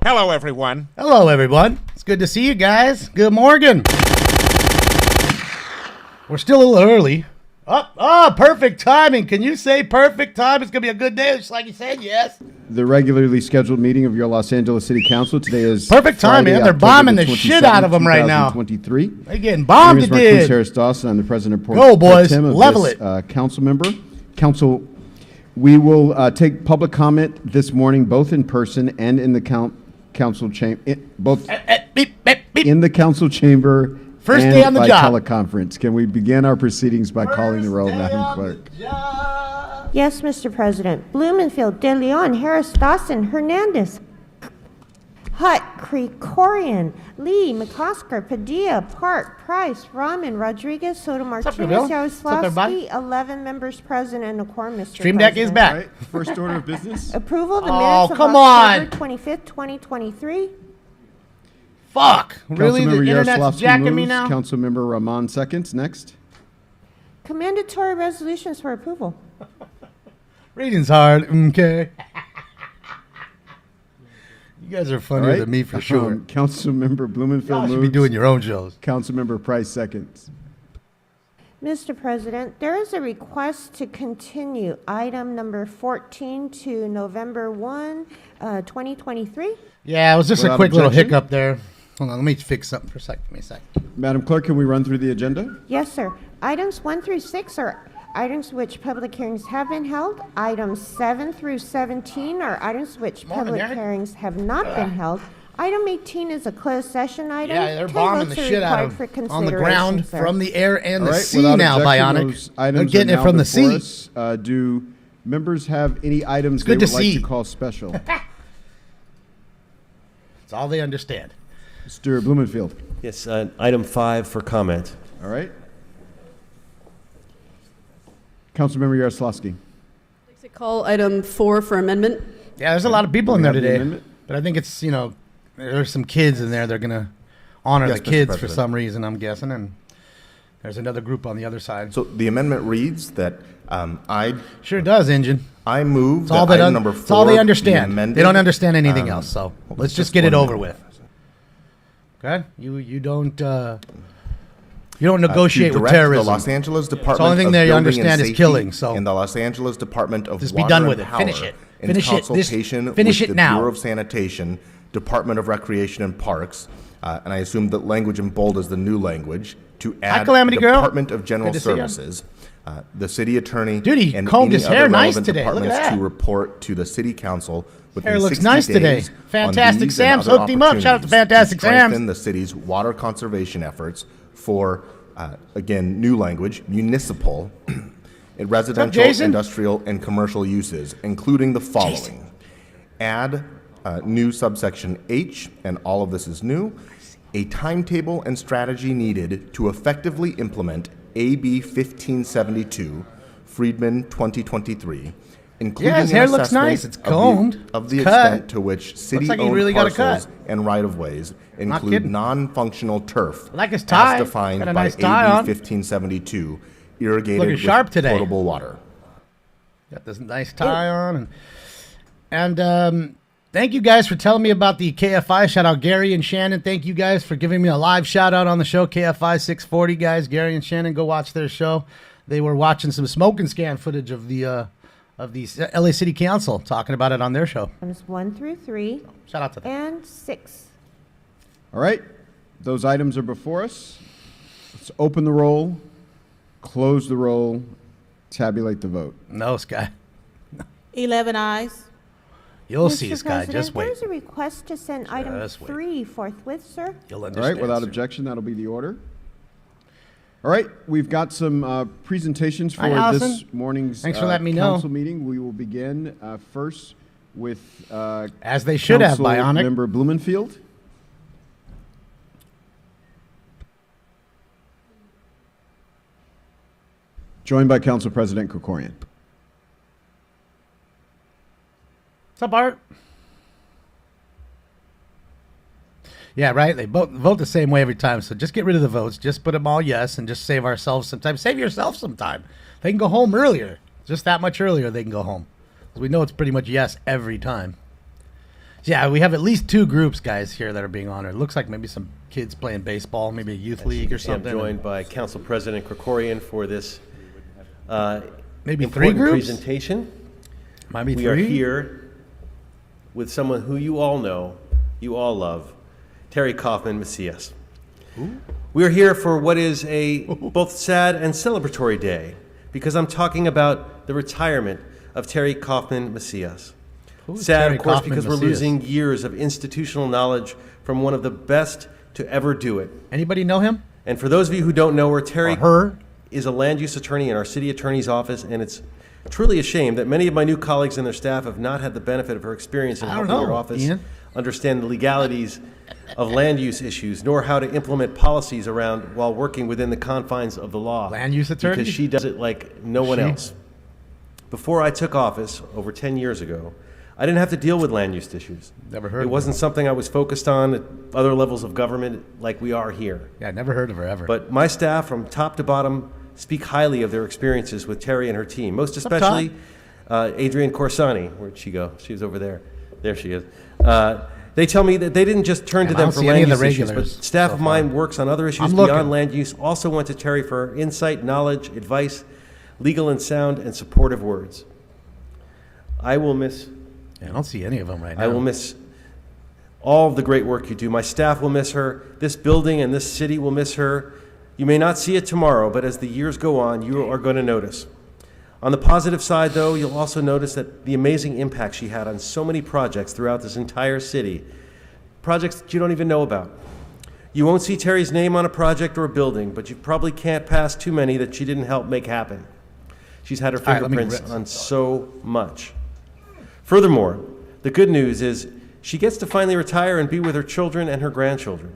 Hello, everyone. Hello, everyone. It's good to see you guys. Good morning. We're still a little early. Perfect timing. Can you say perfect time? It's going to be a good day, just like you said, yes. The regularly scheduled meeting of your Los Angeles City Council today is perfect time, Friday, man. They're October bombing the shit out of them right now. 2023. They're getting bombed to death. Harris Dawson, I'm the president of Go, boys. Tim of Level this, it. Council member. Council, we will take public comment this morning, both in person and in the council chamber, both in the council chamber. First and day on the by job. Teleconference. Can we begin our proceedings by calling the roll, Madam Clerk? Yes, Mr. President. Blumenfield, De Leon, Harris, Dawson, Hernandez, Hutt, Krikorian, Lee, McCosker, Padilla, Park, Price, Rahman, Rodriguez, Soto Martinez, Yaroslavsky, 11 members present and a quorum, Mr. Stream President. Deck is back. All right, first order of business. Approval of the minutes of come October on. 25th, 2023. Fuck. Really? The Councilmember internet's Yaroslavsky jacking me moves. now? Councilmember Rahman seconds. Next. Commendatory resolutions for approval. Reading's hard. Okay. You guys are funnier All right. than me for sure. Councilmember Blumenfield Y'all moves. should be doing your own shows. Councilmember Price seconds. Mr. President, there is a request to continue item number 14 to November 1, 2023. Yeah, it was just a Without quick little objection? hiccup there. Hold on, let me fix something for a second. Give me a second. Madam Clerk, can we run through the agenda? Yes, sir. Items 1 through 6 are items which public hearings have been held. Items 7 through 17 are items which public Eric. hearings have not been held. Item 18 is a closed session item. Yeah, they're 10 bombing the votes are shit out required for of on the consideration, ground, sir. from the air, and All the right, sea without now, objection, Bionic. those They're items getting are it now from the before sea. us. Do members have any items good they to would like see. to call special? That's all they understand. Mr. Blumenfield. Yes, item 5 for comment. All right. Councilmember Yaroslavsky. I'd like to call item 4 for amendment. Yeah, there's a lot of people in We there have the today. amendment? But I think it's, there's some kids in there. They're going to honor Yes, the Mr. kids for President. some reason, I'm guessing. And there's another group on the other side. So the amendment reads that Sure does, Engine. I move It's all, that item number 4 it's all they be understand. amended. They don't understand anything else. So hold on, let's just just get it 1 over minute. with. Okay? You don't negotiate to with direct terrorism. The Los Angeles Department the only thing of they Building understand and is Safety killing, so- and the Los Angeles Department of Just be Water done and with it. Power, Finish it. in Finish it. consultation Finish with it the now. Bureau of Sanitation, Department of Recreation and Parks, and I assume that language in bold is the new language, to add Calamity Girl. Department of General Good to see ya. Services, the city attorney, Dude, he and combed any his other hair nice relevant today. Look at departments that. to report to the City Council within Hair looks 60 nice today. days on Fantastic these and Sam's other hooked him up. Shout out to opportunities Fantastic Sam's. strengthen the city's water conservation efforts for, again, new language, municipal, and residential, Jason? industrial, and commercial uses, including the following. Add new subsection H, and all of this is new, a timetable and strategy needed to effectively implement AB 1572, Friedman 2023, including Yeah, his an hair looks assessment nice. It's combed. of the It's cut. extent to which Looks like he city-owned really got a parcels cut. and right-of-ways include kidding. non-functional turf I like his tie. as defined Got a by nice AB tie on. 1572, irrigated Looking with sharp today. potable water. Got this nice tie on. And thank you guys for telling me about the KFI. Shout out Gary and Shannon. Thank you guys for giving me a live shout out on the show. KFI 640 guys. Gary and Shannon, go watch their show. They were watching some smoke and scan footage of the LA City Council, talking about it on their show. Items 1 through 3 Shout out to them. and 6. All right. Those items are before us. Let's open the roll, close the roll, tabulate the vote. No, Sky. 11 ayes. You'll Mr. see, Sky. President, Just wait. There's a request to send item Just wait. 3 forthwith, sir. You'll All understand. right. Without sir. objection, that'll be the order. All right. We've got some presentations for Hi, Allison. this morning's Thanks for letting me know. council meeting. We will begin first with As they should have, Council Bionic. Member Blumenfield. Joined by Council President Krikorian. What's up, Art? Yeah, right. They both vote the same way every time. So just get rid of the votes. Just put them all yes, and just save ourselves some time. Save yourself some time. They can go home earlier. Just that much earlier, they can go home. 'Cause we know it's pretty much yes every time. Yeah, we have at least 2 groups, guys, here that are being honored. It looks like maybe some kids playing baseball, maybe a youth league or something. I'm joined by Council President Krikorian for this Maybe 3 important groups. presentation. Might be 3. We are here with someone who you all know, you all love, Terry Kaufman Macias. We are here for what is a both sad and celebratory day, because I'm talking about the retirement of Terry Kaufman Macias. Sad, Terry of course, Kaufman because we're Macias? losing years of institutional knowledge from one of the best to ever do it. Anybody know him? And for those of you who don't know her, Terry Or her? is a land use attorney in our city attorney's office, and it's truly a shame that many of my new colleagues and their staff have not had the benefit of her experience in I don't helping your know, office Ian. understand the legalities of land use issues, nor how to implement policies around while working within the confines of the law. Land use attorney? Because she does it like no one She? else. Before I took office over 10 years ago, I didn't have to deal with land use issues. Never heard It of wasn't something I was focused on at other levels of government like we are here. Yeah, never heard of her ever. But my staff, from top to bottom, speak highly of their experiences with Terry and her team. Most up, especially Adrienne Corsani. Where'd she go? She was over there. There she is. They tell me that they didn't just turn to I them don't for see any land of the use issues, but regulars staff so of mine far. works on other issues I'm beyond looking. land use, also went to Terry for insight, knowledge, advice, legal and sound, and supportive words. I will miss Yeah, I don't see any of them right now. I will miss all of the great work you do. My staff will miss her. This building and this city will miss her. You may not see it tomorrow, but as the years go on, you are going to notice. On the positive side, though, you'll also notice that the amazing impact she had on so many projects throughout this entire city, projects that you don't even know about. You won't see Terry's name on a project or a building, but you probably can't pass too many that she didn't help make happen. She's had her right, let me fingerprints rip. on so much. Furthermore, the good news is she gets to finally retire and be with her children and her grandchildren.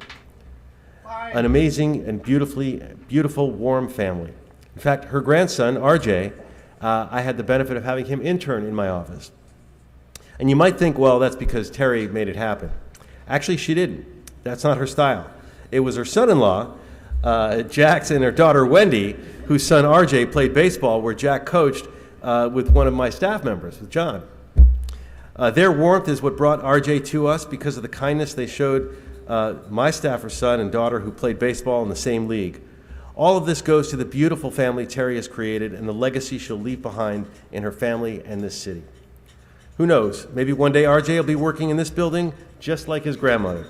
An amazing and beautiful, warm family. In fact, her grandson, RJ, I had the benefit of having him intern in my office. And you might think, well, that's because Terry made it happen. Actually, she didn't. That's not her style. It was her son-in-law, Jax, and her daughter, Wendy, whose son, RJ, played baseball, where Jack coached with one of my staff members, with John. Their warmth is what brought RJ to us because of the kindness they showed my staffer's son and daughter who played baseball in the same league. All of this goes to the beautiful family Terry has created and the legacy she'll leave behind in her family and this city. Who knows, maybe one day RJ will be working in this building just like his grandmother.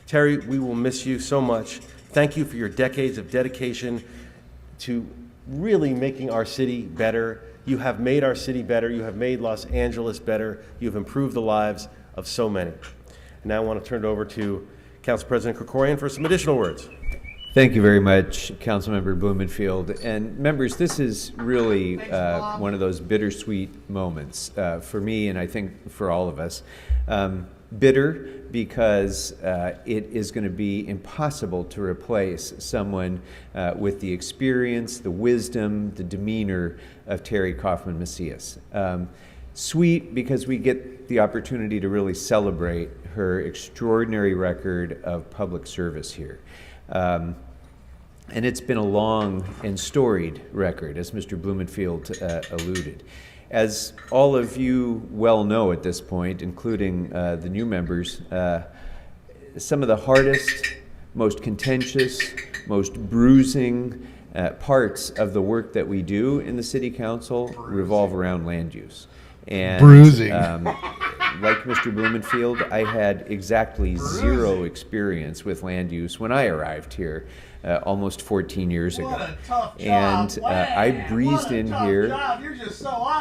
Terry, we will miss you so much. Thank you for your decades of dedication to really making our city better. You have made our city better. You have made Los Angeles better. You have improved the lives of so many. And now I want to turn it over to Council President Krikorian for some additional words. Thank you very much, Councilmember Blumenfield. And members, this is really one of those bittersweet moments for me and I think for all of us. Bitter because it is going to be impossible to replace someone with the experience, the wisdom, the demeanor of Terry Kaufman Macias. Sweet because we get the opportunity to really celebrate her extraordinary record of public service here. And it's been a long and storied record, as Mr. Blumenfield alluded. As all of you well know at this point, including the new members, some of the hardest, most contentious, most bruising parts of the work that we do in the City Council revolve around land use. And, Bruising. like Mr. Blumenfield, I had exactly zero experience with land use when I arrived here almost 14 years ago. And I breezed in here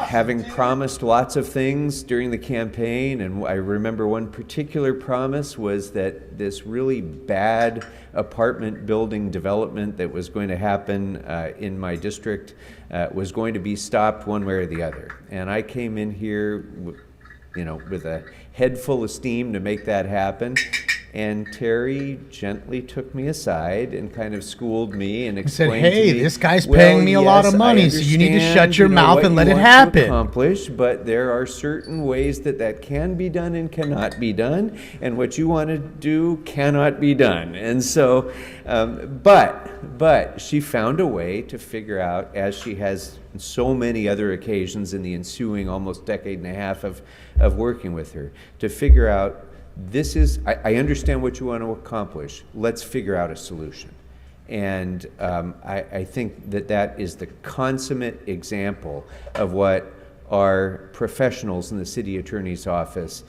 having promised lots of things during the campaign, and I remember one particular promise was that this really bad apartment building development that was going to happen in my district was going to be stopped one way or the other. And I came in here with a head full of steam to make that happen. And Terry gently took me aside and kind of schooled me and He said, explained to "Hey, me, this guy's "Well, paying me a lot yes, of I money, so you need to understand, shut your mouth what and you let it want to happen." accomplish, but there are certain ways that can be done and cannot be done, and what you want to do cannot be done." And so, but she found a way to figure out, as she has on so many other occasions in the ensuing almost decade and a half of working with her, to figure out, I understand what you want to accomplish. Let's figure out a solution. And I think that is the consummate example of what our professionals in the city attorney's office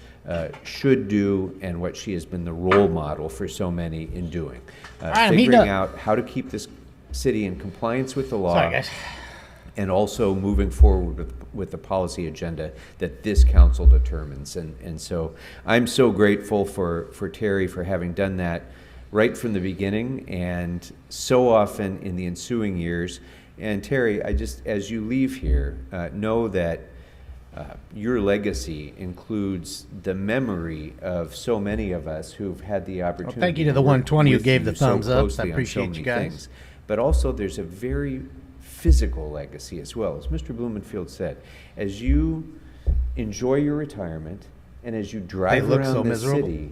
should do, and what she has been the role model for so many in doing. Figuring out how to keep this city in compliance with the law. Sorry, guys. And also moving forward with the policy agenda that this council determines. And so I'm so grateful for Terry for having done that right from the beginning, and so often in the ensuing years. And Terry, as you leave here, know that your legacy includes the memory of so many of us who've had the opportunity. Thank you to the 120 who with gave the you so thumbs up. I closely on so appreciate many you guys. things. But also there's a very physical legacy as well. As Mr. Blumenfield said, as you enjoy your retirement and as you drive look around so the miserable. city,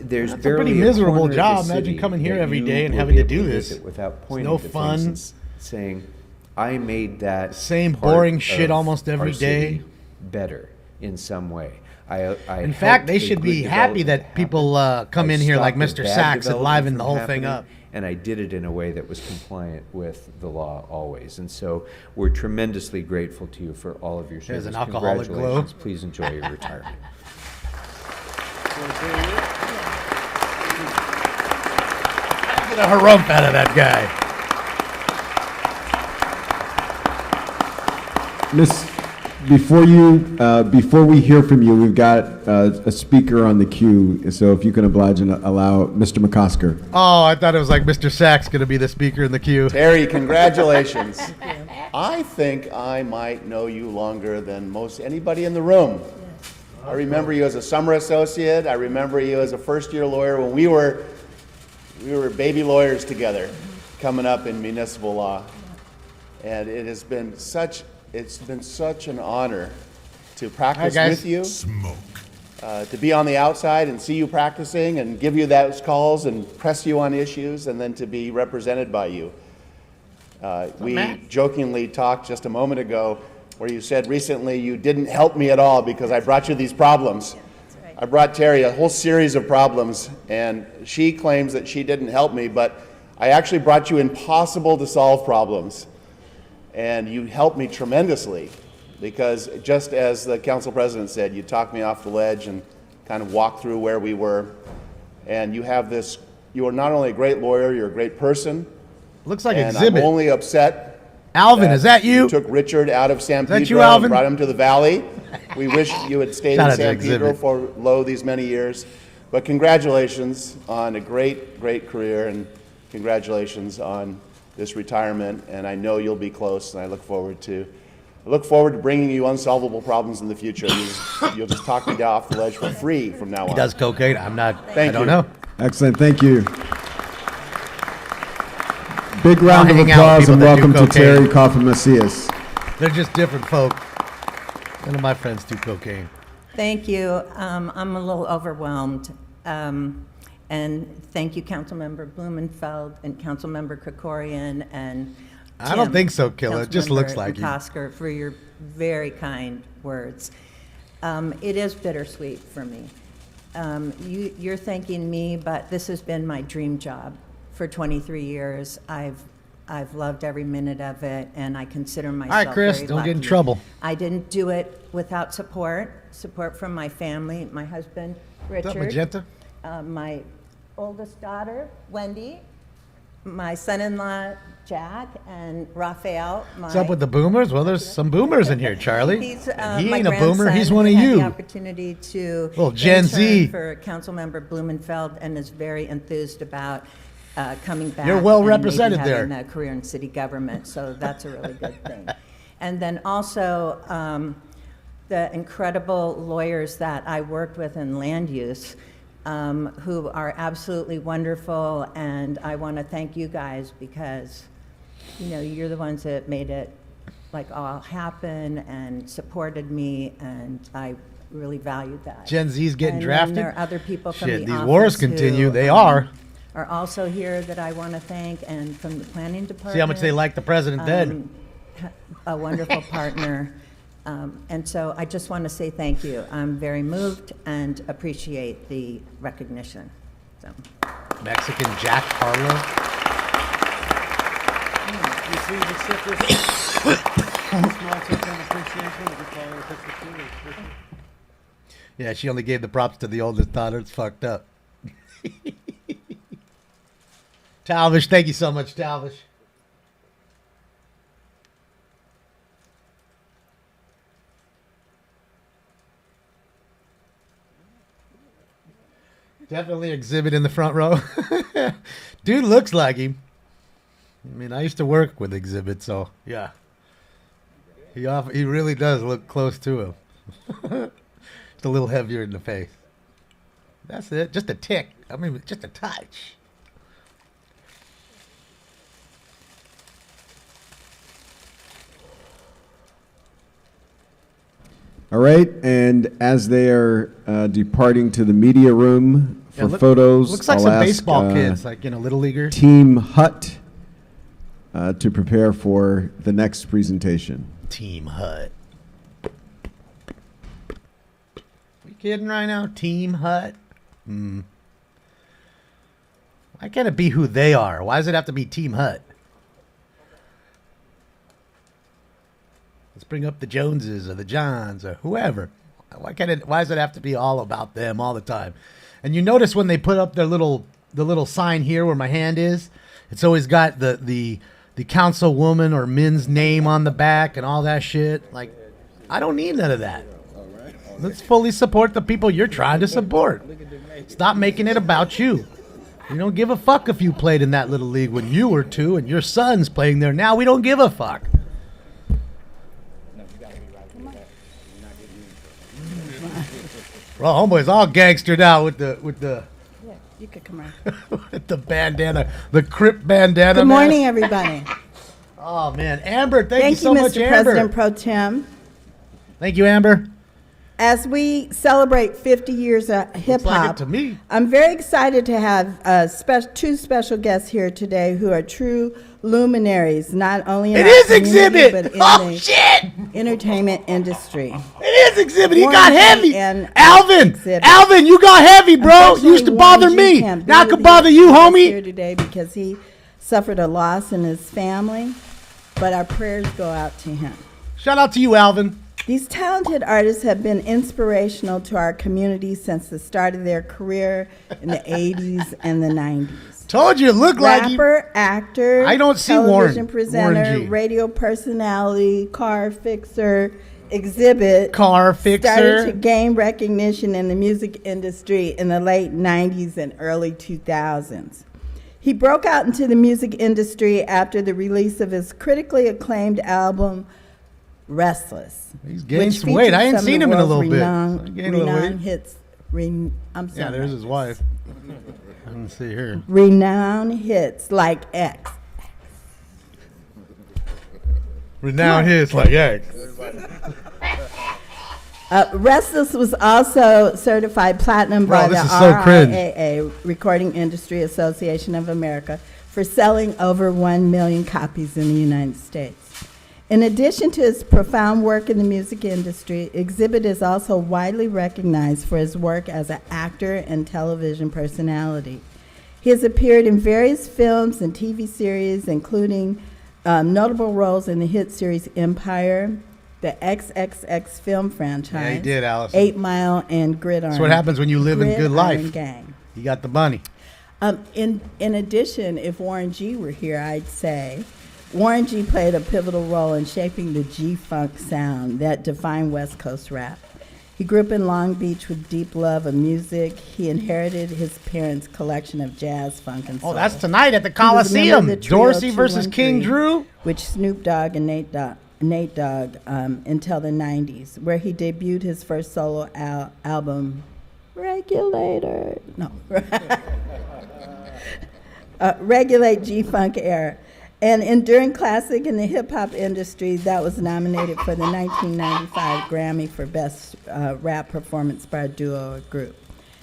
there's That's a barely pretty miserable corner of the job. Imagine city coming here that every you day and will having be to able do this. visit without It's pointing no to fun. things and saying, I made that Same part boring shit of almost every our city day. better in some way. In fact, they should be happy that people come in here like Mr. Sachs and liven the whole thing up. And I did it in a way that was compliant with the law always. And so we're tremendously grateful to you for all of your service. There's an alcoholic glow. Congratulations. Please enjoy your retirement. Get a harump out of that guy. Miss, before we hear from you, we've got a speaker on the queue. So if you can oblige and allow Mr. McCosker. Oh, I thought it was like Mr. Sachs going to be the speaker in the queue. Terry, congratulations. I think I might know you longer than most anybody in the room. I remember you as a summer associate. I remember you as a first-year lawyer when we were baby lawyers together, coming up in municipal law. And it's been such an honor to practice with you, to be on the outside and see you practicing and give you those calls and press you on issues, and then to be represented by you. We jokingly talked just a moment ago where you said recently you didn't help me at all because I brought you these problems. I brought Terry a whole series of problems, and she claims that she didn't help me, but I actually brought you impossible to solve problems. And you helped me tremendously because, just as the council president said, you talked me off the ledge and kind of walked through where we were. And you are not only a great lawyer, you're a great person. Looks like and Exhibit. I'm only upset. Alvin, is that you? You took Richard out of San Pedro you, Alvin? and brought him to the valley. We wish you had stayed Shout in out to San Pedro Exhibit. for these many years. But congratulations on a great, great career, and congratulations on this retirement. And I know you'll be close, and I look forward to bringing you unsolvable problems in the future. You'll just talk me down off the ledge for free from now on. He does cocaine. I Thank don't you. know. Excellent. Thank you. Big round of hang out with applause people and that do welcome to cocaine. Terry Kaufman Macias. They're just different folk. None of my friends do cocaine. Thank you. I'm a little overwhelmed. And thank you, Councilmember Blumenfeld and Councilmember Krikorian and I don't Tim, think so, Killa. It just looks Councilmember like you. McCosker, for your very kind words. It is bittersweet for me. You're thanking me, but this has been my dream job for 23 years. I've loved every minute of it, and I consider myself Chris, very don't get in lucky. trouble. I didn't do it without support from my family, my husband, What's up, Richard, Magenta? my oldest daughter, Wendy, my son-in-law, Jack, and Raphael. What's up with the boomers? Well, there's some boomers in here, Charlie. He's And he my ain't a boomer. grandson He's one of who had you. the opportunity to Little Gen intern Z. for Councilmember Blumenfeld, and is very enthused about coming back. You're well and represented maybe there. having a career in city government, so that's a really good thing. And then also the incredible lawyers that I worked with in land use. who are absolutely wonderful, and I want to thank you guys because, you're the ones that made it all happen and supported me, and I really valued that. Gen Z's getting And then drafted. there are other people from Shit, the these office wars who, continue. They are. are also here that I want to thank, and from the planning department. See how much they like the president dead. A wonderful partner. And so I just want to say thank you. I'm very moved and appreciate the recognition. So. Mexican Jack Harlow. You see the small token of appreciation that we call her picture too. Yeah, she only gave the props to the oldest daughter. It's fucked up. Talvish, thank you so much, Talvish. Definitely exhibit in the front row. Dude looks like him. I mean, I used to work with exhibit, so yeah. He really does look close to him. Just a little heavier in the face. That's it. Just a tick. I mean, just a touch. All right, and as they are departing to the media room for photos, Looks like I'll some ask, baseball kids, like Little Leaguer. Team Hut to prepare for the next presentation. Team Hut. You kidding right now? Team Hut? Why can't it be who they are? Why does it have to be Team Hut? Let's bring up the Joneses or the Johns or whoever. Why does it have to be all about them all the time? And you notice when they put up the little sign here where my hand is, it's always got the councilwoman or men's name on the back and all that shit. Like, I don't need none of that. Let's fully support the people you're trying to support. Stop making it about you. We don't give a fuck if you played in that little league when you were 2 and your son's playing there now. We don't give a fuck. Well, homeboy's all gangstered out with the Yeah, you could come around. with the bandana, the Crip bandana. Good morning, mask. everybody. Oh man, Amber, thank you Thank so you, much, Mr. Amber. President Pro Tem. Thank you, Amber. As we celebrate 50 years of hip like hop, it to me. I'm very excited to have two special guests here today who are true luminaries, not only in It our is community, Exhibit. but in Oh the shit! entertainment industry. It is Exhibit. He Warren got G heavy. and Alvin, Exhibit. Alvin, you got heavy, bro. You used to bother Unfortunately, me. Warren G Now I can't can be bother you, with us homie. here today because he suffered a loss in his family, but our prayers go out to him. Shout out to you, Alvin. These talented artists have been inspirational to our community since the start of their career in the 80s and the 90s. Told you, it looked like you. Rapper, actor, I don't see television Warren presenter, G. radio personality, car fixer, Exhibit. Car fixer. Started to gain recognition in the music industry in the late 90s and early 2000s. He broke out into the music industry after the release of his critically acclaimed album, Restless. He's gained which some weight. I featured ain't some seen of him the in a world's little bit. He gained a little weight. renowned hits. I'm sorry. Yeah, there's his wife. I didn't see her. Renowned hits like X. Renowned hits like X. Restless was also certified platinum Bro, by this the is so cringe. RIAA, Recording Industry Association of America, for selling over 1 million copies in the United States. In addition to his profound work in the music industry, Exhibit is also widely recognized for his work as an actor and television personality. He has appeared in various films and TV series, including notable roles in the hit series Empire, the XXX film franchise, Yeah, he did, Allison. 8 Mile, and Gridiron. That's what happens when you live in good Gridiron life. Gang. You got the money. In addition, if Warren G were here, I'd say Warren G played a pivotal role in shaping the G-funk sound that defined West Coast rap. He grew up in Long Beach with deep love of music. He inherited his parents' collection of jazz, funk, and soul. Oh, that's tonight at the He was a member of Coliseum. the trio Dorsey versus 213, King Drew. which Snoop Dogg and Nate Dogg until the 90s, where he debuted his first solo album, regulator. No. Regulate G-Funk era. An enduring classic in the hip-hop industry that was nominated for the 1995 Grammy for Best Rap Performance by a Duo or Group.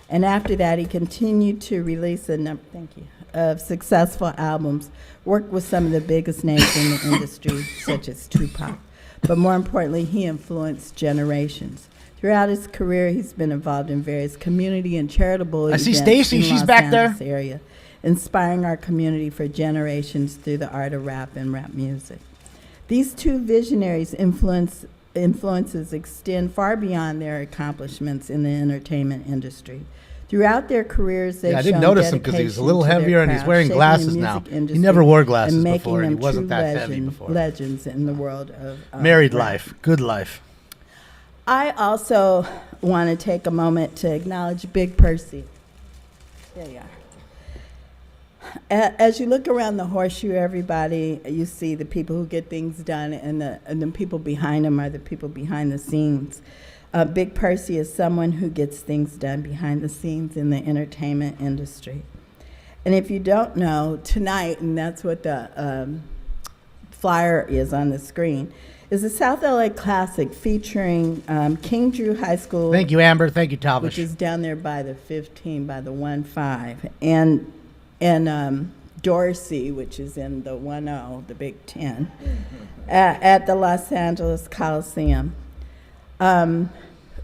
And after that, he continued to release a number of successful albums, worked with some of the biggest names in the industry, such as Tupac. But more importantly, he influenced generations. Throughout his career, he's been involved in various community and charitable events I see Stacy. in She's Los back Angeles there. area, inspiring our community for generations through the art of rap and rap music. These two visionaries' influences extend far beyond their accomplishments in the entertainment industry. Throughout their careers, they've I didn't shown notice him because he was a dedication little to their heavier and he's craft, wearing shaping the glasses now. music He industry never wore glasses and before, and he making them wasn't true that heavy before. legends in the world of Married rap. life, good life. I also want to take a moment to acknowledge Big Percy. There you are. As you look around the horseshoe, everybody, you see the people who get things done, and the people behind them are the people behind the scenes. Big Percy is someone who gets things done behind the scenes in the entertainment industry. And if you don't know, tonight, and that's what the flyer is on the screen, is a South LA Classic featuring King Drew High School. Thank you, Amber. Thank you, Talvish. Which is down there by the 15, by the 1-5. And Dorsey, which is in the 1-0, the Big Ten, at the Los Angeles Coliseum.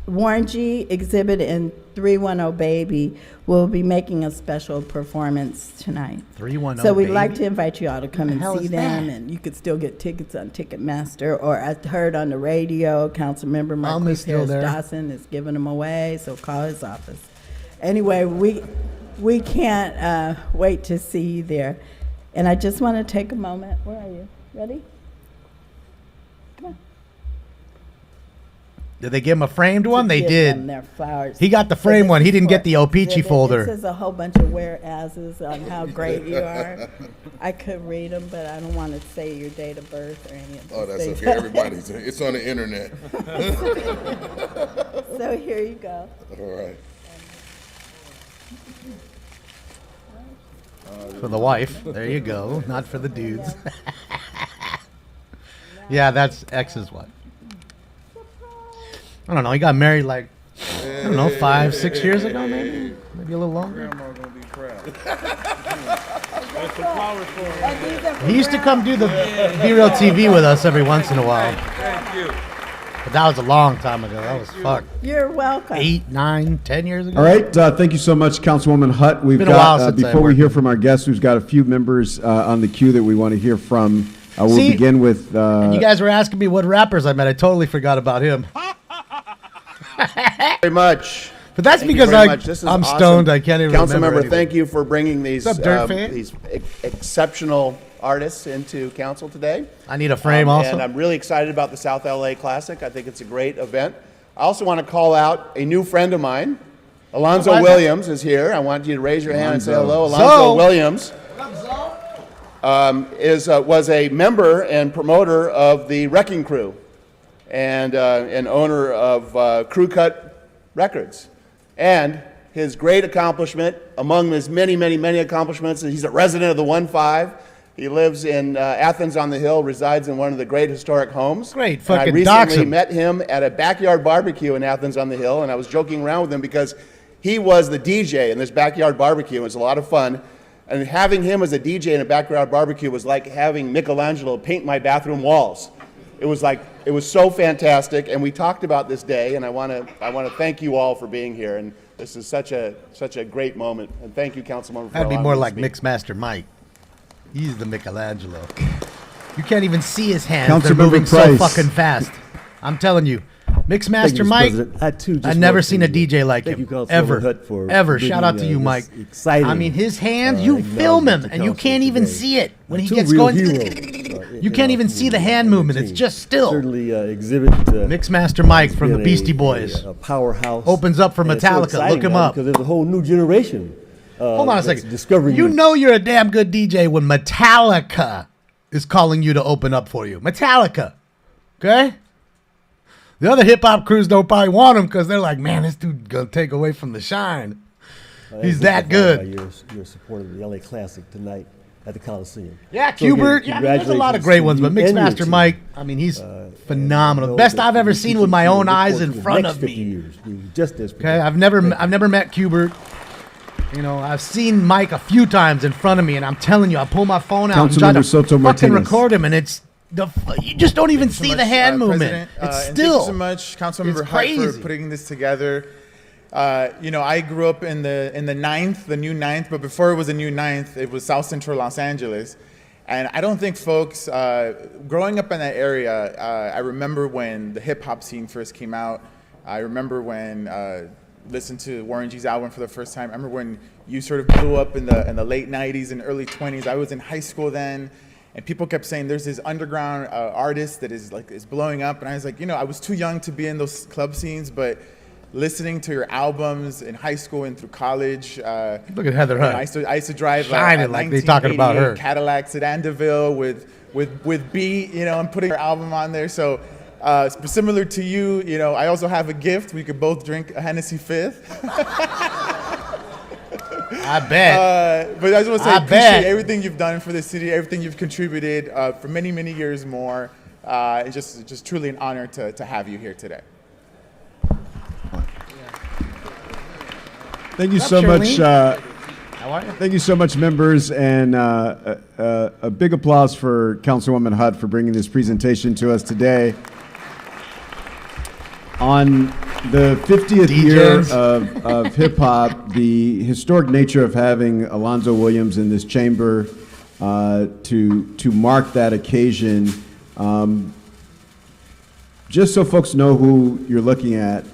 Warren G. exhibit in 310 Baby will be making a special performance tonight. 310 So we'd Baby? like to invite you all to come and hell see is them, that? and you could still get tickets on Ticketmaster, or I heard on the radio, Councilmember Marquis still Harris there. Dawson is giving them away, so call his office. Anyway, we can't wait to see you there. And I just want to take a moment. Where are you? Ready? Come on. Did they give him a framed one? They Give did. them their flowers. He got the So framed this one. He is didn't get for the O-Pee-Chee exhibit. folder. It says a whole bunch of whereases on how great you are. I could read them, but I don't want to say your date of birth or any of those Oh, that's things. okay. Everybody's, it's on the internet. So here you go. All right. For the wife. There you go. Not for the dudes. Yeah, that's X's wife. I don't know. He got married like, I don't know, 5, 6 years ago, maybe? Maybe a little longer. Grandma gonna be proud. There's some flowers for him. He used to come do the B-Real TV with us every once in a while. Thank you. But that was a long time ago. That was fuck. You're welcome. 8, 9, 10 years ago. All right, thank you so much, Councilwoman Hutt. We've Been a while got, since I before we worked hear with from our guests, we've got a few members on the queue that we want to hear from. We'll See, begin with. You guys were asking me what rappers I met. I totally forgot about him. Very much. But that's Thank you because very much. This is I'm awesome. stoned. I can't even Council remember member, anything. thank you for bringing these What's up, Dirt Fan? these exceptional artists into council today. I need a frame also. And I'm really excited about the South LA Classic. I think it's a great event. I also want to call out a new friend of mine. Alonzo Williams is here. I want you to raise your hand and say hello. Alonzo Williams was a member and promoter of the Wrecking Crew and an owner of Crew Cut Records. And his great accomplishment, among his many, many, many accomplishments, is he's a resident of the 1-5. He lives in Athens on the Hill, resides in one of the great historic homes. Great, And fucking I dox recently him. met him at a backyard barbecue in Athens on the Hill, and I was joking around with him because he was the DJ in this backyard barbecue. It was a lot of fun. And having him as a DJ in a backyard barbecue was like having Michelangelo paint my bathroom walls. It was so fantastic, and we talked about this day, and I want to thank you all for being here. And this is such a great moment. And thank you, Councilmember, for That'd be allowing more me to like speak. Mixmaster Mike. He's the Michelangelo. You can't even see his hands. They're Councilmember moving so Price. fucking fast. I'm telling you. Mixmaster Mr. Mike, President. I, too, just I've never want seen a to, DJ like thank him. you, Councilwoman Ever. Hutt, for Ever. Shout out to bringing, you, this Mike. exciting, I mean, his hands, you film him, acknowledgement to and you council can't even today. see it. When he Two gets real going, heroes, you can't even see the hand movement. It's just still. Certainly exhibit. Mixmaster Mike from the been Beastie Boys. A powerhouse. Opens up for And it's so Metallica. exciting Look him now up. because there's a whole new generation. Hold on a that's second. Discovering You know you're a damn good DJ when Metallica is calling you to open up for you. Metallica. Okay? The other hip hop crews don't probably want him because they're like, man, this dude gonna take away from the shine. He's that good. Your support of the LA Classic tonight at the Coliseum. Yeah, So again, Cubert. Yeah, there's a lot of congratulations great to ones, but you and your Mixmaster team. Mike, I mean, he's phenomenal. know Best that I've ever we seen keep with my you own look eyes forward in to the front next of 50 me. years being just as Okay, I've never met Cubert. You know, I've seen Mike a few times in front of me, and I'm telling you, I pull my phone out and try to Councilmember Soto fucking Martinez. record him, and it's you just don't even see the hand movement. It's and still thank you so much, Councilmember it's Hutt, for crazy. putting this together. You know, I grew up in the ninth, the new ninth, but before it was a new ninth, it was South Central Los Angeles. And I don't think folks, growing up in that area, I remember when the hip hop scene first came out. I remember when listened to Warren G's album for the first time. I remember when you sort of blew up in the late 90s and early 20s. I was in high school then, and people kept saying there's this underground artist that is blowing up. And I was like, you know, I was too young to be in those club scenes, but listening to your albums in high school and through college. Look at Heather Hutt. I used to drive Shining like they talking about her. 1988 Cadillac Sedan DeVille with B, you know, and putting her album on there. So similar to you, you know, I also have a gift. We could both drink a Hennessy Fifth. I bet. But I just want to say, I I appreciate bet. everything you've done for the city, everything you've contributed for many, many years more. It's just truly an honor to have you here today. Thank you What's so up, much. Charlene? How are you? Thank you so much, members, and a big applause for Councilwoman Hutt for bringing this presentation to us today. On the 50th year of hip hop, the historic nature of having Alonzo Williams in this chamber to mark that occasion, just so folks know who you're looking at.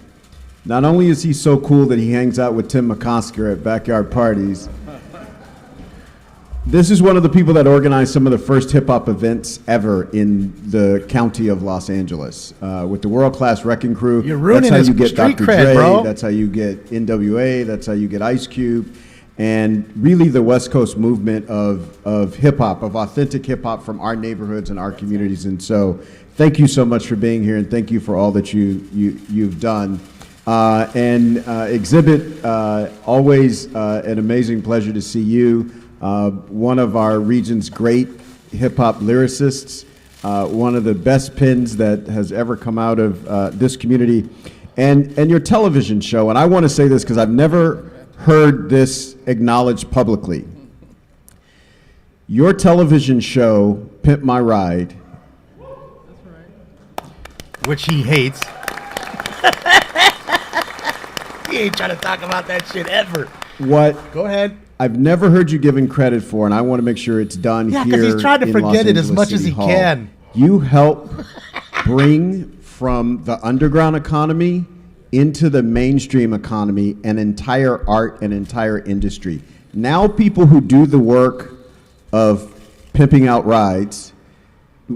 Not only is he so cool that he hangs out with Tim McCosker at backyard parties, this is one of the people that organized some of the first hip-hop events ever in the county of Los Angeles. With the world-class Wrecking Crew, You're ruining that's how his you get street Dr. cred, Dre, bro. that's how you get NWA, that's how you get Ice Cube, and really the West Coast movement of hip-hop, of authentic hip-hop from our neighborhoods and our communities. And so thank you so much for being here, and thank you for all that you've done. Exhibit, always an amazing pleasure to see you. One of our region's great hip-hop lyricists, one of the best pens that has ever come out of this community, and your television show. And I want to say this because I've never heard this acknowledged publicly. Your television show, Pimp My Ride, Which he hates. He ain't trying to talk about that shit ever. what Go ahead. I've never heard you giving credit for, and I want to make sure it's done Yeah, here. 'cause he's trying to in forget Los it as Angeles much as City he Hall. can. You help bring from the underground economy into the mainstream economy an entire art and entire industry. Now people who do the work of pimping out rides,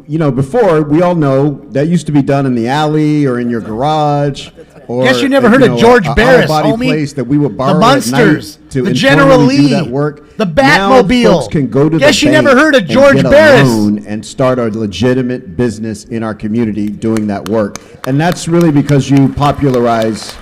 you know, before, we all know that used to be done in the alley or in your garage. Or, Guess you never heard of George Barris, homie. homie. Place that we would borrow The Munsters, at night to the General informally do Lee, that work. the Now Batmobile. folks can go to Guess the you never bank heard of and George get a Barris. loan and start a legitimate business in our community doing that work. And that's really because you popularize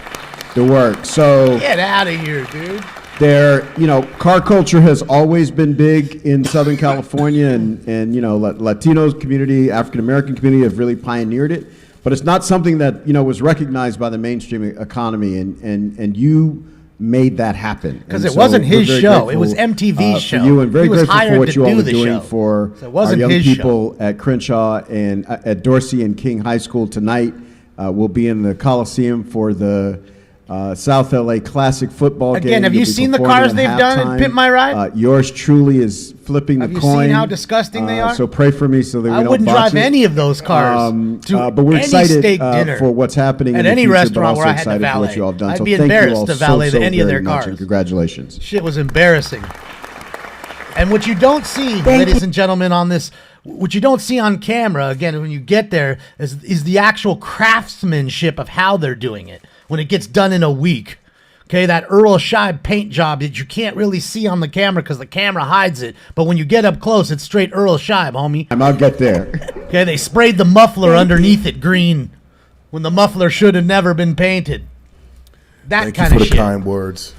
the work. So Get out of here, dude. there, you know, car culture has always been big in Southern California, and you know, Latino community, African American community have really pioneered it. But it's not something that, you know, was recognized by the mainstream economy, and you made that happen. 'Cause And it wasn't we're his very show. grateful, It was MTV's show. For you, and very He was grateful hired for what to you all do are the doing show. for So it our wasn't young his people at Crenshaw and at Dorsey and King High School tonight. We'll be in the Coliseum for the South LA Classic football game. Again, have you You'll be seen the performing cars at they've done in halftime. Pimp My Ride? Yours truly is flipping Have the you coin. seen how disgusting they are? So pray for me so that we I don't wouldn't botch drive it. any of those cars to But we're any excited steak dinner for what's happening at in the any future, restaurant but where also I had to excited for what valet. you all have done. I'd So be thank you embarrassed all to so, valet so any of very their much, cars. and congratulations. Shit was embarrassing. And what you don't see, ladies and gentlemen, on this, what you don't see on camera, again, when you get there, is the actual craftsmanship of how they're doing it when it gets done in a week. Okay, that Earl Scheib paint job that you can't really see on the camera because the camera hides it. But when you get up close, it's straight Earl Scheib, homie. I'll get there. Okay, they sprayed the muffler underneath it green. when the muffler should have never been painted. That Thank you kind for of the shit. kind words.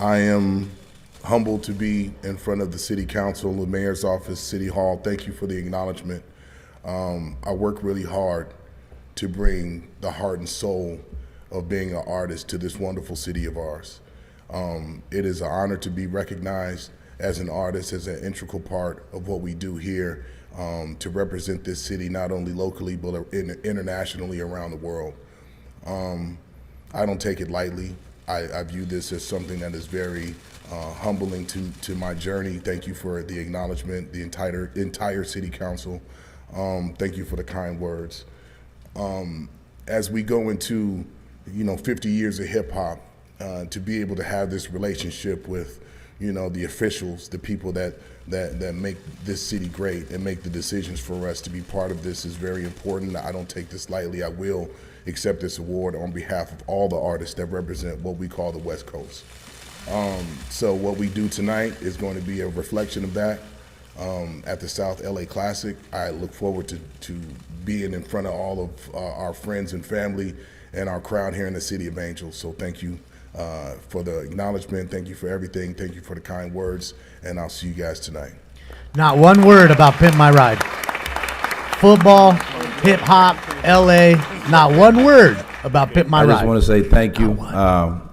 I am humbled to be in front of the city council, the mayor's office, city hall. Thank you for the acknowledgement. I work really hard to bring the heart and soul of being an artist to this wonderful city of ours. It is an honor to be recognized as an artist, as an integral part of what we do here, to represent this city not only locally but internationally around the world. I don't take it lightly. I view this as something that is very humbling to my journey. Thank you for the acknowledgement, the entire city council. Thank you for the kind words. As we go into 50 years of hip hop, to be able to have this relationship with the officials, the people that make this city great and make the decisions for us, to be part of this is very important. I don't take this lightly. I will accept this award on behalf of all the artists that represent what we call the West Coast. So what we do tonight is going to be a reflection of that at the South LA Classic. I look forward to being in front of all of our friends and family and our crowd here in the City of Angels. So thank you for the acknowledgement. Thank you for everything. Thank you for the kind words, and I'll see you guys tonight. Not one word about Pimp My Ride. Football, hip hop, LA. Not one word about Pimp My I Ride. just want to say thank you.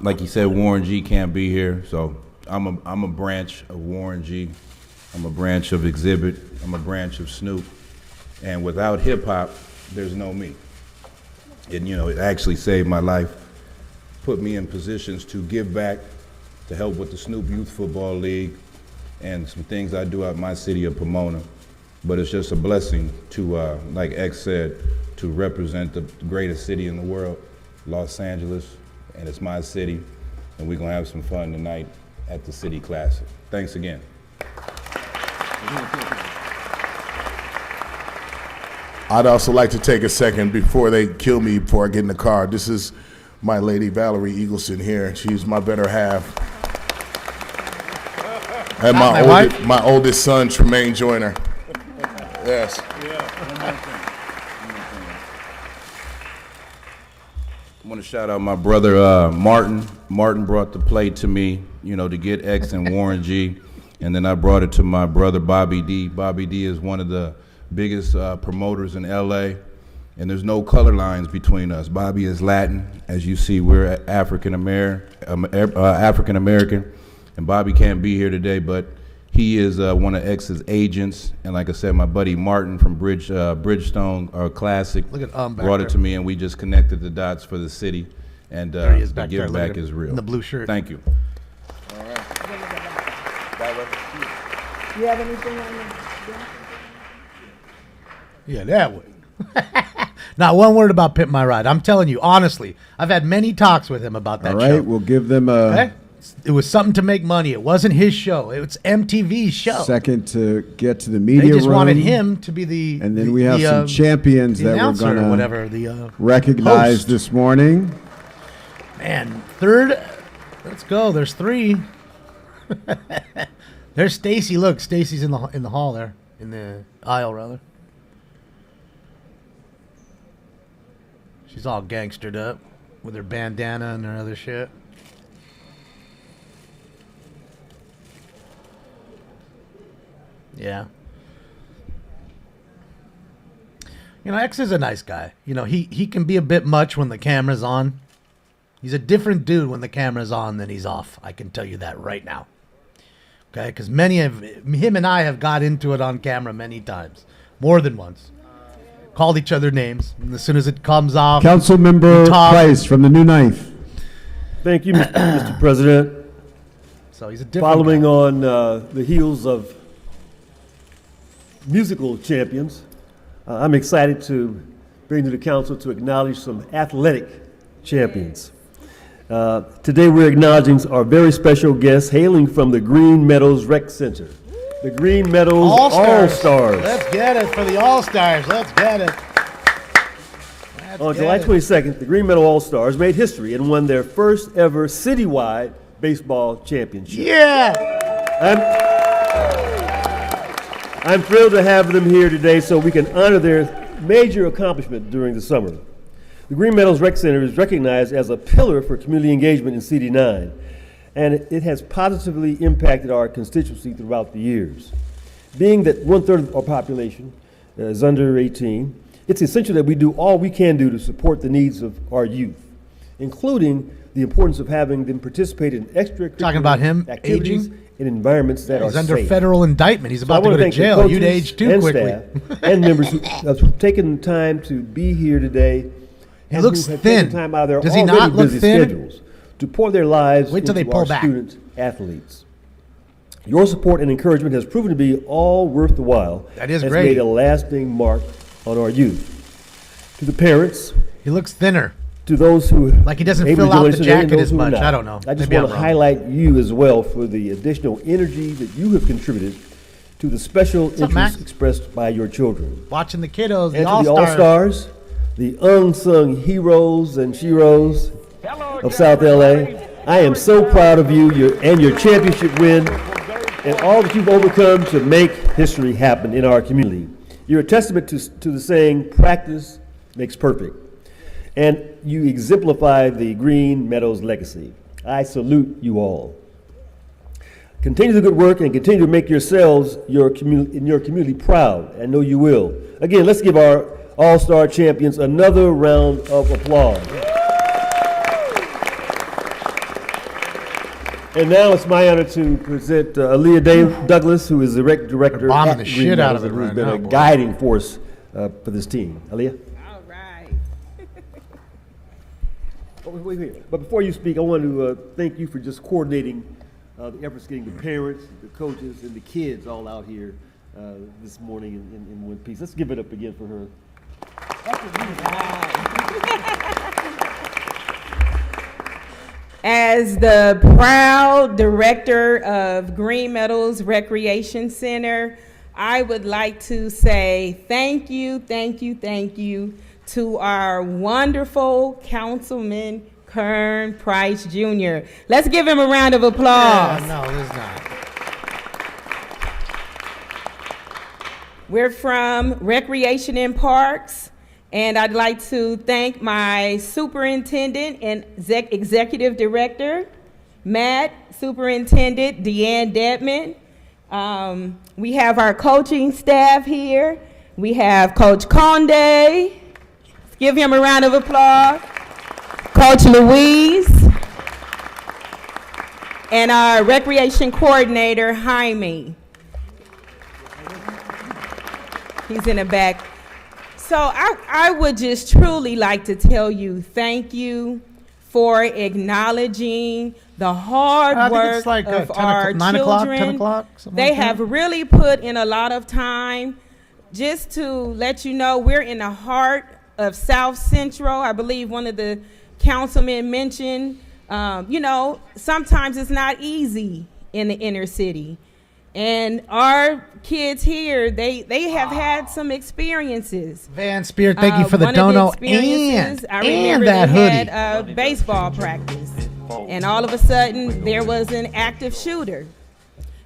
Like you said, Warren G can't be here, so I'm a branch of Warren G. I'm a branch of Exhibit. I'm a branch of Snoop. And without hip hop, there's no me. And it actually saved my life, put me in positions to give back, to help with the Snoop Youth Football League, and some things I do out in my city of Pomona. But it's just a blessing to, like X said, to represent the greatest city in the world, Los Angeles, and it's my city, and we're gonna have some fun tonight at the City Classic. Thanks again. I'd also like to take a second before they kill me before I get in the car. This is my lady Valerie Eagleson here. She's my better half. And my oldest son, Tremaine Joyner. Yes. I want to shout out my brother Martin. Martin brought the play to me, to get X and Warren G. And then I brought it to my brother Bobby D. Bobby D is one of the biggest promoters in LA. And there's no color lines between us. Bobby is Latin. As you see, we're African American. And Bobby can't be here today, but he is one of X's agents. And like I said, my buddy Martin from Bridgestone Classic brought it to me, and we just connected the dots for the city. And There he is the back give there, back is real. in the blue shirt. Thank you. All right. You have anything on the Yeah, that way. Not one word about Pimp My Ride. I'm telling you, honestly, I've had many talks with him about that All right, show. we'll give them a Okay? It was something to make money. It wasn't his show. It was MTV's show. second to get to the media They just room. wanted him to be the And then we have some champions the that we're announcer or going whatever, to recognize host. this morning. Man, third. Let's go. There's three. There's Stacy. Look, Stacy's in the hall there, in the aisle rather. She's all gangstered up with her bandana and her other shit. Yeah. X is a nice guy. He can be a bit much when the camera's on. He's a different dude when the camera's on than he's off. I can tell you that right now. Okay? Because him and I have got into it on camera many times. More than once. Called each other names. And as soon as it comes off. Councilmember we talk. Price from the New Ninth. Thank you, Mr. President. So he's a different Following guy. on the heels of musical champions, I'm excited to bring to the council to acknowledge some athletic champions. Today we're acknowledging our very special guests hailing from the Green Meadows Rec Center. The Green Meadows All-Stars. Let's get it for the All-Stars. Let's get it. On July 22nd, the Green Meadow All-Stars made history and won their first ever citywide baseball championship. Yeah! I'm thrilled to have them here today so we can honor their major accomplishment during the summer. The Green Meadows Rec Center is recognized as a pillar for community engagement in CD9, and it has positively impacted our constituency throughout the years. Being that 1/3 of our population is under 18, it's essential that we do all we can do to support the needs of our youth, including the importance of having them participate in extracurricular Talking about him activities aging? in environments that are He's under safe. federal indictment. He's So I about to wanna go to thank the jail. You'd coaches age too and quickly. staff and members who've taken the time to be here today. He and looks who have thin. taken time out of their Does he already not look busy thin? schedules to pour their lives Wait till they into pull our back. student athletes. Your support and encouragement has proven to be all worth the while. That is has great. made a lasting mark on our youth. To the parents, He looks thinner. to those who Like he doesn't able to fill out join the us today and jacket those as who are much. not. I don't know. I just Maybe want to I'm wrong. highlight you as well for the additional energy that you have contributed to the special up, Mac? interests expressed by your children. Watching the kiddos, And the to the all-stars. All-Stars, the unsung heroes and sheroes of South LA, I am so proud of you and your championship win and all that you've overcome to make history happen in our community. You're a testament to the saying, practice makes perfect. And you exemplify the Green Meadows legacy. I salute you all. Continue the good work and continue to make yourselves in your community proud. I know you will. Again, let's give our All-Star champions another round of applause. And now it's my honor to present Aaliyah Douglas, who is the rec director bombing at the Green shit out Meadows of it and who's right been now, a boy. guiding force for this team. Aaliyah? All right. Wait. But before you speak, I want to thank you for just coordinating the efforts getting the parents, the coaches, and the kids all out here this morning in one piece. Let's give it up again for her. As the proud director of Green Meadows Recreation Center, I would like to say thank you to our wonderful Councilman Kern Price Jr. Let's give him a round of applause. No, there's not. We're from Recreation and Parks, and I'd like to thank my superintendent and executive director, Matt, Superintendent Deanne Dedman. We have our coaching staff here. We have Coach Conde. Let's give him a round of applause. Coach Louise. And our recreation coordinator, Jaime. He's in the back. So I would just truly like to tell you thank you for acknowledging the hard I think work it's like, of 10 our 9 children. o'clock, 10 o'clock, something They like that. have really put in a lot of time. Just to let you know, we're in the heart of South Central. I believe one of the councilmen mentioned, sometimes it's not easy in the inner city. And our kids here, they have had some experiences. Van Spear, thank you for the one of dono experiences, I remember that they hoodie. had baseball practice, and all of a sudden there was an active shooter,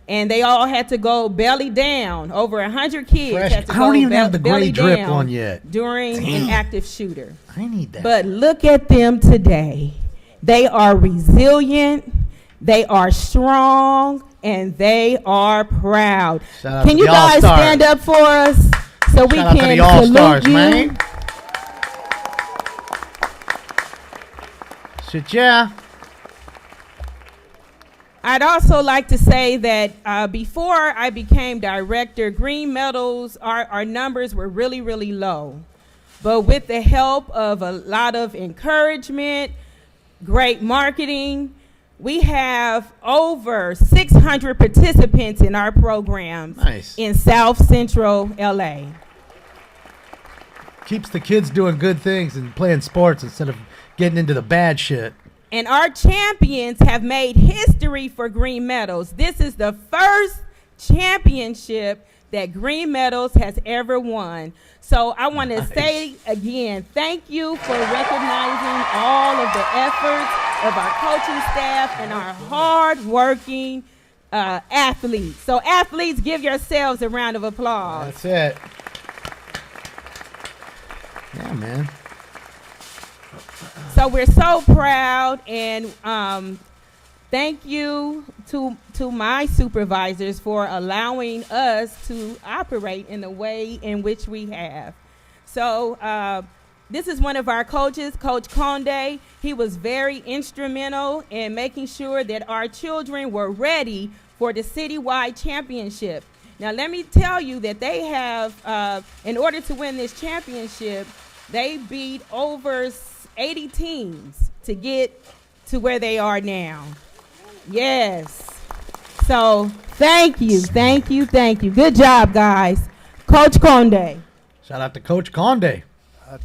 and they all had to go belly down. Over 100 kids Fresh. had to I don't go even have the belly gray drip down one yet. during Damn. an active shooter. I need that. But look at them today. They are resilient, they are strong, and they are proud. Shout out Can to you the guys All-Stars. stand up for us so we Shout out to can the All-Stars, salute you? man. Shit, yeah. I'd also like to say that before I became director, Green Meadows, our numbers were really, really low. But with the help of a lot of encouragement, great marketing, we have over 600 participants in our programs in South Central LA. Keeps the kids doing good things and playing sports instead of getting into the bad shit. And our champions have made history for Green Meadows. This is the first championship that Green Meadows has ever won. So I want to say again, thank you for recognizing all of the efforts of our coaching staff and our hard-working athletes. So athletes, give yourselves a round of applause. That's it. Yeah, man. So we're so proud, and thank you to my supervisors for allowing us to operate in the way in which we have. So this is one of our coaches, Coach Conde. He was very instrumental in making sure that our children were ready for the citywide championship. Now, let me tell you that they have, in order to win this championship, they beat over 80 teams to get to where they are now. Yes. So, thank you. Good job, guys. Coach Conde. Shout out to Coach Conde.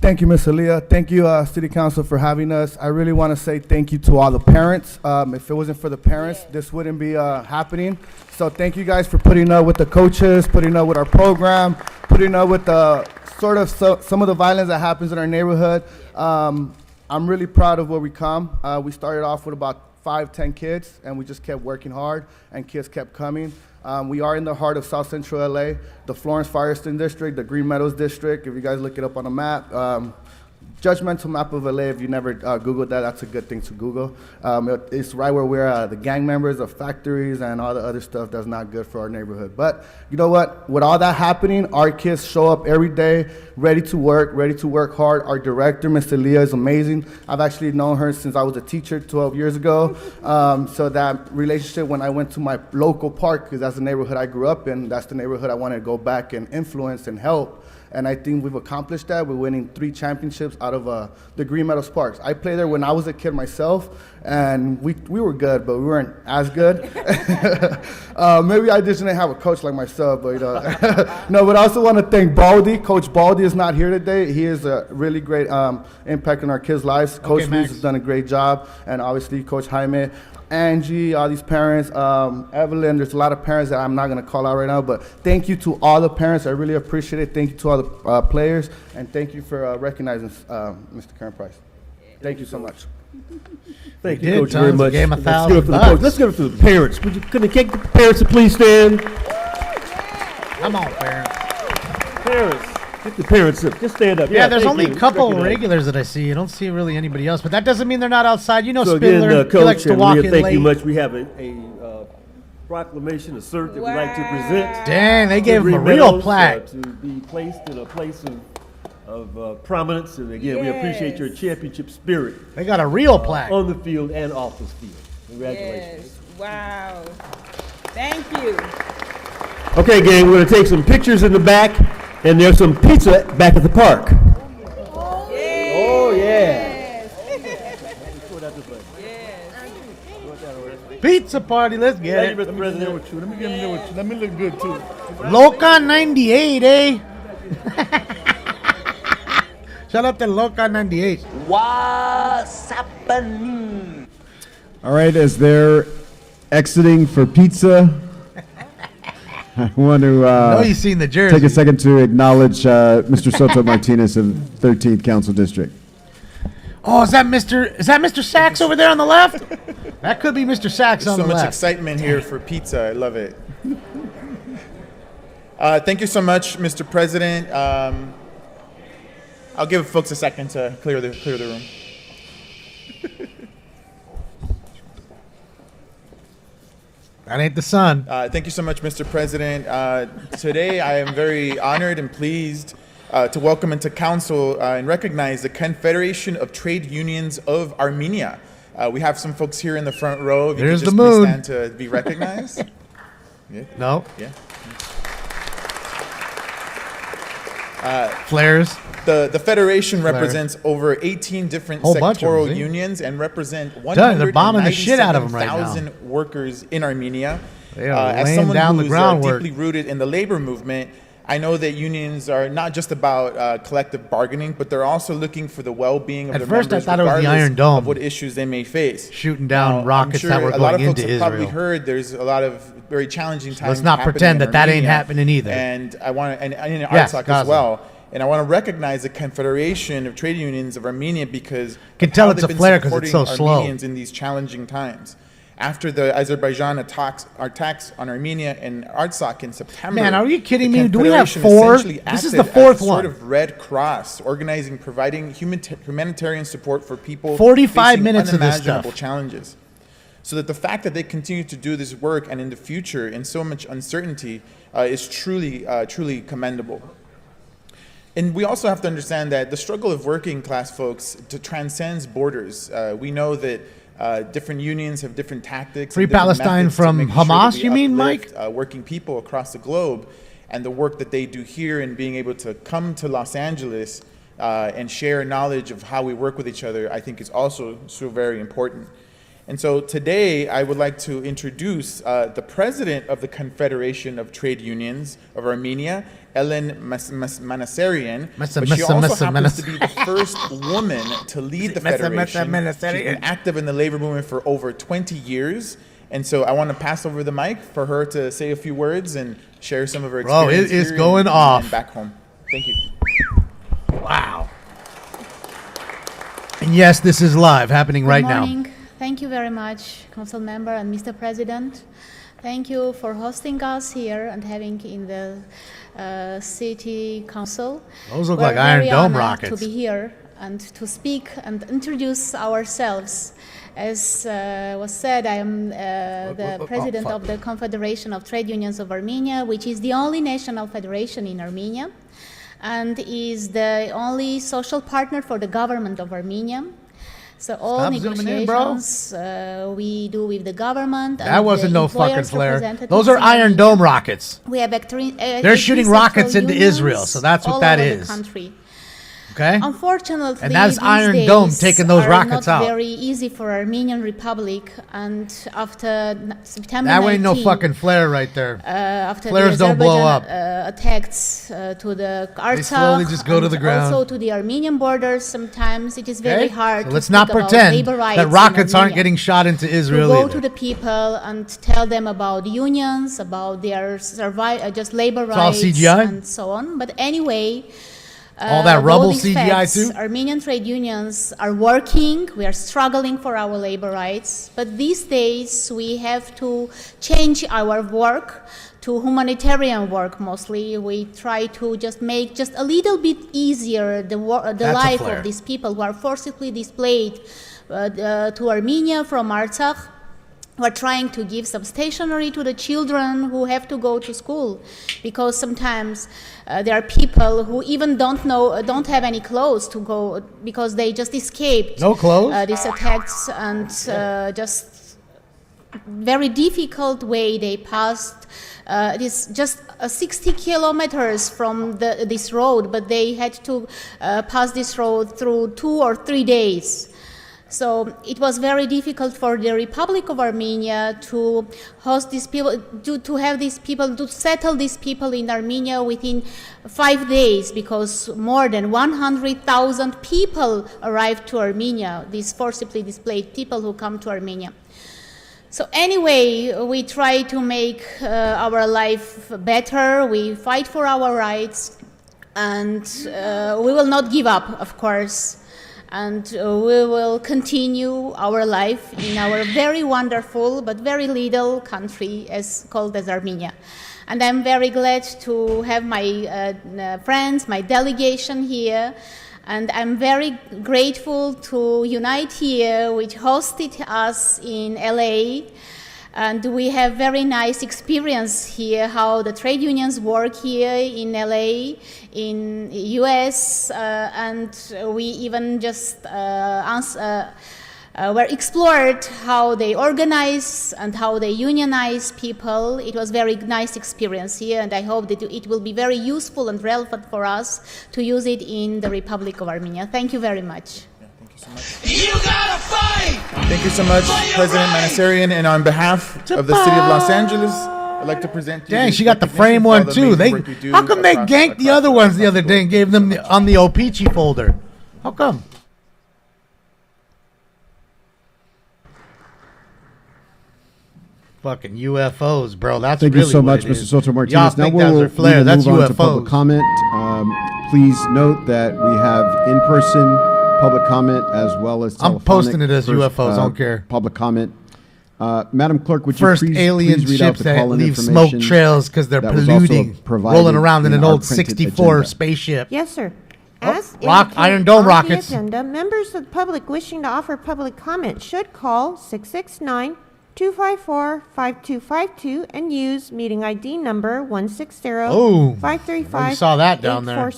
Thank you, Ms. Aaliyah. Thank you, City Council, for having us. I really want to say thank you to all the parents. If it wasn't for the parents, this wouldn't be happening. So thank you guys for putting up with the coaches, putting up with our program, putting up with the some of the violence that happens in our neighborhood. I'm really proud of where we come. We started off with about 5-10 kids, and we just kept working hard, and kids kept coming. We are in the heart of South Central LA, the Florence Firestone District, the Green Meadows District. If you guys look it up on a map, judgmental map of LA. If you never Googled that, that's a good thing to Google. It's right where we're the gang members of factories and all the other stuff that's not good for our neighborhood. But you know what? With all that happening, our kids show up every day, ready to work hard. Our director, Ms. Leah, is amazing. I've actually known her since I was a teacher 12 years ago. So that relationship, when I went to my local park, because that's the neighborhood I grew up in, that's the neighborhood I wanted to go back and influence and help. And I think we've accomplished that. We're winning 3 championships out of the Green Meadows Parks. I played there when I was a kid myself, and we were good, but we weren't as good. Maybe I just didn't have a coach like myself, but no. But I also want to thank Baldy. Coach Baldy is not here today. He is a really great impact on our kids' lives. Coach Reeves has done a great job, and obviously Coach Jaime. Angie, all these parents, Evelyn, there's a lot of parents that I'm not going to call out right now, but thank you to all the parents. I really appreciate it. Thank you to all the players, and thank you for recognizing Mr. Karen Price. Thank you so much. Thank you, Coach, very much. Game Let's give it for the coach. Let's give it to the parents. Can the parents to please stand? Come on, parents. Parents. Get the parents up. Just stand up. Yeah, there's only a couple regulars that I see. I don't see really anybody else, but that doesn't mean they're not outside. You know, so Spindler, again, he likes to walk in thank late. you much. We have a proclamation, a cert that we'd like to present. Dang, they gave him a real plaque. To be placed in a place of prominence. And again, we appreciate your championship spirit. They got a real plaque. On the field and off the field. Congratulations. Yes. Wow. Thank you. Okay, gang, we're going to take some pictures in the back, and there's some pizza back at the park. Oh, yeah. Pizza party, let's get it. Mr. President. Let me look good, too. Loca 98, eh? Shout out to Loca 98. What's happening? All right, as they're exiting for pizza, I want to know you've seen the jersey. Take a second to acknowledge Mr. Soto Martinez of 13th Council District. Oh, is that Mr. Sachs over there on the left? That could be Mr. Sachs on the left. So much excitement here for pizza. I love it. Thank you so much, Mr. President. I'll give folks a second to clear the room. That ain't the sun. Thank you so much, Mr. President. Today, I am very honored and pleased to welcome into Council and recognize the Confederation of Trade Unions of Armenia. We have some folks here in the front row. If you There's could just the moon. please stand to be recognized. Yeah. No. Yeah. Flares. The Federation represents over 18 different Whole bunch of sectoral them, see? unions and represent They're bombing the shit out of 'em right now. 197,000 workers in Armenia. They are As laying someone down the who's groundwork. deeply rooted in the labor movement, I know that unions are not just about collective bargaining, but they're also looking for the well-being of At their first, I members, thought it was the regardless Iron Dome. of what issues they may face. Shooting down I'm rockets sure that were a lot going of folks into have probably Israel. heard there's a lot of very challenging times. Let's not happening pretend in that ain't Armenia, happening either. And I want to, and in Yes, Artsakh as Gaza. well. And I want to recognize the Confederation of Trade Unions of Armenia because Can tell how it's they've a been flare 'cause it's so supporting slow. Armenians in these challenging times. after the Azerbaijan attacks on Armenia and Artsakh in September. Man, are you kidding the me? Do we have Confederation four? essentially This is acted the fourth as a sort one. of Red Cross, organizing, providing humanitarian support for people 45 facing minutes of this unimaginable stuff. challenges. So that the fact that they continue to do this work and in the future in so much uncertainty is truly commendable. And we also have to understand that the struggle of working class folks transcends borders. We know that different unions have different tactics. Free and different Palestine methods to from making sure that Hamas, we you mean, uplift, Mike? working people across the globe, and the work that they do here and being able to come to Los Angeles and share knowledge of how we work with each other, I think is also so very important. And so today I would like to introduce the president of the Confederation of Trade Unions of Armenia, Ellen Manasarian, but she also happens to be the first woman to lead the federation. She's been active in the labor movement for over 20 years. And so I want to pass over the mic for her to say a few words and share some of her experience. Bro, it is here going off. and back home. Thank you. Wow. And yes, this is live, happening right now. Good morning. Thank you very much, Council Member and Mr. President. Thank you for hosting us here and having in the City Council. Those look We're like Iron very Dome honored rockets. to be here and to speak and introduce ourselves. As was said, I am the president of the Confederation of Trade Unions of Armenia, which is the only national federation in Armenia and is the only social partner for the government of Armenia. So all Stop zooming in, bro. negotiations we do with the government. That and wasn't the no fucking employers' flare. representatives Those are in Iron Armenia. Dome rockets. We have They're shooting central rockets into unions Israel, so that's what all that over is. The country. Okay? Unfortunately, And that's these Iron days Dome taking those are rockets not out. very easy for Armenian Republic, and after September That 19, ain't no fucking flare right there. after Flares the don't blow Azerbaijan, up. attacks to the Artsakh, slowly just go to and the ground. also to the Armenian borders, sometimes it is very Okay? hard So to let's speak not about pretend labor rights that in rockets aren't Armenia. getting shot into Israel To go either. to the people and tell them about unions, about their just labor It's all rights CGI? and so on. But anyway, All that with rubble these CGI facts, too? Armenian trade unions are working. We are struggling for our labor rights. But these days we have to change our work to humanitarian work mostly. We try to just make just a little bit easier the life flare. of these people who are forcibly displaced to Armenia from Artsakh. We're trying to give some stationery to the children who have to go to school, because sometimes there are people who even don't have any clothes to go because they just escaped No clothes? these attacks, and just very difficult way they passed. It is just 60 kilometers from this road, but they had to pass this road through 2 or 3 days. So it was very difficult for the Republic of Armenia to host these people, to have these people, to settle these people in Armenia within 5 days, because more than 100,000 people arrived to Armenia, these forcibly displaced people who come to Armenia. So anyway, we try to make our life better, we fight for our rights, and we will not give up, of course. And we will continue our life in our very wonderful but very little country called as Armenia. And I'm very glad to have my friends, my delegation here. And I'm very grateful to Unite Here, which hosted us in LA. And we have very nice experience here, how the trade unions work here in LA, in US, and we even just were explored how they organize and how they unionize people. It was very nice experience here, and I hope that it will be very useful and relevant for us to use it in the Republic of Armenia. Thank you very much. You gotta fight! Thank you so much, President Manasarian, and on behalf of the City of Los Angeles, I'd like to present to you. Dang, she got the frame one too. How come they ganked the other ones the other day and gave them on the O-Peachy folder? How come? Fucking UFOs, bro. That's Thank really you so what much, it Mr. is. Soto Y'all Martinez. think those are flare. we will That's move on to public UFOs. comment. Please note that we have in-person public comment as well as I'm telephonic posting it as first, UFOs, I don't care. Public comment. Madam Clerk, would First you please alien read out ships the that call-in leave information smoke trails because they're that was also polluting, provided rolling around in an our old printed 64 agenda? spaceship. Yes, sir. Oh, As Iron indicated Dome on rockets. The agenda, members of the public wishing to offer public comment should call 669-254-5252 and use meeting ID number 160-535-8466. saw that down there.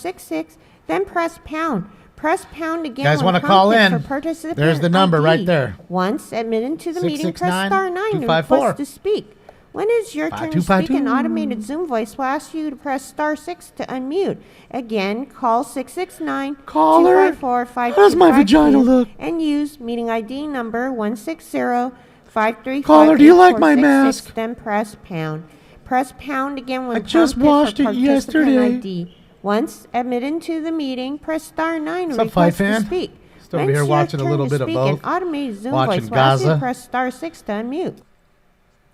Then press pound. Press pound again. Guys when wanna call prompted in? For participant There's the number ID. right there. Once admitted to the meeting, press 669-254. star 9 to request to speak. When it is your turn to speak, 5252. an automated Zoom voice will ask you to press star 6 to unmute. Again, call 669-254-5252 How's my vagina look? and use meeting ID number 160-535-8466. Caller, do you like my mask? Then press pound. Press pound again when I just prompted washed for it participant yesterday. ID. Once admitted to the meeting, press star 9 to What's up, Fight request to Fan? speak. Just over When here it's your watching a turn little to bit of speak, both. An automated Zoom Watching voice will ask you to Gaza. press star 6 to unmute.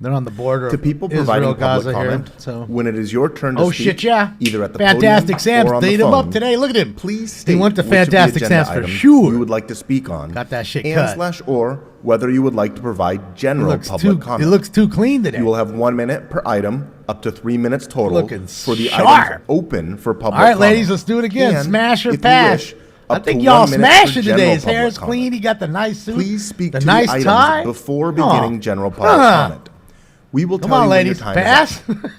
They're on the border To of people Israel, providing Gaza public here. comment, So. when it is your turn to Oh speak, shit, yeah! either at the Fantastic podium Sam's or on the beat him phone, up today. Look at him. Please He state went to which of the Fantastic agenda Sam's for items sure. you would like to speak on. Got that shit and cut. slash or whether you would like to provide general public It comment. looks too clean today. You will have 1 minute per item, up to 3 minutes total Looking for the sharp. items open for public All right, comment. ladies, let's do it again. And Smash or if you pass. wish, I up think to y'all 1 minute for smashing today. general His hair is public clean. comment. He got the nice suit. Please speak the to nice the items tie. before beginning general public comment. We will Come tell on, you ladies, when your time pass. is up.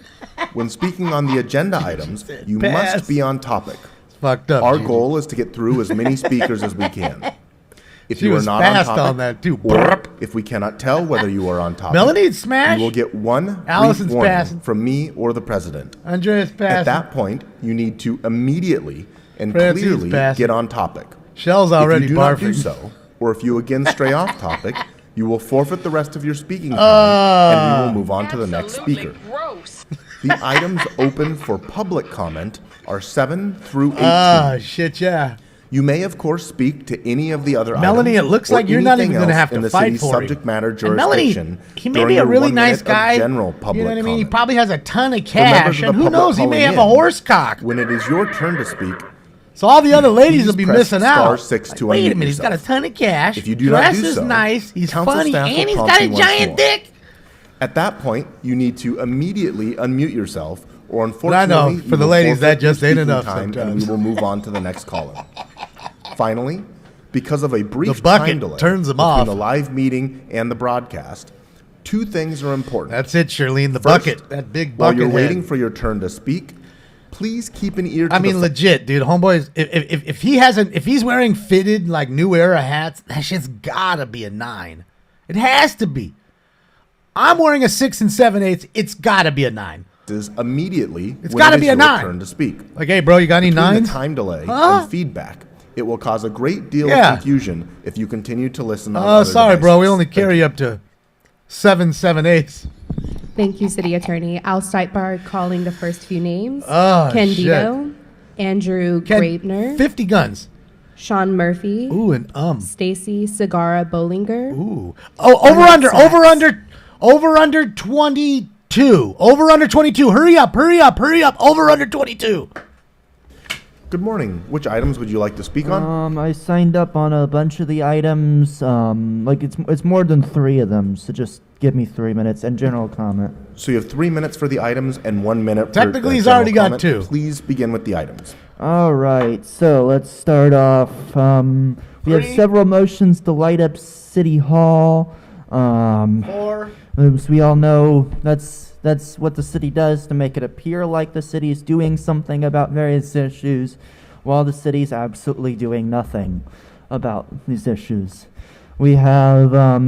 When speaking on the agenda items, you Pass. must be on topic. It's fucked up. Our Gigi. goal is to get through as many speakers as we can. If She you are was not on fast topic, on that, too. or Burp. if we cannot tell whether you are on topic, Melanie, smash. you will get one Allison's brief warning passing. from me or the president. Andreas passing. At that point, you need to immediately and Francine's clearly passing. get on topic. Shell's already If you do not do barfing. so, or if you again stray off topic, you will forfeit the rest of your speaking time, and we will move on to the next speaker. The items open for public comment are 7 through 18. Ah, shit, yeah. You may, of course, speak to any of the other Melanie, items it looks or like you're not anything even gonna else have in to the fight city's for him. subject matter And Melanie, jurisdiction. he may during be a your really 1 nice minute of guy. General public You know what I mean? He comment. probably has a ton of For members cash, of the and who public knows? He may calling have in, a horse cock. When it is your turn to speak, So all the other ladies please will be press missing star out. 6 to Wait a unmute minute, he's got a yourself. ton of cash. If you do not Dress do is so, nice. He's council funny, staff will and he's prompt got a you once giant more. dick. At that point, you need to immediately unmute yourself, or I unfortunately, know, you for the will ladies, forfeit that just your ain't speaking enough time, and sometimes. we will move on to the next caller. Finally, because of a brief The bucket time delay turns them between off. the live meeting and the broadcast, 2 things are important. That's it, Shirlene. The First, bucket. That big while bucket you're head. waiting for your turn to speak, please keep an ear to I the mean, legit, dude. Homeboys, if he's wearing fitted like New Era hats, that shit's gotta be a 9. It has to be. I'm wearing a 6 7/8. It's gotta be a 9. is immediately It's when gotta it is be a your 9. turn to speak. Like, hey, bro, you got any Between 9s? the time delay Huh? and feedback, it will cause a great deal Yeah. of confusion if you continue to listen on Oh, other sorry, bro. We devices. only carry up to 7 7/8. Thank you, City Attorney. I'll start by calling the first few names. Oh, Candido, Andrew Graebner, 50 guns. Sean Murphy. Ooh, and Stacy Segarra Bollinger. Ooh. Oh, over under 22. Over under 22. Hurry up. Over under 22. Good morning. Which items would you like to speak on? I signed up on a bunch of the items. Like it's more than 3 of them, so just give me 3 minutes and general comment. So you have 3 minutes for the items and 1 minute Technically, for he's general already got comment. 2. Please begin with the items. All right, so let's start off. We have several motions to light up City Hall. 4. As we all know, that's what the city does to make it appear like the city is doing something about various issues, while the city's absolutely doing nothing about these issues. We have a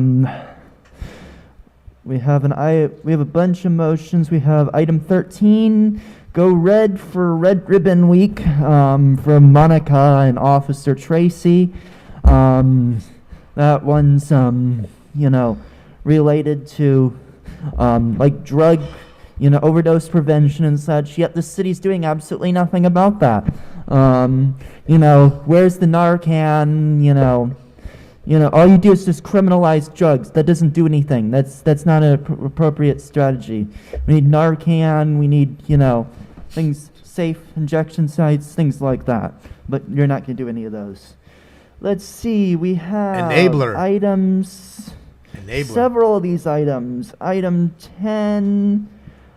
bunch of motions. We have item 13, Go Red for Red Ribbon Week, from Monica and Officer Tracy. That one's related to like drug overdose prevention and such, yet the city's doing absolutely nothing about that. Where's the Narcan? All you do is just criminalize drugs. That doesn't do anything. That's not an appropriate strategy. We need Narcan, we need, things, safe injection sites, things like that. But you're not going to do any of those. Let's see, we have Enabler. items. several of these items, item 10,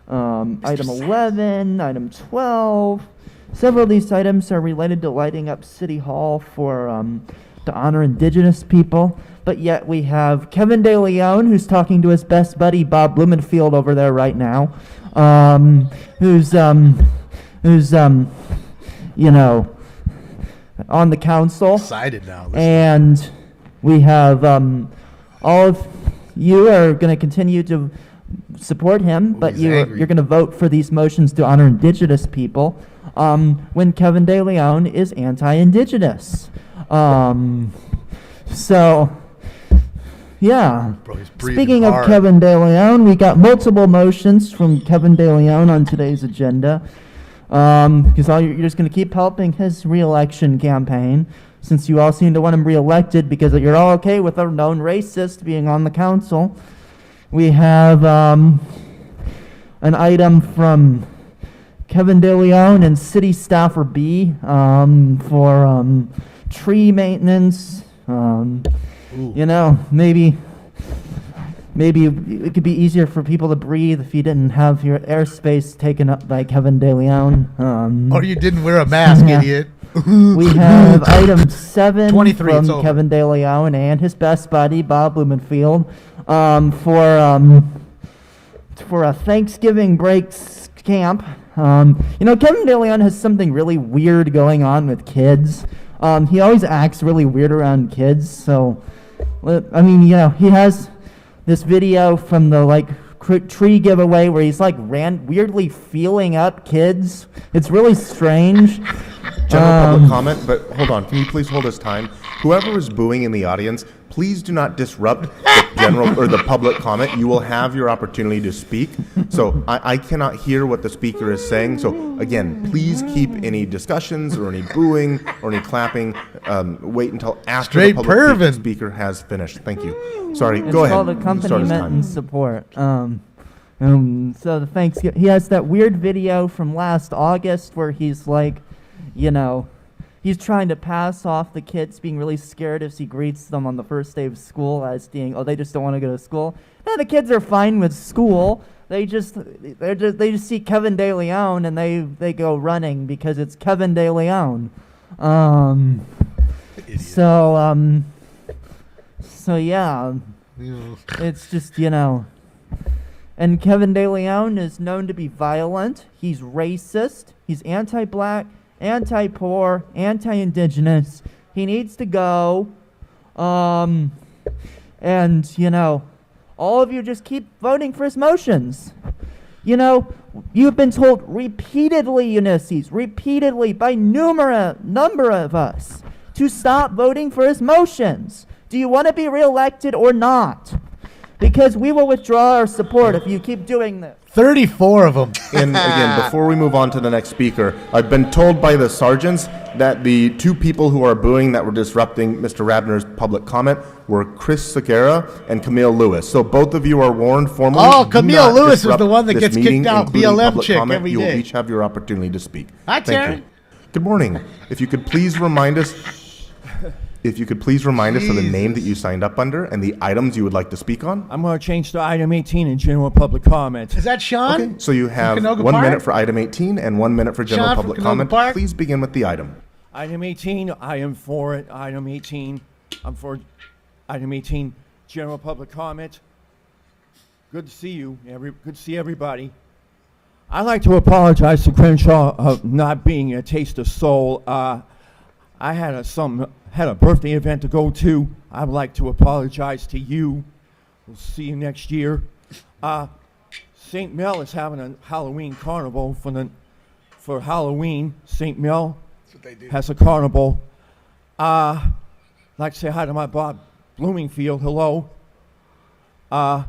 item 11, item 12, several of these items are related to lighting up City Hall for to honor Indigenous people. But yet we have Kevin De Leon, who's talking to his best buddy Bob Blumenfield over there right now, who's you know, on the council. Excited now. And we have all of you are going to continue to support him, but you're going to vote for these motions to honor Indigenous people when Kevin De Leon is anti-Indigenous. So, yeah. Speaking of Kevin De Leon, we got multiple motions from Kevin De Leon on today's agenda. Because you're just going to keep helping his re-election campaign, since you all seem to want him re-elected because you're all okay with a known racist being on the council. We have an item from Kevin De Leon and City Staffer B for tree maintenance. You know, maybe it could be easier for people to breathe if you didn't have your airspace taken up by Kevin De Leon. Or you didn't wear a mask, idiot. We have item 7 23, from Kevin De Leon and his best buddy, Bob Blumenfield, for a Thanksgiving breaks camp. You know, Kevin De Leon has something really weird going on with kids. He always acts really weird around kids, so, I mean, you know, he has this video from the tree giveaway where he's weirdly feeling up kids. It's really strange. General public comment, but hold on. Can you please hold his time? Whoever is booing in the audience, please do not disrupt the general or the public comment. You will have your opportunity to speak. So I cannot hear what the speaker is saying. So again, please keep any discussions or any booing or any clapping. Wait until after the public speaker has finished. Thank you. Sorry, go ahead. It's called accompaniment and support. So the Thanksgiving, he has that weird video from last August where he's like, you know, he's trying to pass off the kids being really scared as he greets them on the first day of school as being, oh, they just don't want to go to school. No, the kids are fine with school. They just see Kevin De Leon and they go running because it's Kevin De Leon. So yeah, it's just, you know. And Kevin De Leon is known to be violent. He's racist. He's anti-black, anti-poor, anti-indigenous. He needs to go. And, you know, all of you just keep voting for his motions. You know, you've been told repeatedly, Ulysses, repeatedly by number of us to stop voting for his motions. Do you want to be reelected or not? Because we will withdraw our support if you keep doing this. 34 of them. And again, before we move on to the next speaker, I've been told by the sergeants that the two people who are booing that were disrupting Mr. Rabner's public comment were Chris Segura and Camille Lewis. So both of you are warned formally. Oh, Camille Lewis is the one that this gets meeting, kicked out, including BLM public chick comment. every You will day. each have your opportunity to speak. Hi, Thank Terry. you. Good morning. If you could please remind us of the name that you signed up under and the items you would like to speak on. I'm going to change to item 18 in general public comment. Is that Sean? Okay, so you have Canoga 1 Park? minute for item 18 and 1 minute for general Sean from public Canoga comment. Park? Please begin with the item. Item 18, I am for it. Item 18, I'm for item 18, general public comment. Good to see you. Good to see everybody. I'd like to apologize to Crenshaw of not being a Taste of Soul. I had a birthday event to go to. I would like to apologize to you. We'll see you next year. St. Mel is having a Halloween carnival for Halloween. St. Mel has a carnival. I'd like to say hi to my Bob Bloomingfield. Hello. I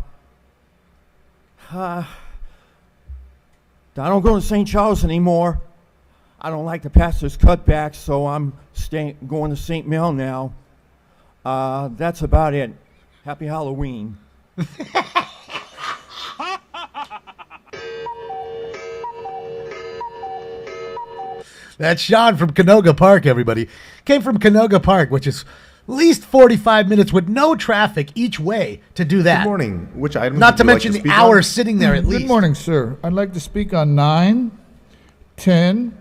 don't go to St. Charles anymore. I don't like the pastor's cutbacks, so I'm going to St. Mel now. That's about it. Happy Halloween. That's Sean from Canoga Park, everybody. Came from Canoga Park, which is least 45 minutes with no traffic each way to do that. Good morning. Which items Not would to you like mention the speak hours on? sitting there at least. Good morning, sir. I'd like to speak on 9, 10,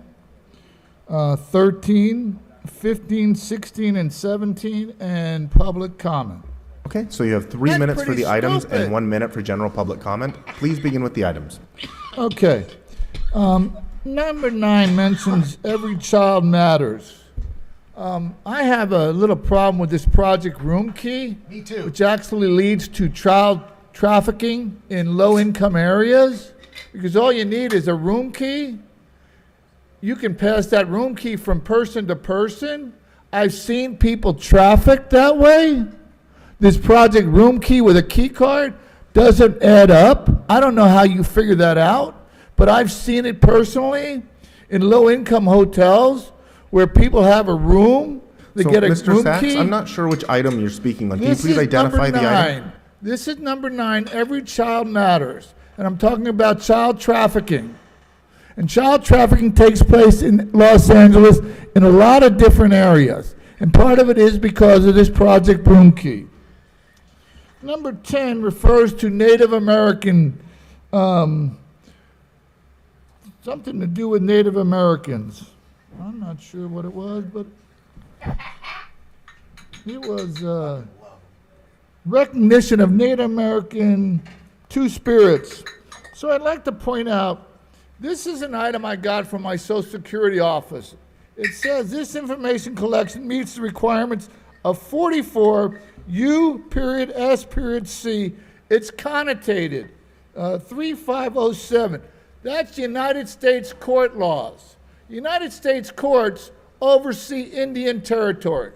13, 15, 16, and 17, and public comment. Okay, so you have 3 That's minutes for pretty the items stupid. and 1 minute for general public comment. Please begin with the items. Okay. Number 9 mentions every child matters. I have a little problem with this Project Room Key. Me too. Which actually leads to child trafficking in low-income areas. Because all you need is a room key. You can pass that room key from person to person. I've seen people trafficked that way. This Project Room Key with a key card doesn't add up. I don't know how you figure that out, but I've seen it personally in low-income hotels where people have a room, they So, get a Mr. room Sachs, key. I'm not sure which item you're speaking on. Can you This please is identify number the item? 9. This is number 9, every child matters. And I'm talking about child trafficking. And child trafficking takes place in Los Angeles in a lot of different areas. And part of it is because of this Project Room Key. Number 10 refers to Native American, something to do with Native Americans. I'm not sure what it was, but it was recognition of Native American Two-Spirits. So I'd like to point out, this is an item I got from my Social Security office. It says this information collection meets the requirements of 44 U.S.C. It's connotated 3507. That's United States court laws. United States courts oversee Indian territory.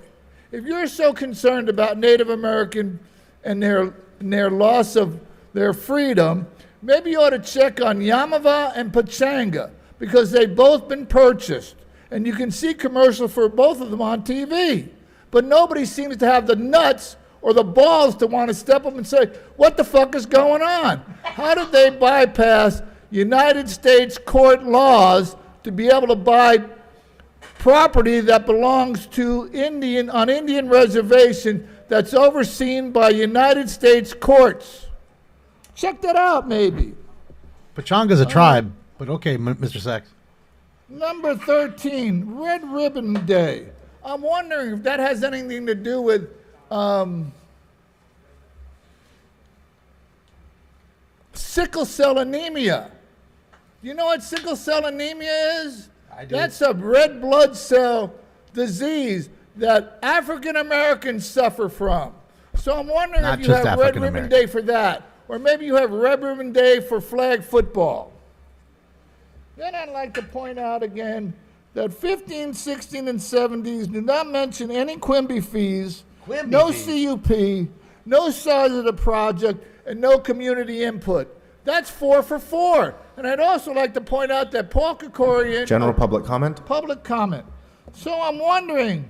If you're so concerned about Native American and their loss of their freedom, maybe you ought to check on Yamava and Pachanga because they've both been purchased. And you can see commercials for both of them on TV. But nobody seems to have the nuts or the balls to want to step up and say, what the fuck is going on? How did they bypass United States court laws to be able to buy property that belongs to on Indian reservation that's overseen by United States courts? Check that out, maybe. Pachanga's a tribe, but okay, Mr. Sachs. Number 13, Red Ribbon Day. I'm wondering if that has anything to do with sickle cell anemia. You know what sickle cell anemia is? I do. That's a red blood cell disease that African Americans suffer from. So I'm wondering Not if you just have Red African Ribbon American. Day for that. Or maybe you have Red Ribbon Day for flag football. Then I'd like to point out again that 15, 16, and 70s do not mention any Quimby fees, no CUP, no size of the project, and no community input. That's 4 for 4. And I'd also like to point out that Paul Kokorian... General public comment. Public comment. So I'm wondering,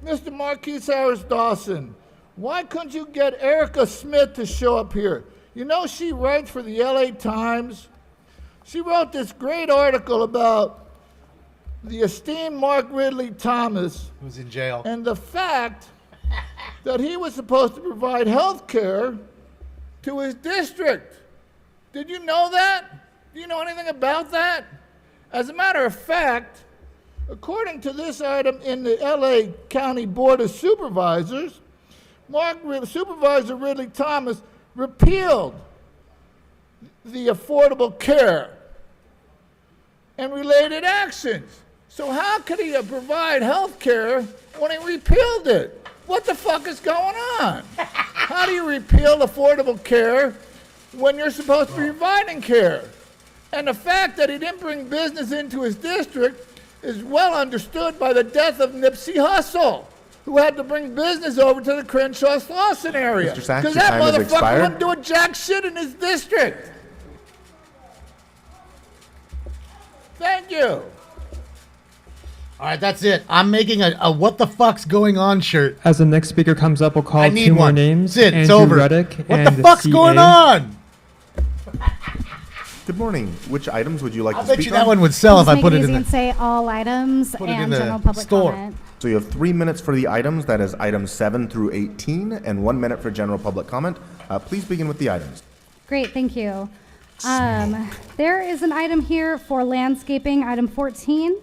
Mr. Marquise Harris Dawson, why couldn't you get Erica Smith to show up here? You know she writes for the LA Times. She wrote this great article about the esteemed Mark Ridley Thomas. Who's in jail. And the fact that he was supposed to provide health care to his district. Did you know that? Do you know anything about that? As a matter of fact, according to this item in the LA County Board of Supervisors, Supervisor Ridley Thomas repealed the Affordable Care and related actions. So how could he provide health care when he repealed it? What the fuck is going on? How do you repeal Affordable Care when you're supposed to be providing care? And the fact that he didn't bring business into his district is well understood by the death of Nipsey Hussle, who had to bring business over to the Crenshaw-Slauson area. Mr. Sachs, Because your that time has motherfucker expired. wouldn't do a jack shit in his district. Thank you. All right, that's it. I'm making a what the fuck's going on shirt. As the next speaker comes up, we'll call I need 2 more one. names. That's it. It's Andrew over. Reddick What and the fuck's CA. going on? Good morning. Which items would you like I'll to bet speak you that on? one would sell if I Just put make it easy in and say all items Put it in and the general public store. comment. So you have 3 minutes for the items, that is items 7 through 18, and 1 minute for general public comment. Please begin with the items. Great, thank you. There is an item here for landscaping, item 14.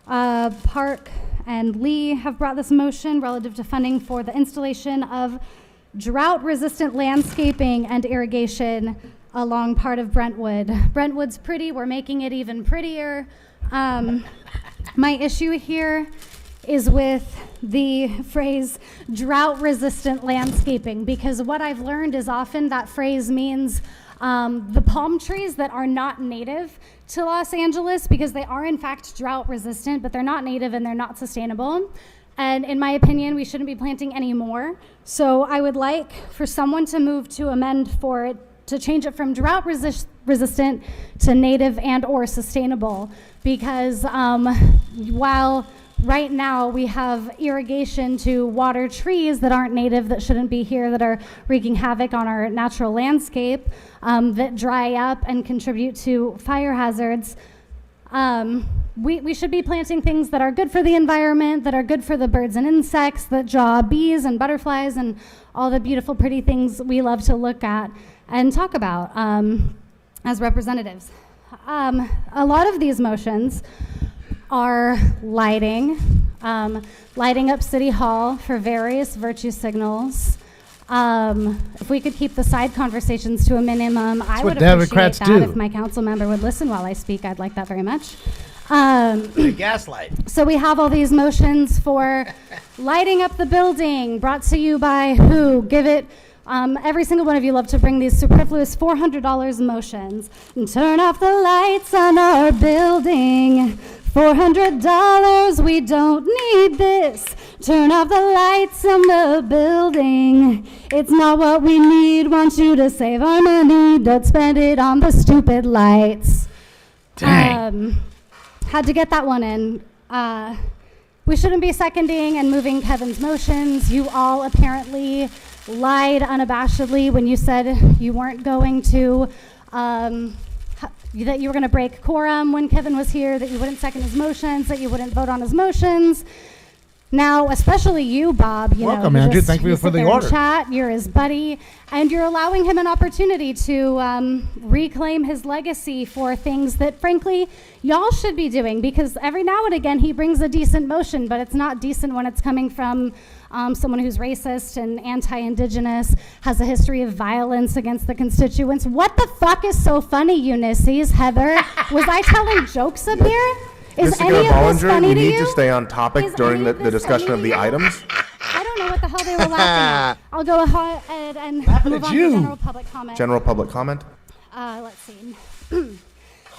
Park and Lee have brought this motion relative to funding for the installation of drought-resistant landscaping and irrigation along part of Brentwood. Brentwood's pretty, we're making it even prettier. My issue here is with the phrase drought-resistant landscaping, because what I've learned is often that phrase means the palm trees that are not native to Los Angeles, because they are in fact drought-resistant, but they're not native and they're not sustainable. And in my opinion, we shouldn't be planting any more. So I would like for someone to move to amend for it to change it from drought-resistant to native and or sustainable, because while right now we have irrigation to water trees that aren't native, that shouldn't be here, that are wreaking havoc on our natural landscape, that dry up and contribute to fire hazards. We should be planting things that are good for the environment, that are good for the birds and insects, that draw bees and butterflies and all the beautiful, pretty things we love to look at and talk about as representatives. A lot of these motions are lighting, lighting up City Hall for various virtue signals. If we could keep the side conversations to a minimum, I would appreciate that. If my council member would listen while I speak, I'd like that very much. Gaslight. So we have all these motions for lighting up the building, brought to you by who? Give it. Every single one of you love to bring these superfluous $400 motions. And turn off the lights on our building. $400, we don't need this. Turn off the lights on the building. It's not what we need. Want you to save our money. Don't spend it on the stupid lights. Dang. Had to get that one in. We shouldn't be seconding and moving Kevin's motions. You all apparently lied unabashedly when you said you weren't going to, that you were going to break quorum when Kevin was here, that you wouldn't second his motions, that you wouldn't vote on his motions. Now, especially you, Bob, Welcome, Andrew. Thank you for the order. Chat, you're his buddy, and you're allowing him an opportunity to reclaim his legacy for things that, frankly, y'all should be doing, because every now and again he brings a decent motion, but it's not decent when it's coming from someone who's racist and anti-indigenous, has a history of violence against the constituents. What the fuck is so funny, Ulysses, Heather? Was I telling jokes up here? Is Mr. any of this Bollinger, funny you to need you? to stay on topic during the discussion of the items. I don't know what the hell they were laughing at. I'll go ahead and move on to general public comment. General public comment. Let's see.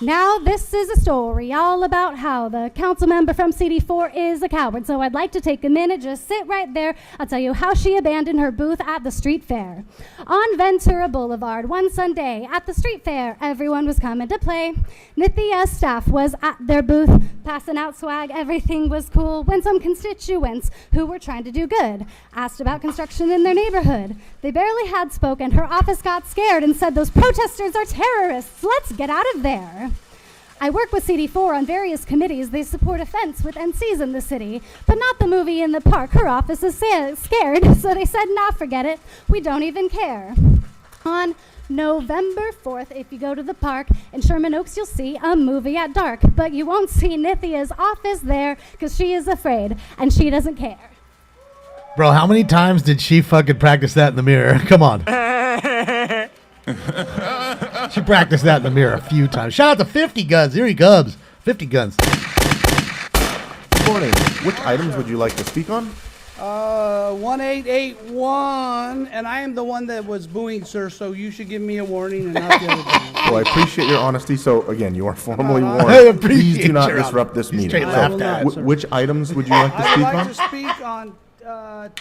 Now, this is a story all about how the council member from CD4 is a coward. So I'd like to take a minute, just sit right there. I'll tell you how she abandoned her booth at the street fair. On Ventura Boulevard, one Sunday at the street fair, everyone was coming to play. Nithia's staff was at their booth, passing out swag. Everything was cool when some constituents who were trying to do good asked about construction in their neighborhood. They barely had spoken. Her office got scared and said, "Those protesters are terrorists. Let's get out of there." I work with CD4 on various committees. They support a fence with NCs in the city, but not the movie in the park. Her office is scared, so they said, "Nah, forget it. We don't even care." On November 4th, if you go to the park in Sherman Oaks, you'll see a movie at dark, but you won't see Nithia's office there because she is afraid and she doesn't care. Bro, how many times did she fucking practice that in the mirror? Come on. She practiced that in the mirror a few times. Shout out to 50 Guns. Here he comes. 50 Guns. Good morning. Which items would you like to speak on? 1881, and I am the one that was booing, sir, so you should give me a warning and not the other guy. Well, I appreciate your honesty. So, again, you are formally warned. I appreciate Please do not your disrupt this honesty. meeting. Straight So, laughed at, sir. which items would you like to I speak would like on? to speak on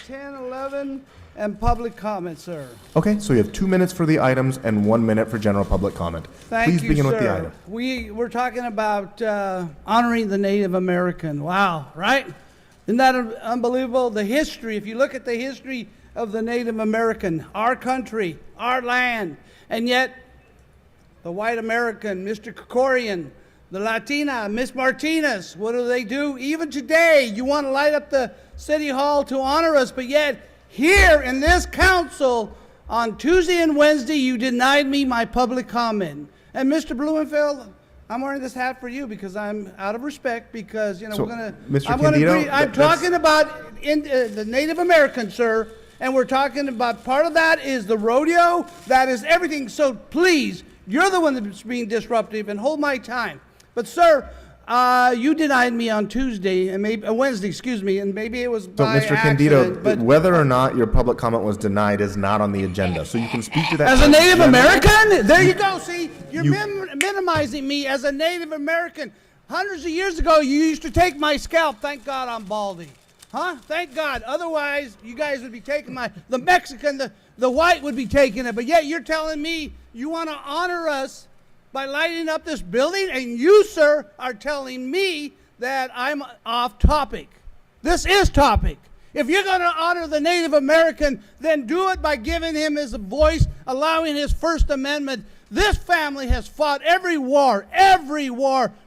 10, 11, and public comment, sir. Okay, so you have 2 minutes for the items and 1 minute for general public comment. Thank Please you, begin sir. with the item. We're talking about honoring the Native American. Wow, right? Isn't that unbelievable? The history, if you look at the history of the Native American, our country, our land, and yet the white American, Mr. Krikorian, the Latina, Miss Martinez. What do? Even today, you want to light up the City Hall to honor us, but yet here in this council on Tuesday and Wednesday, you denied me my public comment. And Mr. Blumenfeld, I'm wearing this hat for you because I'm out of respect because, So, we're going to... Mr. I'm gonna Candido, agree. I'm talking about the Native American, sir, and we're talking about part of that is the rodeo, that is everything. So please, you're the one that's being disruptive and hold my time. But sir, you denied me on Tuesday and maybe Wednesday, excuse me, and maybe it was So, by Mr. accident. Candido, But whether or not your public comment was denied is not on the agenda, so you can speak to that. as a Native generally. American, there you go. See, you're minimizing me as a Native American. Hundreds of years ago, you used to take my scalp. Thank God I'm balding. Huh? Thank God. Otherwise, you guys would be taking the Mexican, the white would be taking it. But yet you're telling me you want to honor us by lighting up this building, and you, sir, are telling me that I'm off topic. This is topic. If you're going to honor the Native American, then do it by giving him his voice, allowing his First Amendment. This family has fought every war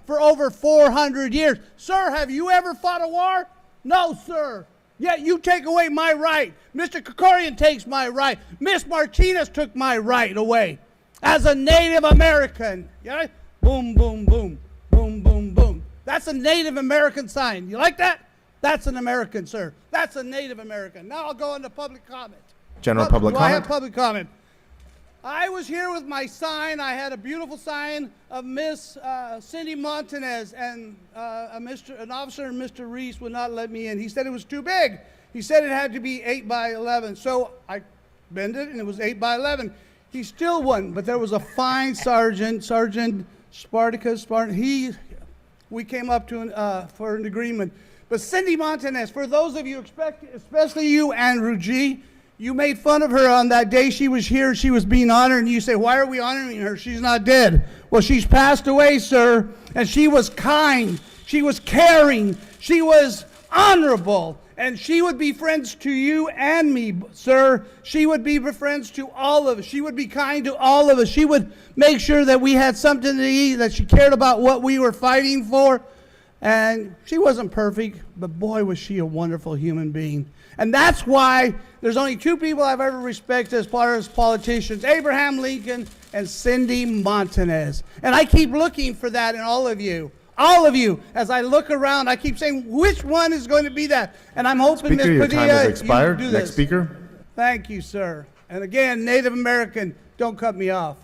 for over 400 years. Sir, have you ever fought a war? No, sir. Yet you take away my right. Mr. Krikorian takes my right. Miss Martinez took my right away. As a Native American, yeah? Boom, boom, boom, boom, boom, boom. That's a Native American sign. You like that? That's an American, sir. That's a Native American. Now I'll go into public comment. General public I comment? have public comment. I was here with my sign. I had a beautiful sign of Miss Cindy Montanez, and an officer, Mr. Reese, would not let me in. He said it was too big. He said it had to be 8 by 11. So I bent it, and it was 8 by 11. He still wouldn't, but there was a fine Sergeant Spartacus. We came up to for an agreement. But Cindy Montanez, for those of you, especially you, Andrew G., you made fun of her on that day she was here. She was being honored, and you say, why are we honoring her? She's not dead. Well, she's passed away, sir, and she was kind. She was caring. She was honorable, and she would be friends to you and me, sir. She would be friends to all of us. She would be kind to all of us. She would make sure that we had something to eat, that she cared about what we were fighting for. And she wasn't perfect, but boy, was she a wonderful human being. And that's why there's only two people I've ever respected as far as politicians, Abraham Lincoln and Cindy Montanez. And I keep looking for that in all of you. All of you, as I look around, I keep saying, which one is going to be that? And I'm hoping, Speaker, Ms. your time Padilla, has expired. you do Next this. speaker. Thank you, sir. And again, Native American, don't cut me off.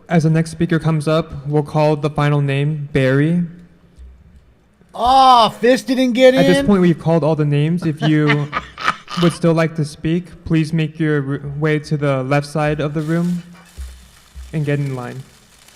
As the next speaker comes up, we'll call the final name, Barry. Oh, Fish didn't get in. At this point, we've called all the names. If you would still like to speak, please make your way to the left side of the room and get in line.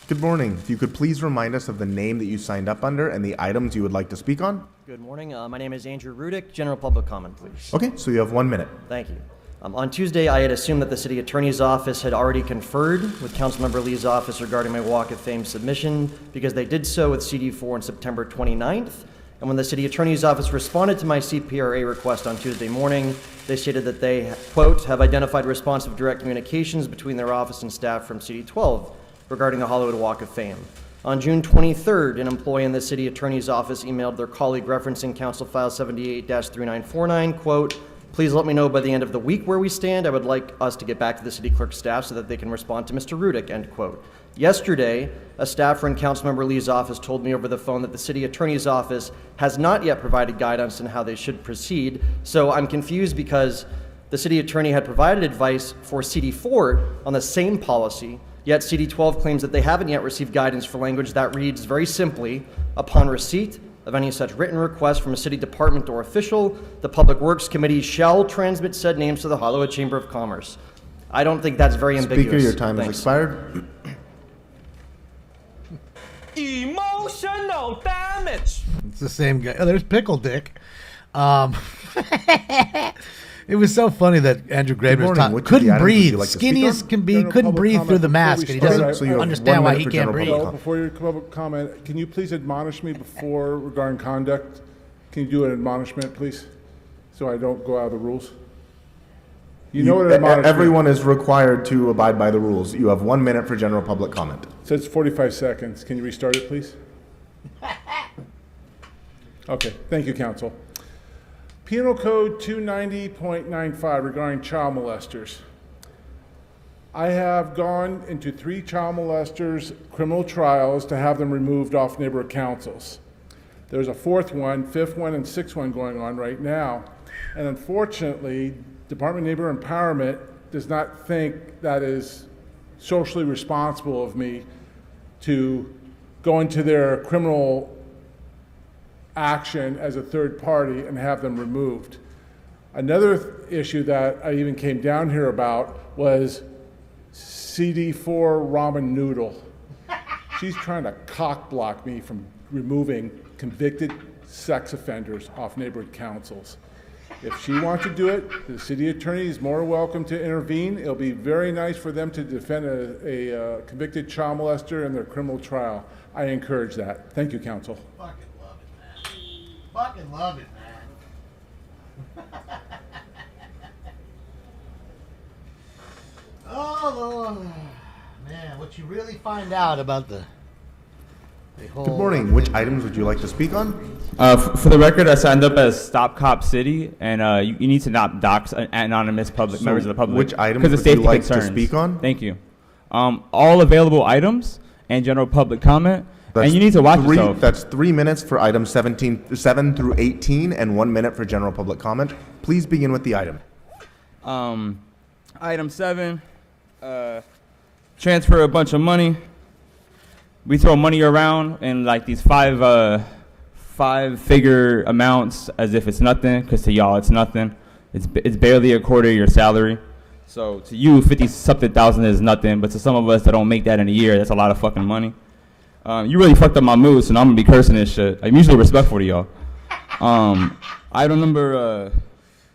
Good morning. If you could please remind us of the name that you signed up under and the items you would like to speak on. Good morning. My name is Andrew Rudick. General public comment, please. Okay, so you have 1 minute. Thank you. On Tuesday, I had assumed that the city attorney's office had already conferred with Councilmember Lee's office regarding my Walk of Fame submission because they did so with CD4 on September 29th. And when the city attorney's office responded to my CPRA request on Tuesday morning, they stated that they, quote, have identified responsive direct communications between their office and staff from CD12 regarding the Hollywood Walk of Fame. On June 23rd, an employee in the city attorney's office emailed their colleague referencing Council File 78-3949, quote, please let me know by the end of the week where we stand. I would like us to get back to the city clerk's staff so that they can respond to Mr. Rudick, end quote. Yesterday, a staffer in Councilmember Lee's office told me over the phone that the city attorney's office has not yet provided guidance on how they should proceed. So I'm confused because the city attorney had provided advice for CD4 on the same policy, yet CD12 claims that they haven't yet received guidance for language that reads very simply, upon receipt of any such written request from a city department or official, the Public Works Committee shall transmit said names to the Hollywood Chamber of Commerce. I don't think that's very ambiguous. Speaker, your time has Thanks. expired. Emotional damage. It's the same guy. Oh, there's Pickle Dick. It was so funny that Andrew Graber morning. was Which of the couldn't items would breathe. you like to Skinny speak as on? can be, General couldn't public breathe comment through the before mask, we and he start. doesn't So you have understand 1 why minute he for can't general breathe. public Well, before your public comment, can you please admonish me before regarding conduct? Can you do an admonishment, please, so I don't go out of the rules? You know what an admonishment. Everyone is required to abide by the rules. You have 1 minute for general public comment. So it's 45 seconds. Can you restart it, please? Okay, thank you, counsel. Penal Code 290.95 regarding child molesters. I have gone into 3 child molesters' criminal trials to have them removed off neighborhood councils. There's a 4th one, 5th one, and 6th one going on right now. And unfortunately, Department of Neighbor Empowerment does not think that is socially responsible of me to go into their criminal action as a third party and have them removed. Another issue that I even came down here about was CD4 ramen noodle. She's trying to cock block me from removing convicted sex offenders off neighborhood councils. If she wants to do it, the city attorney is more welcome to intervene. It'll be very nice for them to defend a convicted child molester in their criminal trial. I encourage that. Thank you, counsel. Fucking love it, man. Fucking love it, man. Oh, man, what you really find out about the whole... Good morning. Which items would you like to speak on? For the record, I signed up as Stop Cop City, and you need to not dox anonymous members of the public. Which items because of would you safety like concerns. to speak on? Thank you. All available items and general public comment. And you need to watch yourself. That's 3 minutes for items 7 through 18 and 1 minute for general public comment. Please begin with the item. Item 7, transfer a bunch of money. We throw money around in like these five-figure amounts as if it's nothing, because to y'all it's nothing. It's barely a quarter of your salary. So to you, 50-something thousand is nothing, but to some of us that don't make that in a year, that's a lot of fucking money. You really fucked up my mood, so now I'm gonna be cursing this shit. I'm usually respectful to y'all. Item number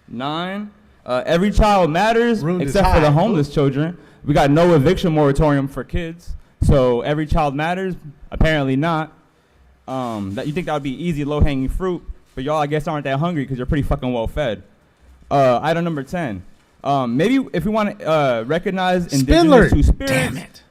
9. Every child matters, except for the homeless children. We got no eviction moratorium for kids, so every child matters. Apparently not. That you think that would be easy, low-hanging fruit, but y'all, I guess, aren't that hungry because you're pretty fucking well fed. Item number 10. Maybe if we want to recognize indigenous two-spirits, damn it.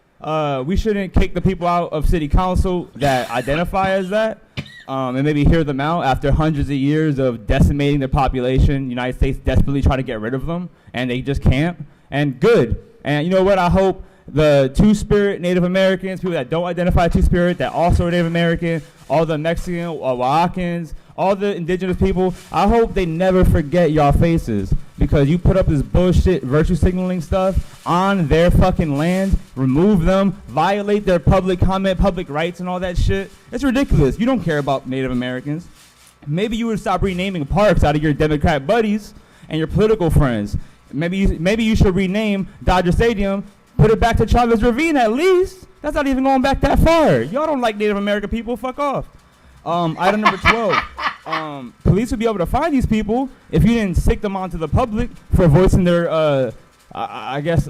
We shouldn't kick the people out of city council that identify as that, and maybe hear them out after hundreds of years of decimating their population. United States desperately trying to get rid of them, and they just can't. And good. And you know what? I hope the Two-Spirit Native Americans, people that don't identify Two-Spirit, that also are Native American, all the Mexican, Oaxacans, all the indigenous people, I hope they never forget y'all faces, because you put up this bullshit virtue signaling stuff on their fucking land, remove them, violate their public comment, public rights and all that shit. It's ridiculous. You don't care about Native Americans. Maybe you would stop renaming parks out of your Democrat buddies and your political friends. Maybe you should rename Dodger Stadium, put it back to Chavez Ravine at least. That's not even going back that far. Y'all don't like Native American people, fuck off. Item number 12. Police would be able to find these people if you didn't stick them onto the public for voicing their, I guess,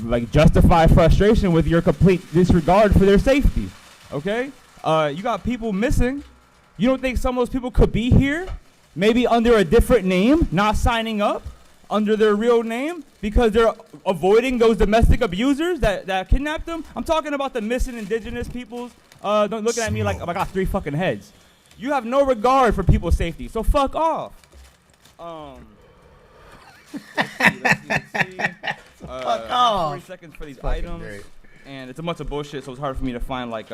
like justified frustration with your complete disregard for their safety, okay? You got people missing. You don't think some of those people could be here, maybe under a different name, not signing up under their real name because they're avoiding those domestic abusers that kidnapped them? I'm talking about the missing indigenous peoples. Don't look at me like I got 3 fucking heads. You have no regard for people's safety, so fuck off. Let's see. Fuck off. 40 seconds for these items. Great. And it's a bunch of bullshit, so it's hard for me to find like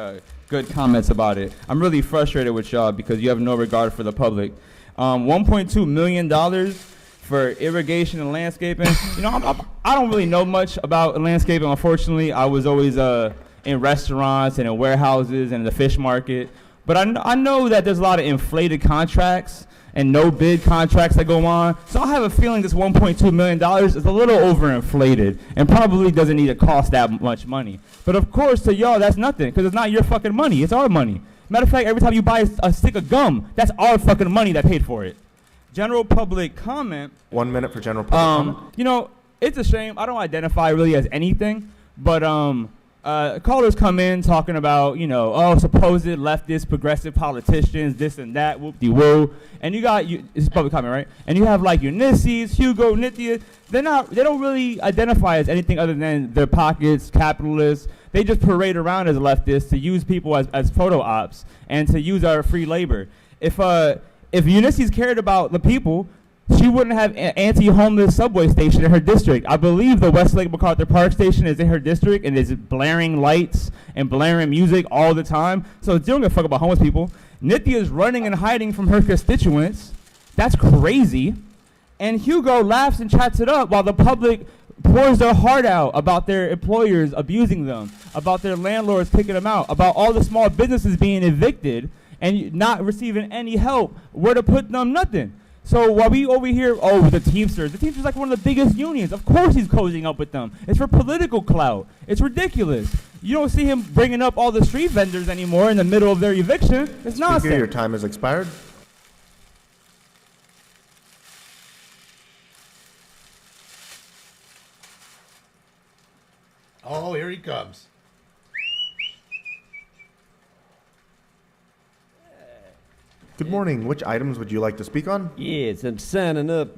good comments about it. I'm really frustrated with y'all because you have no regard for the public. $1.2 million for irrigation and landscaping. You know, I don't really know much about landscaping, unfortunately. I was always in restaurants and in warehouses and in the fish market. But I know that there's a lot of inflated contracts and no bid contracts that go on. So I have a feeling this $1.2 million is a little overinflated and probably doesn't need to cost that much money. But of course, to y'all, that's nothing because it's not your fucking money. It's our money. Matter of fact, every time you buy a stick of gum, that's our fucking money that paid for it. General public comment. 1 minute for general public comment. You know, it's a shame. I don't identify really as anything, but callers come in talking about, supposed leftist progressive politicians, this and that, whoop-de-woo. And you got, it's public comment, right? And you have like Ulysses, Hugo, Nithya. They don't really identify as anything other than their pockets, capitalists. They just parade around as leftists to use people as photo ops and to use our free labor. If Ulysses cared about the people, she wouldn't have an anti-homeless subway station in her district. I believe the Westlake MacArthur Park station is in her district and is blaring lights and blaring music all the time. So she don't give a fuck about homeless people. Nithya is running and hiding from her constituents. That's crazy. And Hugo laughs and chats it up while the public pours their heart out about their employers abusing them, about their landlords kicking them out, about all the small businesses being evicted and not receiving any help. Where to put them? Nothing. So while we over here, the Teamsters like one of the biggest unions. Of course he's cozying up with them. It's for political clout. It's ridiculous. You don't see him bringing up all the street vendors anymore in the middle of their eviction. It's nonsense. Speaker, your time has expired. Oh, here he comes. Good morning. Which items would you like to speak on? Yes, I'm signing up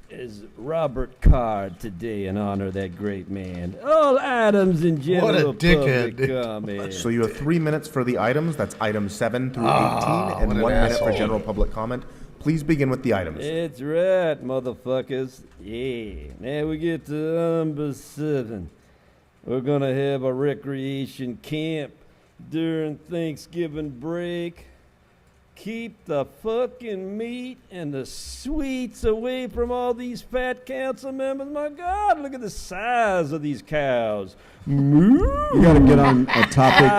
as Robert Card today in honor of that great man. All items in general public comment. So you have 3 minutes for the items. That's items 7 through 18, and 1 minute for general public comment. Please begin with the items. That's right, motherfuckers. Yeah. Now we get to number 7. We're going to have a recreation camp during Thanksgiving break. Keep the fucking meat and the sweets away from all these fat council members. My God, look at the size of these cows. Moo. You got to get on a topic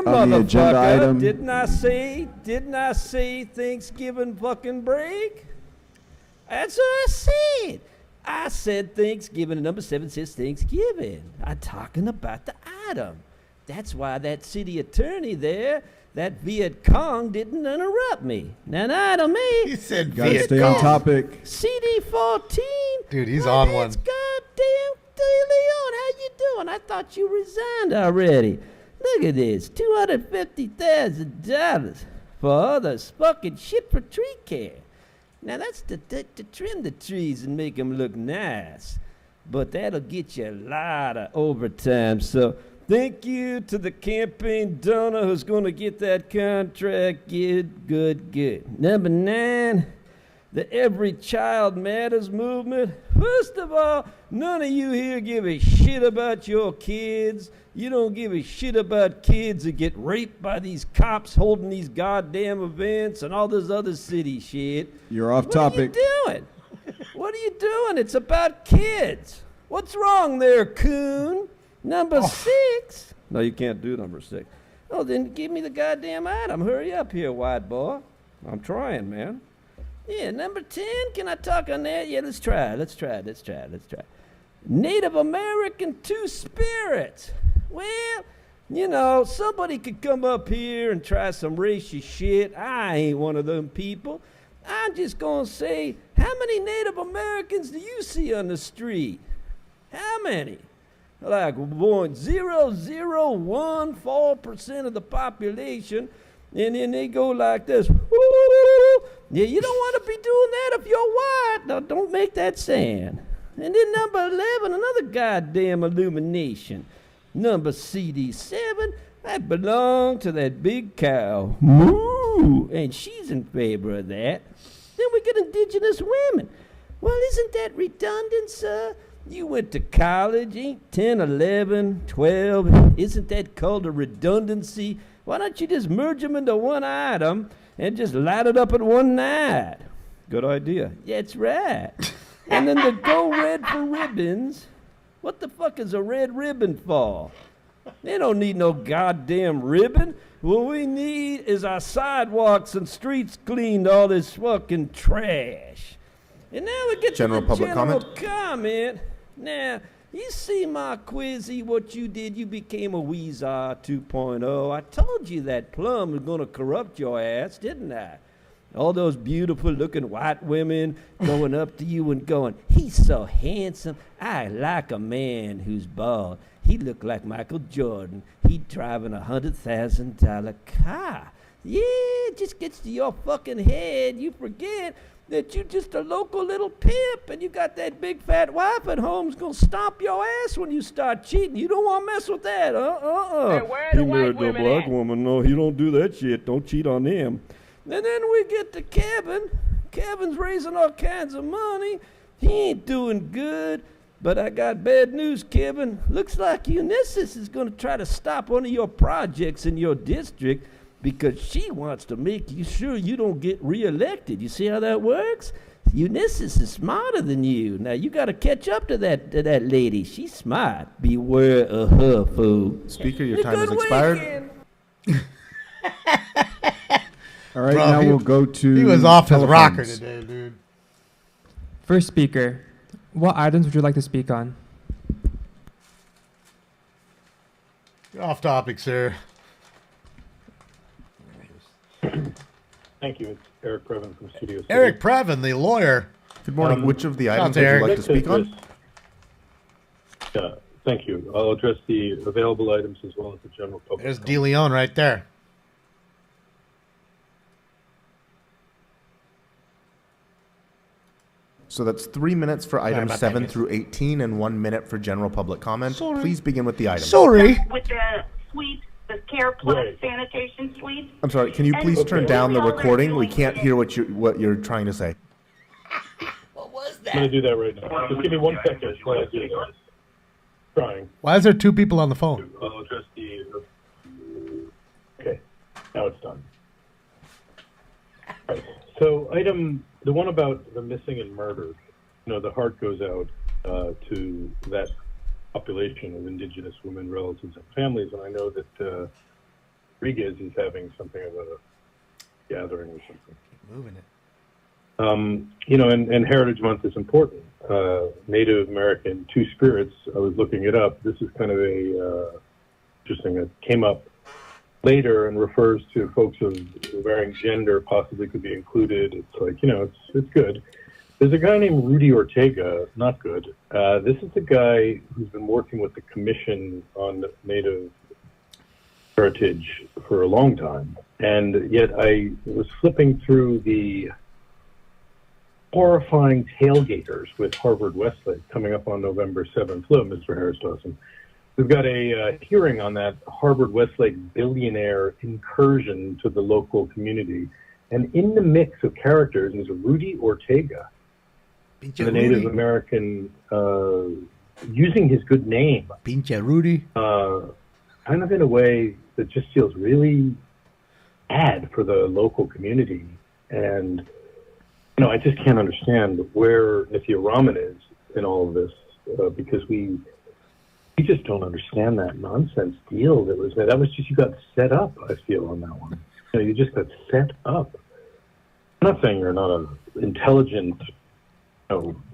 on the agenda item. Didn't I say Thanksgiving fucking break? That's what I said. I said Thanksgiving, and number 7 says Thanksgiving. I'm talking about the item. That's why that city attorney there, that Viet Cong, didn't interrupt me. Now, not on me. He said Got to stay on topic. CD14. Dude, he's on one. Goddamn De Leon, how you doing? I thought you resigned already. Look at this, $250,000 for all this fucking shit for tree care. Now, that's to trim the trees and make them look nice. But that'll get you a lot of overtime. So thank you to the campaign donor who's going to get that contract. Good. Number 9, the Every Child Matters movement. First of all, none of you here give a shit about your kids. You don't give a shit about kids that get raped by these cops holding these goddamn events and all this other city shit. You're off topic. What are you doing? What are you doing? It's about kids. What's wrong there, coon? Number 6. No, you can't do number 6. Oh, then give me the goddamn item. Hurry up here, white boy. I'm trying, man. Yeah, number 10. Can I talk on that? Yeah, let's try. Native American Two-Spirit. Well, somebody could come up here and try some racist shit. I ain't one of them people. I'm just going to say, how many Native Americans do you see on the street? How many? Like 0.0014% of the population, and then they go like this. Yeah, you don't want to be doing that if you're white. No, don't make that sound. And then number 11, another goddamn illumination. Number CD7, I belong to that big cow. Moo! And she's in favor of that. Then we get indigenous women. Well, isn't that redundant, sir? You went to college, ain't 10, 11, 12. Isn't that called a redundancy? Why don't you just merge them into one item and just light it up at one night? Good idea. That's right. And then the Go Red for ribbons. What the fuck is a red ribbon for? They don't need no goddamn ribbon. What we need is our sidewalks and streets cleaned, all this fucking trash. And now we get General to the public general comment. Now, you see, Marquizzi, what you did, you became a Weezer 2.0. I told you that plum was going to corrupt your ass, didn't I? All those beautiful looking white women going up to you and going, he's so handsome. I like a man who's bald. He looked like Michael Jordan. He driving $100,000 car. Yeah, it just gets to your fucking head. You forget that you just a local little pimp and you got that big fat wife at home who's gonna stomp your ass when you start cheating. You don't want to mess with that. Hey, where are the He white married a women black at? woman. No, he don't do that shit. Don't cheat on him. And then we get to Kevin. Kevin's raising all kinds of money. He ain't doing good. But I got bad news, Kevin. Looks like Unisys is going to try to stop one of your projects in your district because she wants to make you sure you don't get reelected. You see how that works? Unisys is smarter than you. Now you got to catch up to that lady. She's smart. Beware of her, fool. Speaker, your time has expired. All right, Bro, now he- we'll go to. He was off his rocker telephones. today, dude. First speaker, what items would you like to speak on? You're off topic, sir. Thank you. It's Eric Previn from Studio City. Eric Previn, the lawyer. Good morning. Which of the items Sounds would you like Eric. to speak on? Thank you. I'll address the available items as well as the general public. There's De Leon right there. So that's 3 minutes for items about that, 7 guys. through 18 and 1 minute for general public comment. Sorry. Please begin with the items. Sorry. With the suite, the Care Plus Right. sanitation suite. I'm sorry. Can you And please turn really down the all they're recording? We doing can't is- hear what you're trying to say. I'm going to do that right now. Just give me 1 second while I do that. Trying. Why is there two people on the phone? I'll address the... Okay. Now it's done. Right. So the one about the missing and murdered, the heart goes out to that population of indigenous women, relatives, and families. And I know that Rodriguez is having something of a gathering or something. Moving it. And Heritage Month is important. Native American Two Spirits, I was looking it up. This is kind of interesting. It came up later and refers to folks of varying gender, possibly could be included. It's like, it's good. There's a guy named Rudy Ortega, not good. This is a guy who's been working with the Commission on Native Heritage for a long time. And yet I was flipping through the horrifying tailgaters with Harvard Westlake coming up on November 7th. Hello, Mr. Harris Dawson. We've got a hearing on that Harvard Westlake billionaire incursion to the local community. And in the mix of characters is Rudy Ortega, the Native American, using his good name. Pinche Rudy. Kind of in a way that just feels really bad for the local community. And I just can't understand where Nithya Raman is in all of this, because we just don't understand that nonsense deal that was made. That was just, you got set up, I feel, on that one. You just got set up. I'm not saying you're not an intelligent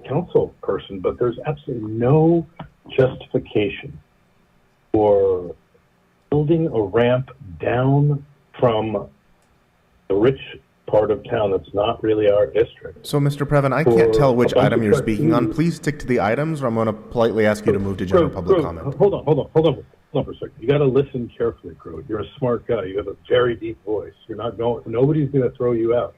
council person, but there's absolutely no justification for building a ramp down from the rich part of town that's not really our district. So, Mr. Previn, I can't tell which item you're speaking on. Please stick to the items, or I'm going to politely ask you to move to general public comment. Hold on for a second. You got to listen carefully, Crow. You're a smart guy. You have a very deep voice. You're not going. Nobody's going to throw you out.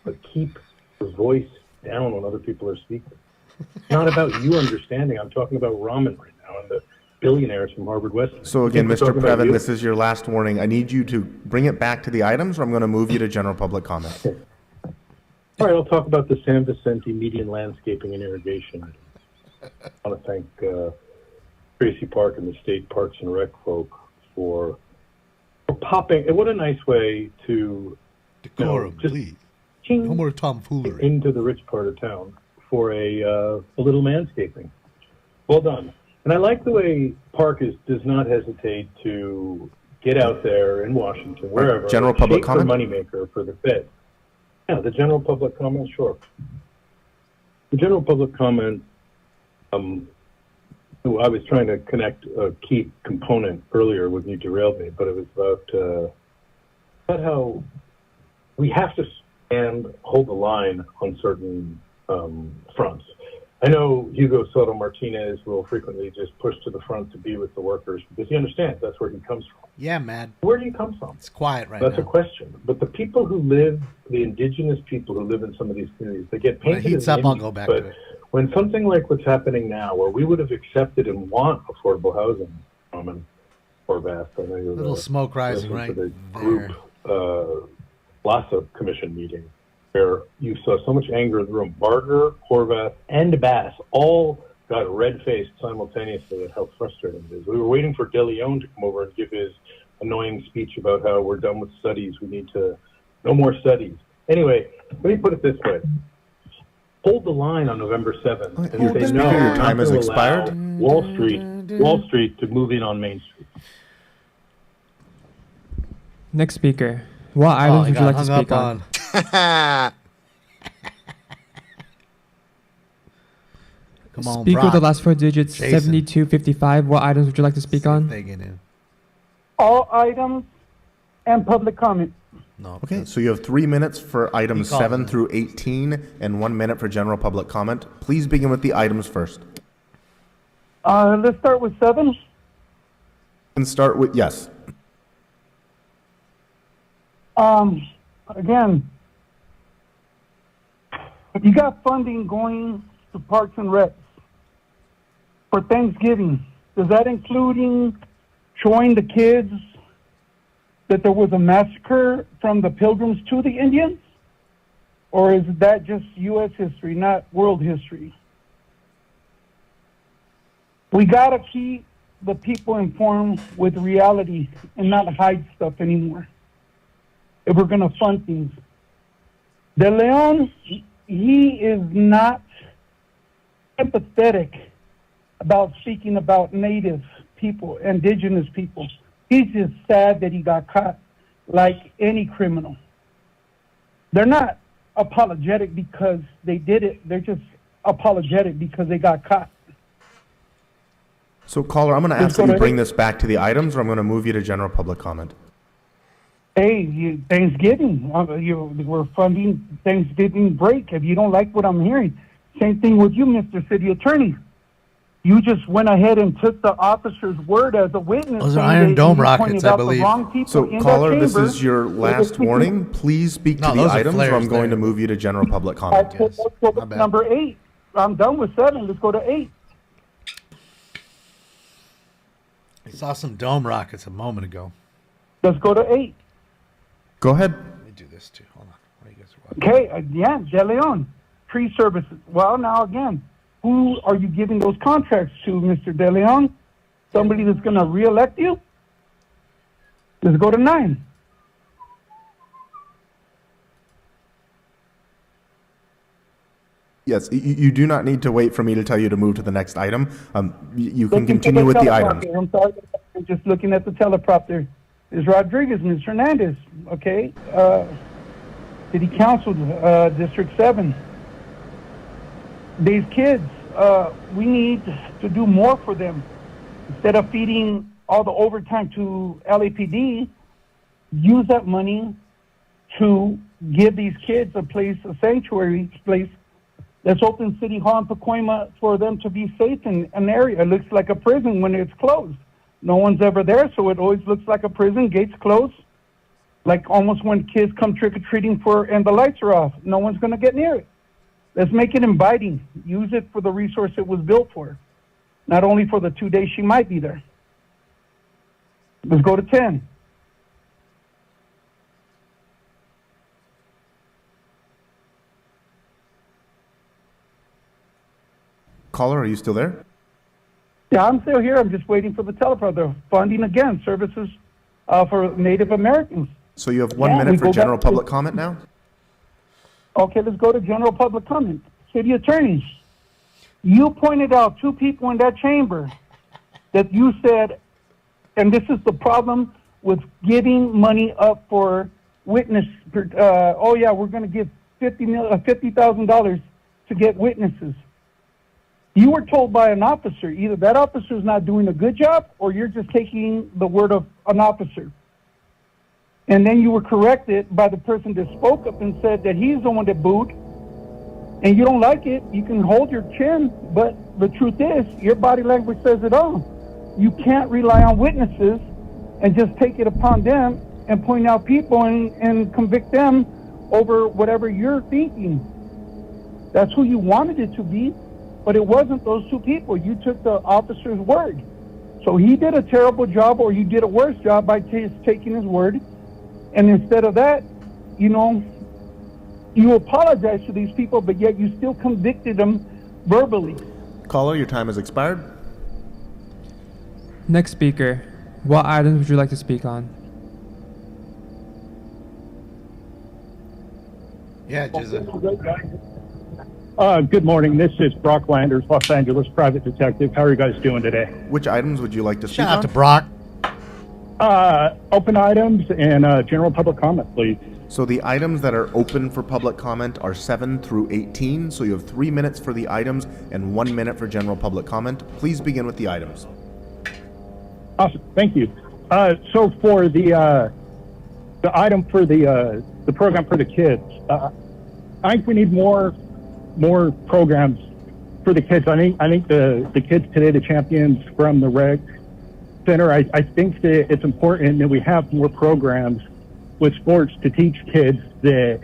But keep your voice down when other people are speaking. It's not about you understanding. I'm talking about Raman right now and the billionaires from Harvard Westlake. So again, We're Mr. talking about Previn, you. this is your last warning. I need you to bring it back to the items, or I'm going to move you to general public comment. All right, I'll talk about the San Vicente median landscaping and irrigation. I want to thank Tracy Park and the State Parks and Rec folk for popping. And what a nice way to Decorum, just please. No more tomfoolery. into the rich part of town for a little landscaping. Well done. And I like the way Park does not hesitate to get out there in Washington, wherever. General public shape comment? the moneymaker for the Fed. Yeah, the general public comment, sure. The general public comment, I was trying to connect a key component earlier when you derailed me, but it was about how we have to and hold the line on certain fronts. I know Hugo Soto Martinez will frequently just push to the front to be with the workers because he understands that's where he comes from. Yeah, man. Where do you come from? It's quiet right That's now. a question. But the people who live, the indigenous people who live in some of these communities, they get When it painted heats as up, I'll Indians, go back but to it. when something like what's happening now, where we would have accepted and want affordable housing, Roman or Beth, I know you're Little smoke rising listen to right the group LASA commission meeting, where you saw so much anger in the room. Barger, Horvath, and Bass all got red-faced simultaneously at how frustrating it is. We were waiting for De Leon to come over and give his annoying speech about how we're done with studies. We need to, no more studies. Anyway, let me put it this way. Hold the line on November 7th and say no, Your we're time not has going to allow expired. Wall Street to move in on Main Street. Next speaker. What items would you like to speak on? Come on, Speaker with the Brock. last 4 digits, Jason. 7255. What items would you like to speak on? They get in. All items and public comment. No. Okay, so you have 3 minutes for items calls 7 it. through 18 and 1 minute for general public comment. Please begin with the items first. Let's start with 7. And start with, yes. Again, you got funding going to Parks and Recs for Thanksgiving. Is that including showing the kids that there was a massacre from the Pilgrims to the Indians? Or is that just U.S. history, not world history? We got to keep the people informed with reality and not hide stuff anymore if we're going to fund things. De Leon, he is not empathetic about speaking about native people, indigenous people. He's just sad that he got caught like any criminal. They're not apologetic because they did it. They're just apologetic because they got caught. So, caller, I'm going to ask that you bring this back to the items, or I'm going to move you to general public comment. Hey, Thanksgiving, we're funding Thanksgiving break. If you don't like what I'm hearing, same thing with you, Mr. City Attorney. You just went ahead and took the officer's word as a witness. Those are saying Iron that Dome you rockets, pointed I out the believe. wrong people So, in caller, that this chamber. is your last warning. Please speak No, to the those are items, or I'm flares going there. to move you to general public All right, comment. let's go with number 8. I'm done with 7. Let's go to 8. I saw some dome rockets a moment ago. Let's go to 8. Go ahead. Let me do this too. Hold on. What do you guys Okay, yeah, De Leon, tree services. Well, now again, who are you giving those contracts to, Mr. De Leon? Somebody that's going to reelect you? Let's go to 9. Yes, you do not need to wait for me to tell you to move to the next item. You can continue with the items. I'm sorry, I'm just looking at the teleprompter. Is Rodriguez, Ms. Hernandez, okay? City Council, District 7. These kids, we need to do more for them. Instead of feeding all the overtime to LAPD, use that money to give these kids a place, a sanctuary place. Let's open City Hall in Pacoima for them to be safe in an area. It looks like a prison when it's closed. No one's ever there, so it always looks like a prison, gates closed. Like almost when kids come trick-or-treating and the lights are off. No one's going to get near it. Let's make it inviting. Use it for the resource it was built for. Not only for the 2 days she might be there. Let's go to 10. Caller, are you still there? Yeah, I'm still here. I'm just waiting for the teleprompter. Funding again, services for Native Americans. So you have 1 Yeah, minute we for go general back to- public comment now? Okay, let's go to general public comment. City attorneys, you pointed out 2 people in that chamber that you said, and this is the problem with giving money up for witness. Oh yeah, we're going to give $50,000 to get witnesses. You were told by an officer, either that officer is not doing a good job or you're just taking the word of an officer. and then you were corrected by the person that spoke up and said that he's the one that booed, and you don't like it, you can hold your chin, but the truth is, your body language says it all. You can't rely on witnesses and just take it upon them and point out people and convict them over whatever you're thinking. That's who you wanted it to be, but it wasn't those two people. You took the officer's word. So he did a terrible job, or you did a worse job by taking his word. And instead of that, you apologize to these people, but yet you still convicted them verbally. Caller, your time has expired. Next speaker. What items would you like to speak on? Yeah, Jason. Good morning. This is Brock Landers, Los Angeles private detective. How are you guys doing today? Which items would you like to speak on? Shout out to Brock. Open items and general public comment, please. So the items that are open for public comment are 7 through 18. So you have 3 minutes for the items and 1 minute for general public comment. Please begin with the items. Awesome. Thank you. So for the item for the program for the kids, I think we need more programs for the kids. I think the kids today, the champions from the rec center, I think that it's important that we have more programs with sports to teach kids that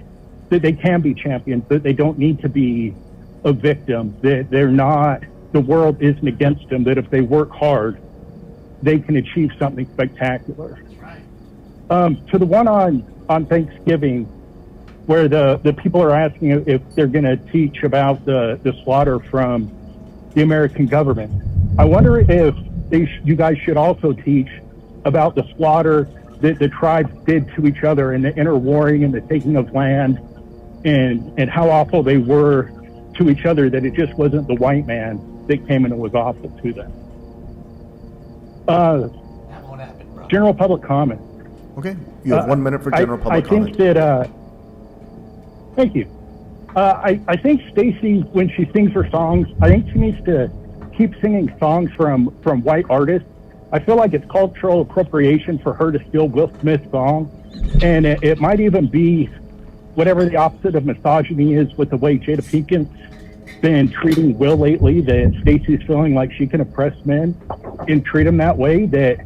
they can be champions, that they don't need to be a victim, that they're not, the world isn't against them, that if they work hard, they can achieve something spectacular. To the one on Thanksgiving, where the people are asking if they're going to teach about the slaughter from the American government. I wonder if you guys should also teach about the slaughter that the tribes did to each other and the interwarring and the taking of land and how awful they were to each other, that it just wasn't the white man that came and was awful to them. General public comment. Okay, you have 1 minute for general public comment. I think that, thank you. I think Stacy, when she sings her songs, I think she needs to keep singing songs from white artists. I feel like it's cultural appropriation for her to steal Will Smith's song. And it might even be whatever the opposite of misogyny is with the way Jada Pinkett's been treating Will lately, that Stacy's feeling like she can oppress men and treat them that way, that,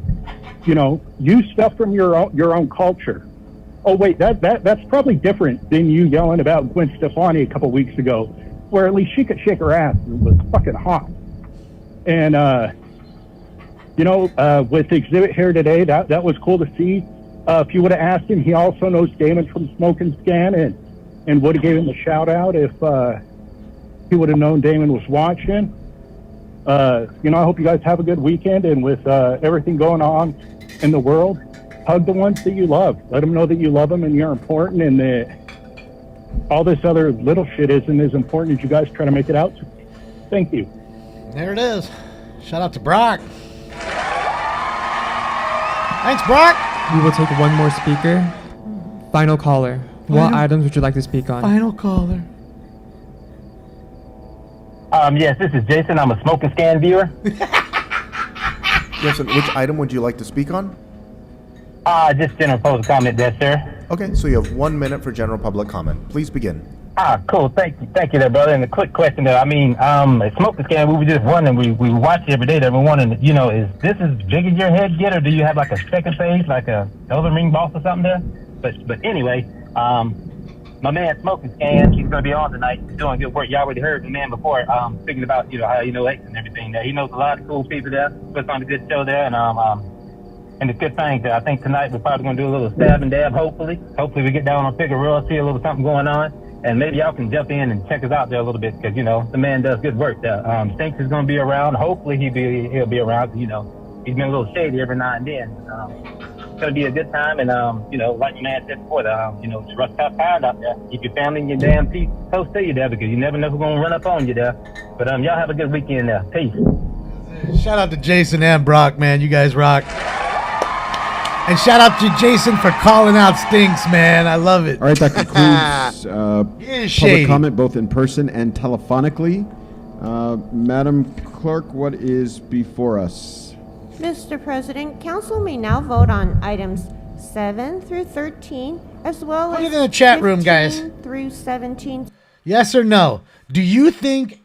use stuff from your own culture. Oh, wait, that's probably different than you yelling about Gwen Stefani a couple weeks ago, where at least she could shake her ass and was fucking hot. And, with the exhibit here today, that was cool to see. If you would have asked him, he also knows Damon from Smoke and Scan and would have gave him a shout out if he would have known Damon was watching. I hope you guys have a good weekend, and with everything going on in the world, hug the ones that you love. Let them know that you love them and you're important, and that all this other little shit isn't as important as you guys try to make it out to be. Thank you. There it is. Shout out to Brock. Thanks, Brock. We will take one more speaker. Final caller. What items would you like to speak on? Final caller. Yes, this is Jason. I'm a Smoke and Scan viewer. Yes, and which item would you like to speak on? Just general public comment there, sir. Okay, so you have 1 minute for general public comment. Please begin. Cool. Thank you there, brother. And a quick question there. At Smoke and Scan, we were just wondering, we watch it every day there. We're wondering, is this as big as your head get, or do you have like a second page, like a Elden Ring boss or something there? But anyway, my man Smoke and Scan, he's going to be on tonight. He's doing good work. You already heard the man before, speaking about, how X and everything there. He knows a lot of cool people there. Puts on a good show there, and the good thing that I think tonight we're probably going to do a little stab and dab, hopefully. Hopefully we get down on Figueroa, see a little something going on. And maybe y'all can jump in and check us out there a little bit, because, the man does good work there. Stinks is going to be around. Hopefully he'll be around. He's been a little shady every now and then. It's going to be a good time. And, like my man said before, it's rough tough pound out there. Keep your family and your damn teeth close to you there, because you never know who's going to run up on you there. But y'all have a good weekend there. Peace. Shout out to Jason and Brock, man. You guys rock. And shout out to Jason for calling out Stinks, man. I love it. All right, that concludes public comment both in person and telephonically. Madam Clerk, what is before us? Mr. President, Council may now vote on items 7 through 13, as well Put as it in the chat room, 15 guys. through 17. Yes or no? Do you think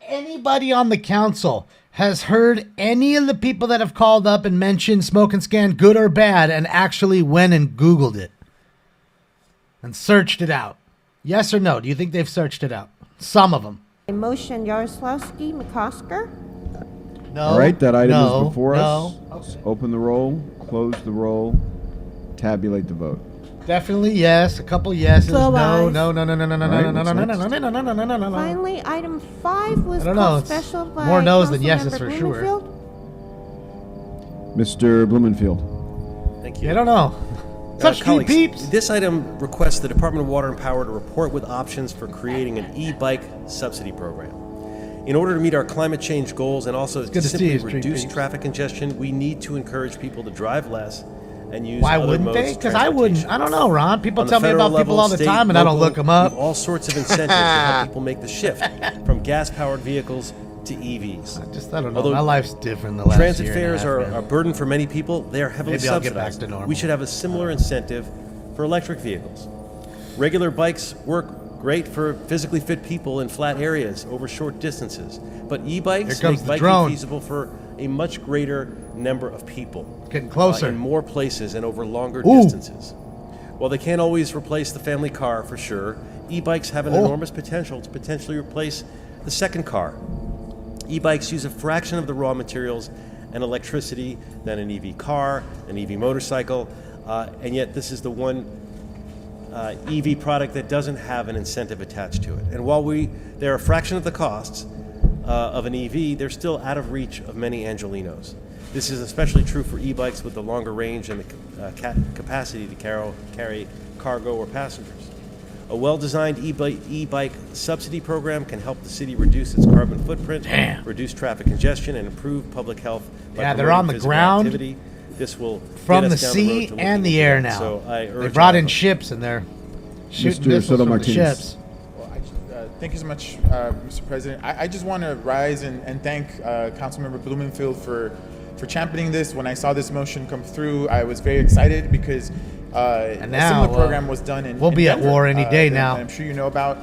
anybody on the council has heard any of the people that have called up and mentioned Smoke and Scan, good or bad, and actually went and Googled it and searched it out? Yes or no? Do you think they've searched it out? Some of them. Motion Yaroslavsky, McCosker. No. All right, that item no, is before no. us. Let's open the roll, close the roll, tabulate the vote. Definitely yes. A couple yeses. So No, ayes. no, no, no, no, no, no, All right, no, no, no, what's no, no, no, no, no, no, no, no, no. Finally, item 5 was I don't know, called it's special by more no's than Councilmember yeses for sure. Blumenfield. Mr. Blumenfield. Thank you. I don't know. Such colleagues, peeps. This item requests the Department of Water and Power to report with options for creating an e-bike subsidy program. In order to meet our climate change goals and also good to to see simply you, Street reduce Peeps. traffic congestion, we need to encourage people to drive less and use Why other wouldn't modes they? of Because I wouldn't. transportation. I don't know, Ron. People On the tell me federal about people level, all the state, time, and I don't local, look them we up. have all sorts of incentives to help people make the shift from gas-powered vehicles to EVs. I don't know. Although My life's different the last transit year and a fares half, are man. a burden for many people. They are heavily Maybe I'll get back subsidized. to normal. We should have a similar incentive for electric vehicles. Regular bikes work great for physically fit people in flat areas over short distances, but e-bikes Here comes make the biking drone. feasible for a much greater number of people. Getting closer. In more places and over longer Ooh. distances. While they can't always replace the family car for sure, e-bikes have an Oh. enormous potential to potentially replace the second car. E-bikes use a fraction of the raw materials and electricity than an EV car, an EV motorcycle, and yet this is the one EV product that doesn't have an incentive attached to it. And while they're a fraction of the costs of an EV, they're still out of reach of many Angelenos. This is especially true for e-bikes with the longer range and the capacity to carry cargo or passengers. A well-designed e-bike subsidy program can help the city reduce its carbon footprint, reduce traffic congestion, and improve public health by Yeah, they're promoting on the physical ground, activity. This will from get the us down road sea to and looking the into air that. now. So I They urge brought all in of us- ships and they're shooting Mr. missiles from the Soto-Martinez. ships. Thank you so much, Mr. President. I just want to rise and thank Councilmember Blumenfield for championing this. When I saw this motion come through, I was very excited because And a now, similar program was done in we'll be at Denver, war any day that now. I'm sure you know about.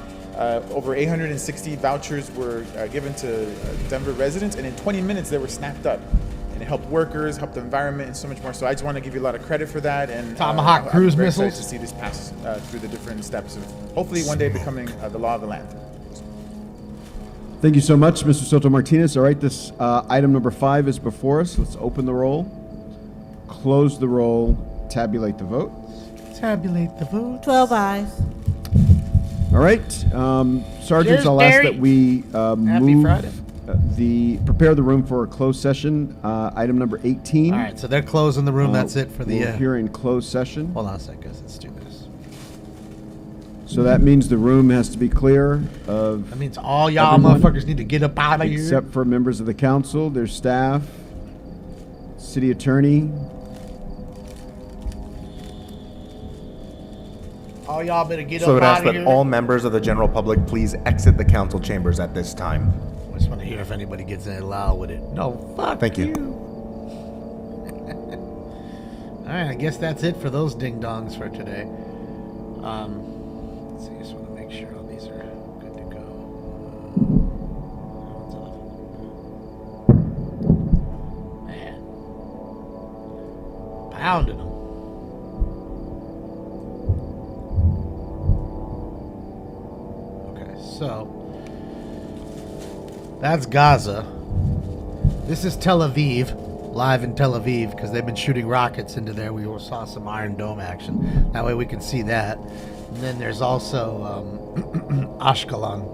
Over 860 vouchers were given to Denver residents, and in 20 minutes they were snapped up. And it helped workers, helped the environment, and so much more. So I just want to give you a lot of credit for that. And Tomahawk I'm cruise very excited missiles. to see this pass through the different steps of hopefully one day becoming the law of the land. Thank you so much, Mr. Soto Martinez. All right, this item number 5 is before us. Let's open the roll, close the roll, tabulate the vote. Tabulate the vote. 12 ayes. All right, sergeants, Cheers, I'll ask Derry. that we move Friday. prepare the room for a closed session. Item number 18. All right, so they're closing the room. That's it for the. We're here in closed session. Hold on a second, guys. Let's do this. So that means the room has to be clear of. That means all y'all everyone, motherfuckers need to get up out of here. except for members of the council, their staff, city attorney. All y'all better get So I up would out ask of that here. all members of the general public please exit the council chambers at this time. I just want to hear if anybody gets in loud with it. No, fuck Thank you. All right, I guess that's it for those ding dongs for today. Let's see, I just want to make sure all these are good to go. That one's off. Man, pounding them. Okay, so that's Gaza. This is Tel Aviv. Live in Tel Aviv because they've been shooting rockets into there. We saw some Iron Dome action. That way we can see that. And then there's also Ashkelon.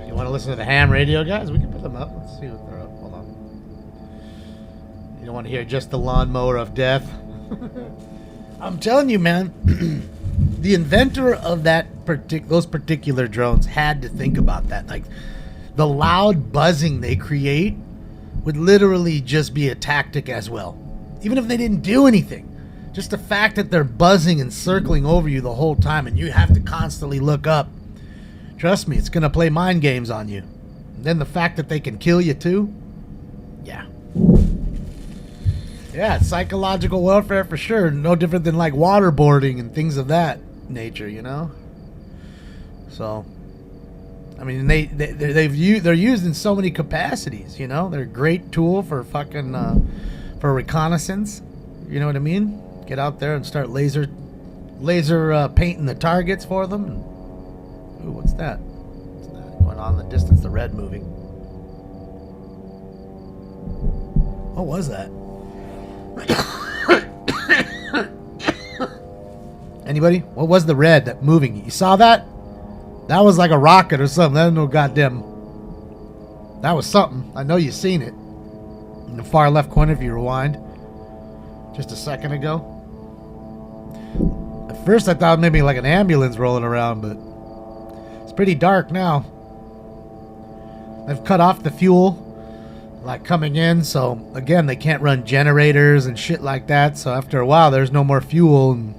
You want to listen to the ham radio, guys? We can put them up. Let's see what they're up. Hold on. You don't want to hear just the lawnmower of death? I'm telling you, man, the inventor of those particular drones had to think about that. Like, the loud buzzing they create would literally just be a tactic as well. Even if they didn't do anything, Just the fact that they're buzzing and circling over you the whole time and you have to constantly look up. Trust me, it's going to play mind games on you. And then the fact that they can kill you too. Yeah. Yeah, it's psychological warfare for sure. No different than like waterboarding and things of that nature, you know? So, I mean, they're used in so many capacities, you know? They're a great tool for fucking, for reconnaissance. You know what I mean? Get out there and start laser painting the targets for them. Ooh, what's that? What's that going on in the distance? The red moving. What was that? Anybody? What was the red that moving? You saw that? That was like a rocket or something. That was no goddamn. That was something. I know you seen it. In the far left corner if you rewind. Just a second ago. At first I thought maybe like an ambulance rolling around, but it's pretty dark now. They've cut off the fuel like coming in, so again they can't run generators and shit like that, so after a while there's no more fuel and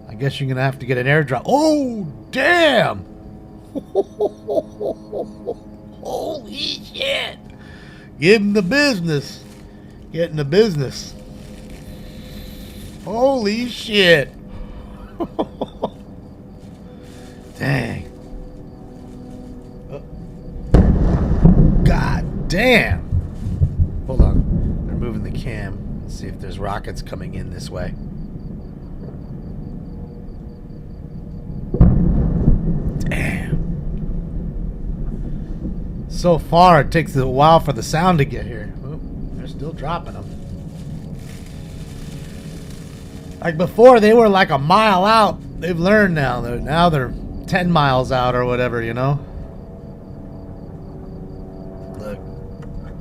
I guess you're gonna have to get an airdrop. Oh damn! Holy shit! Getting the business. Getting the business. Holy shit. Dang. God damn. Hold on. They're moving the cam. Let's see if there's rockets coming in this way. Damn. So far, it takes a while for the sound to get here. Oh, they're still dropping them. Like before, they were like a mile out. They've learned now. Now they're 10 miles out or whatever, you know? Look.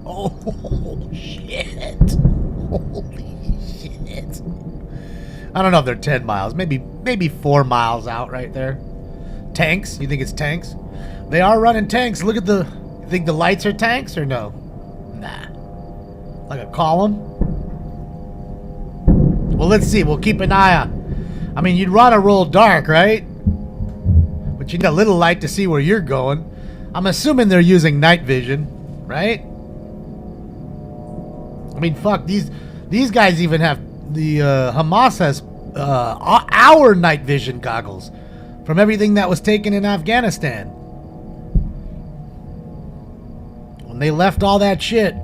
Oh, shit. Holy shit. I don't know if they're 10 miles. Maybe 4 miles out right there. Tanks? You think it's tanks? They are running tanks. Look at the... You think the lights are tanks or no? Nah. Like a column? Well, let's see. We'll keep an eye on. I mean, you'd want to roll dark, right? But you need a little light to see where you're going. I'm assuming they're using night vision, right? I mean, fuck, these guys even have the Hamas has our night vision goggles from everything that was taken in Afghanistan. When they left all that shit,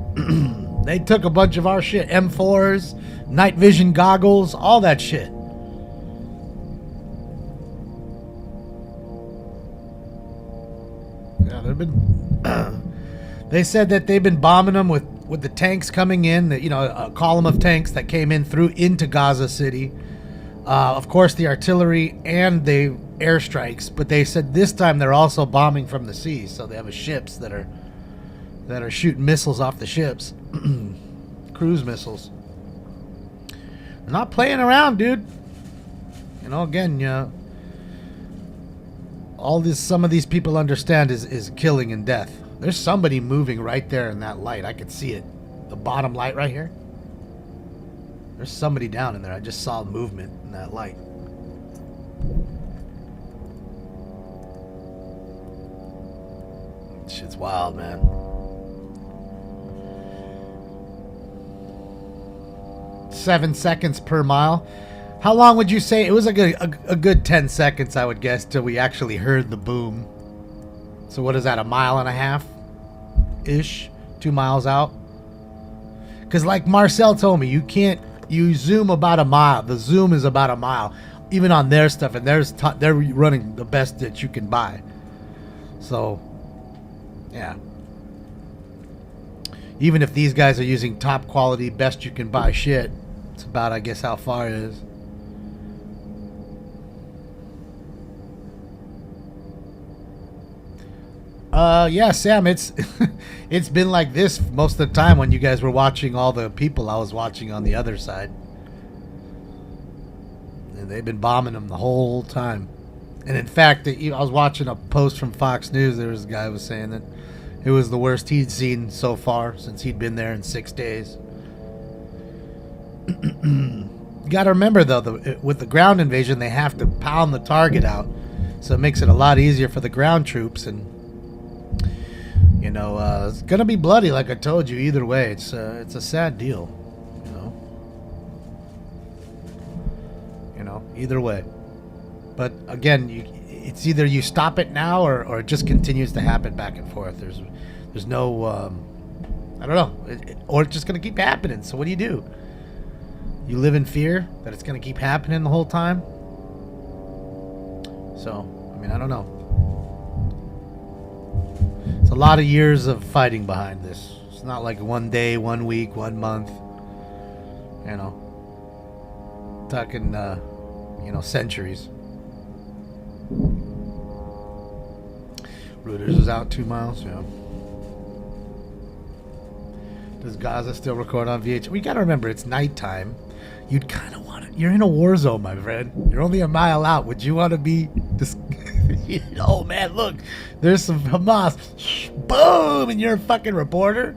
they took a bunch of our shit, M4s, night vision goggles, all that shit. Yeah, they've been. They said that they've been bombing them with the tanks coming in. That, you know, a column of tanks that came in through into Gaza City. Of course, the artillery and the airstrikes. But they said this time they're also bombing from the sea. So they have ships that are shooting missiles off the ships, cruise missiles. They're not playing around, dude. You know, again, some of these people understand is killing and death. There's somebody moving right there in that light. I could see it. The bottom light right here. There's somebody down in there. I just saw movement in that light. Shit's wild, man. Seven seconds per mile. How long would you say? It was a good 10 seconds, I would guess, till we actually heard the boom. So what is that, a mile and a half-ish? 2 miles out? Because like Marcel told me, you zoom about a mile. The zoom is about a mile. Even on their stuff, and they're running the best that you can buy. So, yeah. Even if these guys are using top quality, best you can buy shit, it's about, I guess, how far it is. Yeah, Sam, it's been like this most of the time when you guys were watching all the people I was watching on the other side. And they've been bombing them the whole time. And in fact, I was watching a post from Fox News. There was a guy who was saying that it was the worst he'd seen so far since he'd been there in 6 days. You got to remember, though, with the ground invasion, they have to pound the target out. So it makes it a lot easier for the ground troops. And, you know, it's going to be bloody, like I told you, either way. It's a sad deal, you know, either way. But, again, it's either you stop it now or it just continues to happen back and forth. There's no, I don't know, or it's just going to keep happening. So what do? You live in fear that it's going to keep happening the whole time? So, I mean, I don't know. It's a lot of years of fighting behind this. It's not like 1 day, 1 week, 1 month. You know, talking, you know, centuries. Reuters is out 2 miles, yeah. Does Gaza still record on VH? We got to remember, it's nighttime. You'd kind of want to... You're in a war zone, my friend. You're only a mile out. Would you want to be... Oh, man, look. There's some Hamas. Boom! And you're a fucking reporter?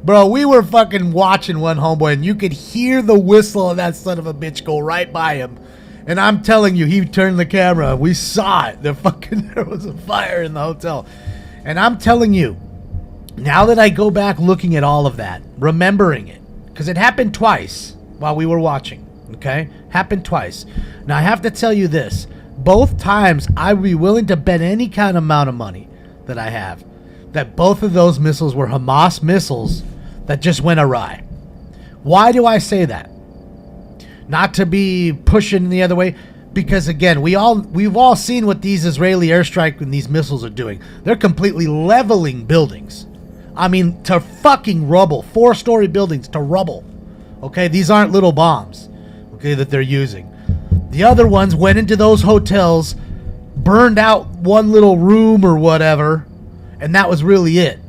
Bro, we were fucking watching one homeboy, and you could hear the whistle of that son of a bitch go right by him. And I'm telling you, he turned the camera. We saw it. There was a fire in the hotel. And I'm telling you, now that I go back looking at all of that, remembering it, because it happened twice while we were watching, okay? Happened twice. Now, I have to tell you this. Both times, I would be willing to bet any kind of amount of money that I have that both of those missiles were Hamas missiles that just went awry. Why do I say that? Not to be pushing the other way, because, again, we've all seen what these Israeli airstrike and these missiles are doing. They're completely leveling buildings. I mean, to fucking rubble. 4-story buildings to rubble. Okay, these aren't little bombs, okay, that they're using. The other ones went into those hotels, burned out one little room or whatever, and that was really it.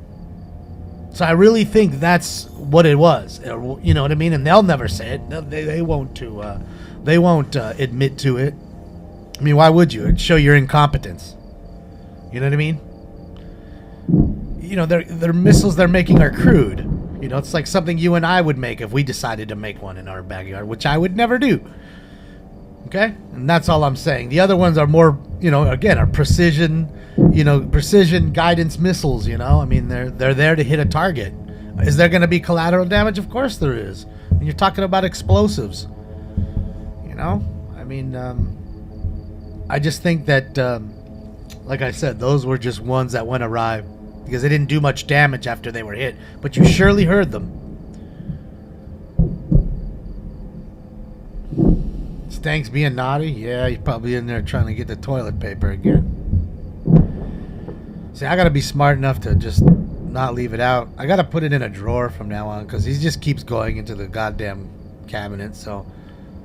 So I really think that's what it was. You know what I mean? And they'll never say it. They won't admit to it. I mean, why would you? It'd show your incompetence. You know what I mean? You know, their missiles they're making are crude. You know, it's like something you and I would make if we decided to make one in our backyard, which I would never do. Okay? And that's all I'm saying. The other ones are more, you know, again, are precision guidance missiles, you know? I mean, they're there to hit a target. Is there going to be collateral damage? Of course there is. And you're talking about explosives. You know? I mean, I just think that, like I said, those were just ones that went awry. Because they didn't do much damage after they were hit. But you surely heard them. Stanks being naughty? Yeah, he's probably in there trying to get the toilet paper again. See, I gotta be smart enough to just not leave it out. I gotta put it in a drawer from now on. Because he just keeps going into the goddamn cabinet. So,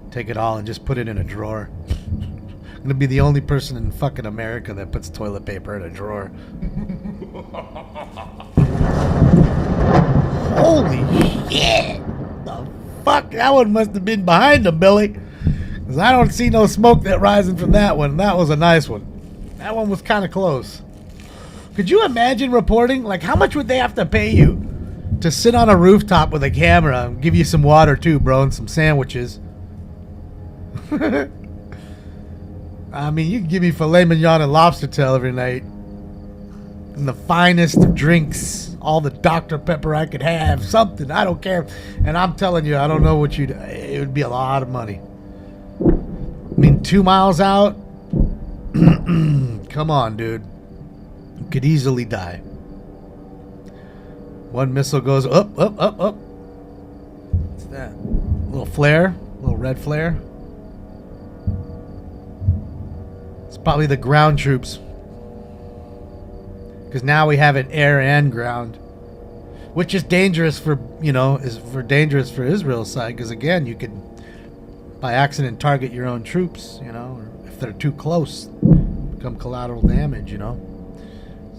take it all and just put it in a drawer. I'm gonna be the only person in fucking America that puts toilet paper in a drawer. Holy shit! The fuck? That one must have been behind him, Billy. Because I don't see no smoke that rising from that one. That was a nice one. That one was kind of close. Could you imagine reporting? Like, how much would they have to pay you to sit on a rooftop with a camera and give you some water too, bro, and some sandwiches? I mean, you can give me filet mignon and lobster tail every night. And the finest of drinks. All the Dr. Pepper I could have. Something. I don't care. And I'm telling you, I don't know what it would be a lot of money. I mean, 2 miles out? Come on, dude. You could easily die. One missile goes up. What's that? A little flare. A little red flare. It's probably the ground troops. Because now we have it air and ground. Which is dangerous for, dangerous for Israel's side. Because again, you could, by accident, target your own troops, or if they're too close, become collateral damage, So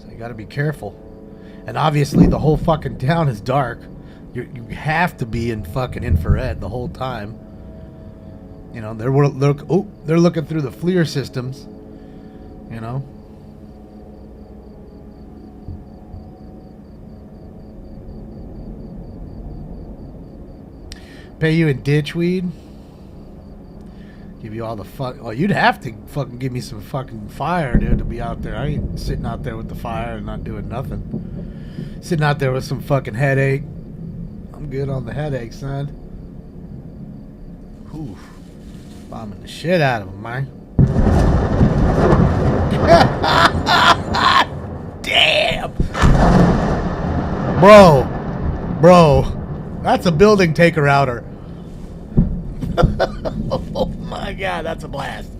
you got to be careful. And obviously the whole fucking town is dark. You have to be in fucking infrared the whole time. They're looking through the FLIR systems. Pay you in ditchweed? Give you all the fuck. Well, you'd have to fucking give me some fucking fire, dude, to be out there. I ain't sitting out there with the fire and not doing nothing. Sitting out there with some fucking headache. I'm good on the headache, son. Oof. Bombing the shit out of him, man. Damn. Bro. That's a building taker outer. Oh my god, that's a blast.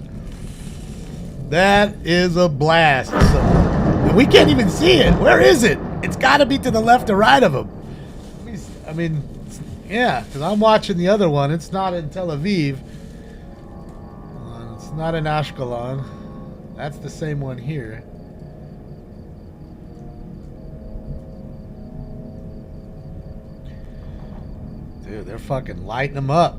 That is a blast. So, we can't even see it. Where is it? It's got to be to the left or right of him. I mean, yeah, because I'm watching the other one. It's not in Tel Aviv. It's not in Ashkelon. That's the same one here. Dude, they're fucking lighting them up.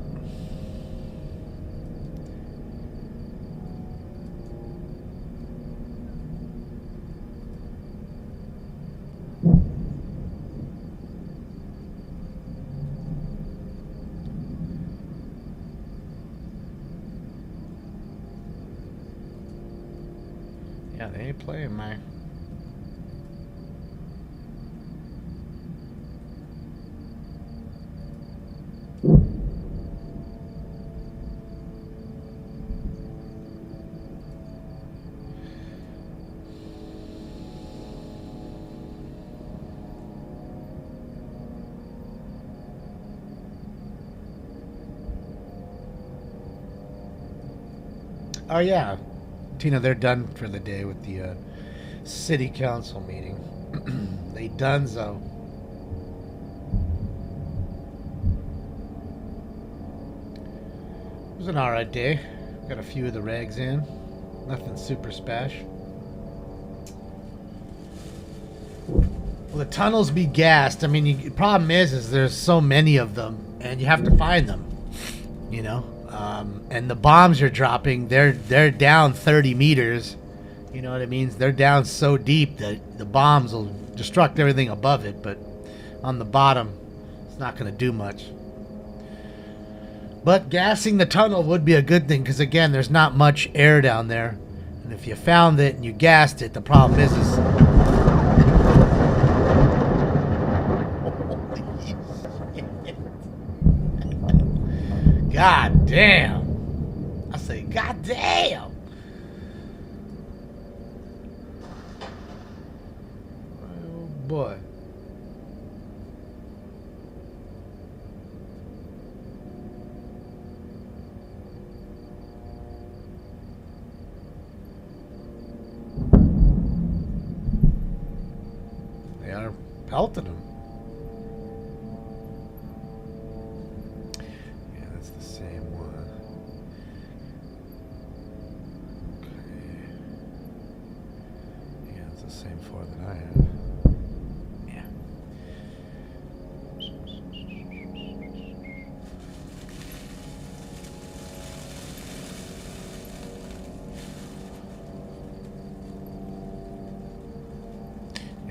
Yeah, they ain't playing, man. Oh yeah, Tina, they're done for the day with the city council meeting. They donezo. It was an alright day. Got a few of the regs in. Nothing super spash. Well, the tunnels be gassed. I mean, the problem is there's so many of them, and you have to find them. You know. And the bombs you're dropping, they're down 30 meters. You know what I mean? They're down so deep that the bombs will destruct everything above it, but on the bottom, it's not going to do much. But gassing the tunnel would be a good thing, because again, there's not much air down there. And if you found it and you gassed it, the problem is God damn. I say, God damn. Oh boy. They are pelting them.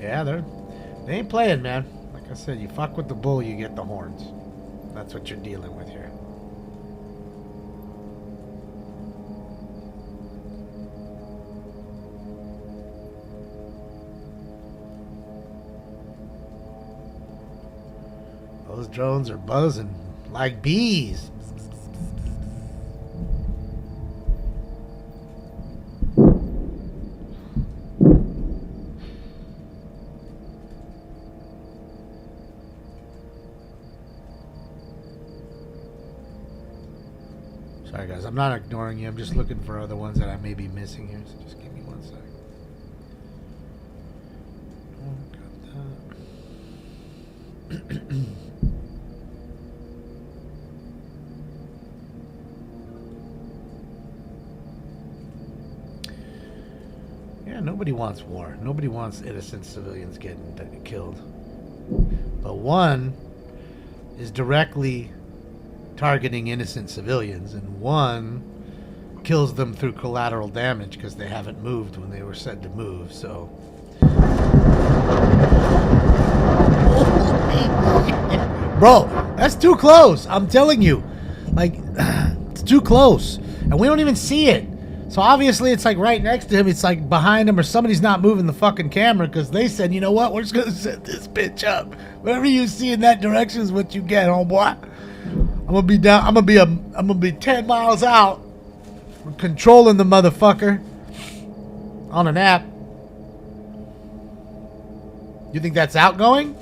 Yeah, they ain't playing, man. Like I said, you fuck with the bull, you get the horns. That's what you're dealing with here. Those drones are buzzing like bees. Sorry guys, I'm not ignoring you. I'm just looking for other ones that I may be missing here. So just give me 1 second. Yeah, nobody wants war. Nobody wants innocent civilians getting killed. But one is directly targeting innocent civilians, and one kills them through collateral damage because they haven't moved when they were said to move. So bro, that's too close. I'm telling you, like, it's too close. and we don't even see it. So obviously it's like right next to him. It's like behind him, or somebody's not moving the fucking camera because they said, you know what, we're just gonna set this bitch up. Whatever you see in that direction is what you get, homeboy. I'm gonna be down. I'm gonna be 10 miles out, controlling the motherfucker on an app. You think that's outgoing?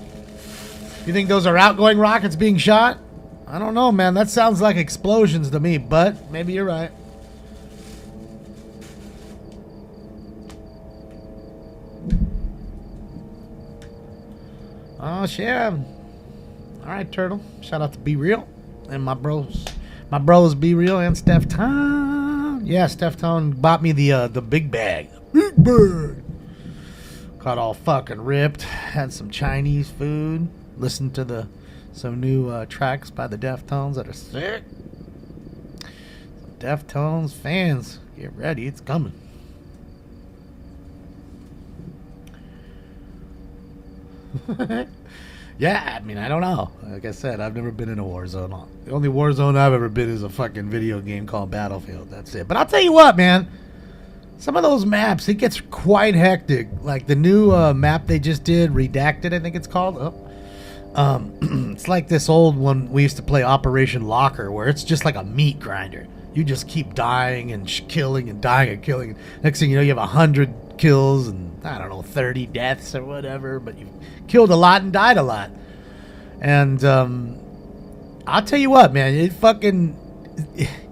You think those are outgoing rockets being shot? I don't know, man. That sounds like explosions to me, but maybe you're right. Oh, shit. All right, Turtle. Shout out to Be Real and my bros. My bros Be Real and Steph Tone. Yeah, Steph Tone bought me the big bag. Big bag. Got all fucking ripped. Had some Chinese food. Listened to some new tracks by the Deftones that are sick. Deftones fans, get ready. It's coming. Yeah, I mean, I don't know. Like I said, I've never been in a war zone. The only war zone I've ever been is a fucking video game called Battlefield. That's it. But I'll tell you what, man. Some of those maps, it gets quite hectic. Like the new map they just did, Redacted, I think it's called. It's like this old one we used to play, Operation Locker, where it's just like a meat grinder. You just keep dying and killing and dying and killing. Next thing you know, you have 100 kills and, I don't know, 30 deaths or whatever, but you've killed a lot and died a lot. And I'll tell you what, man,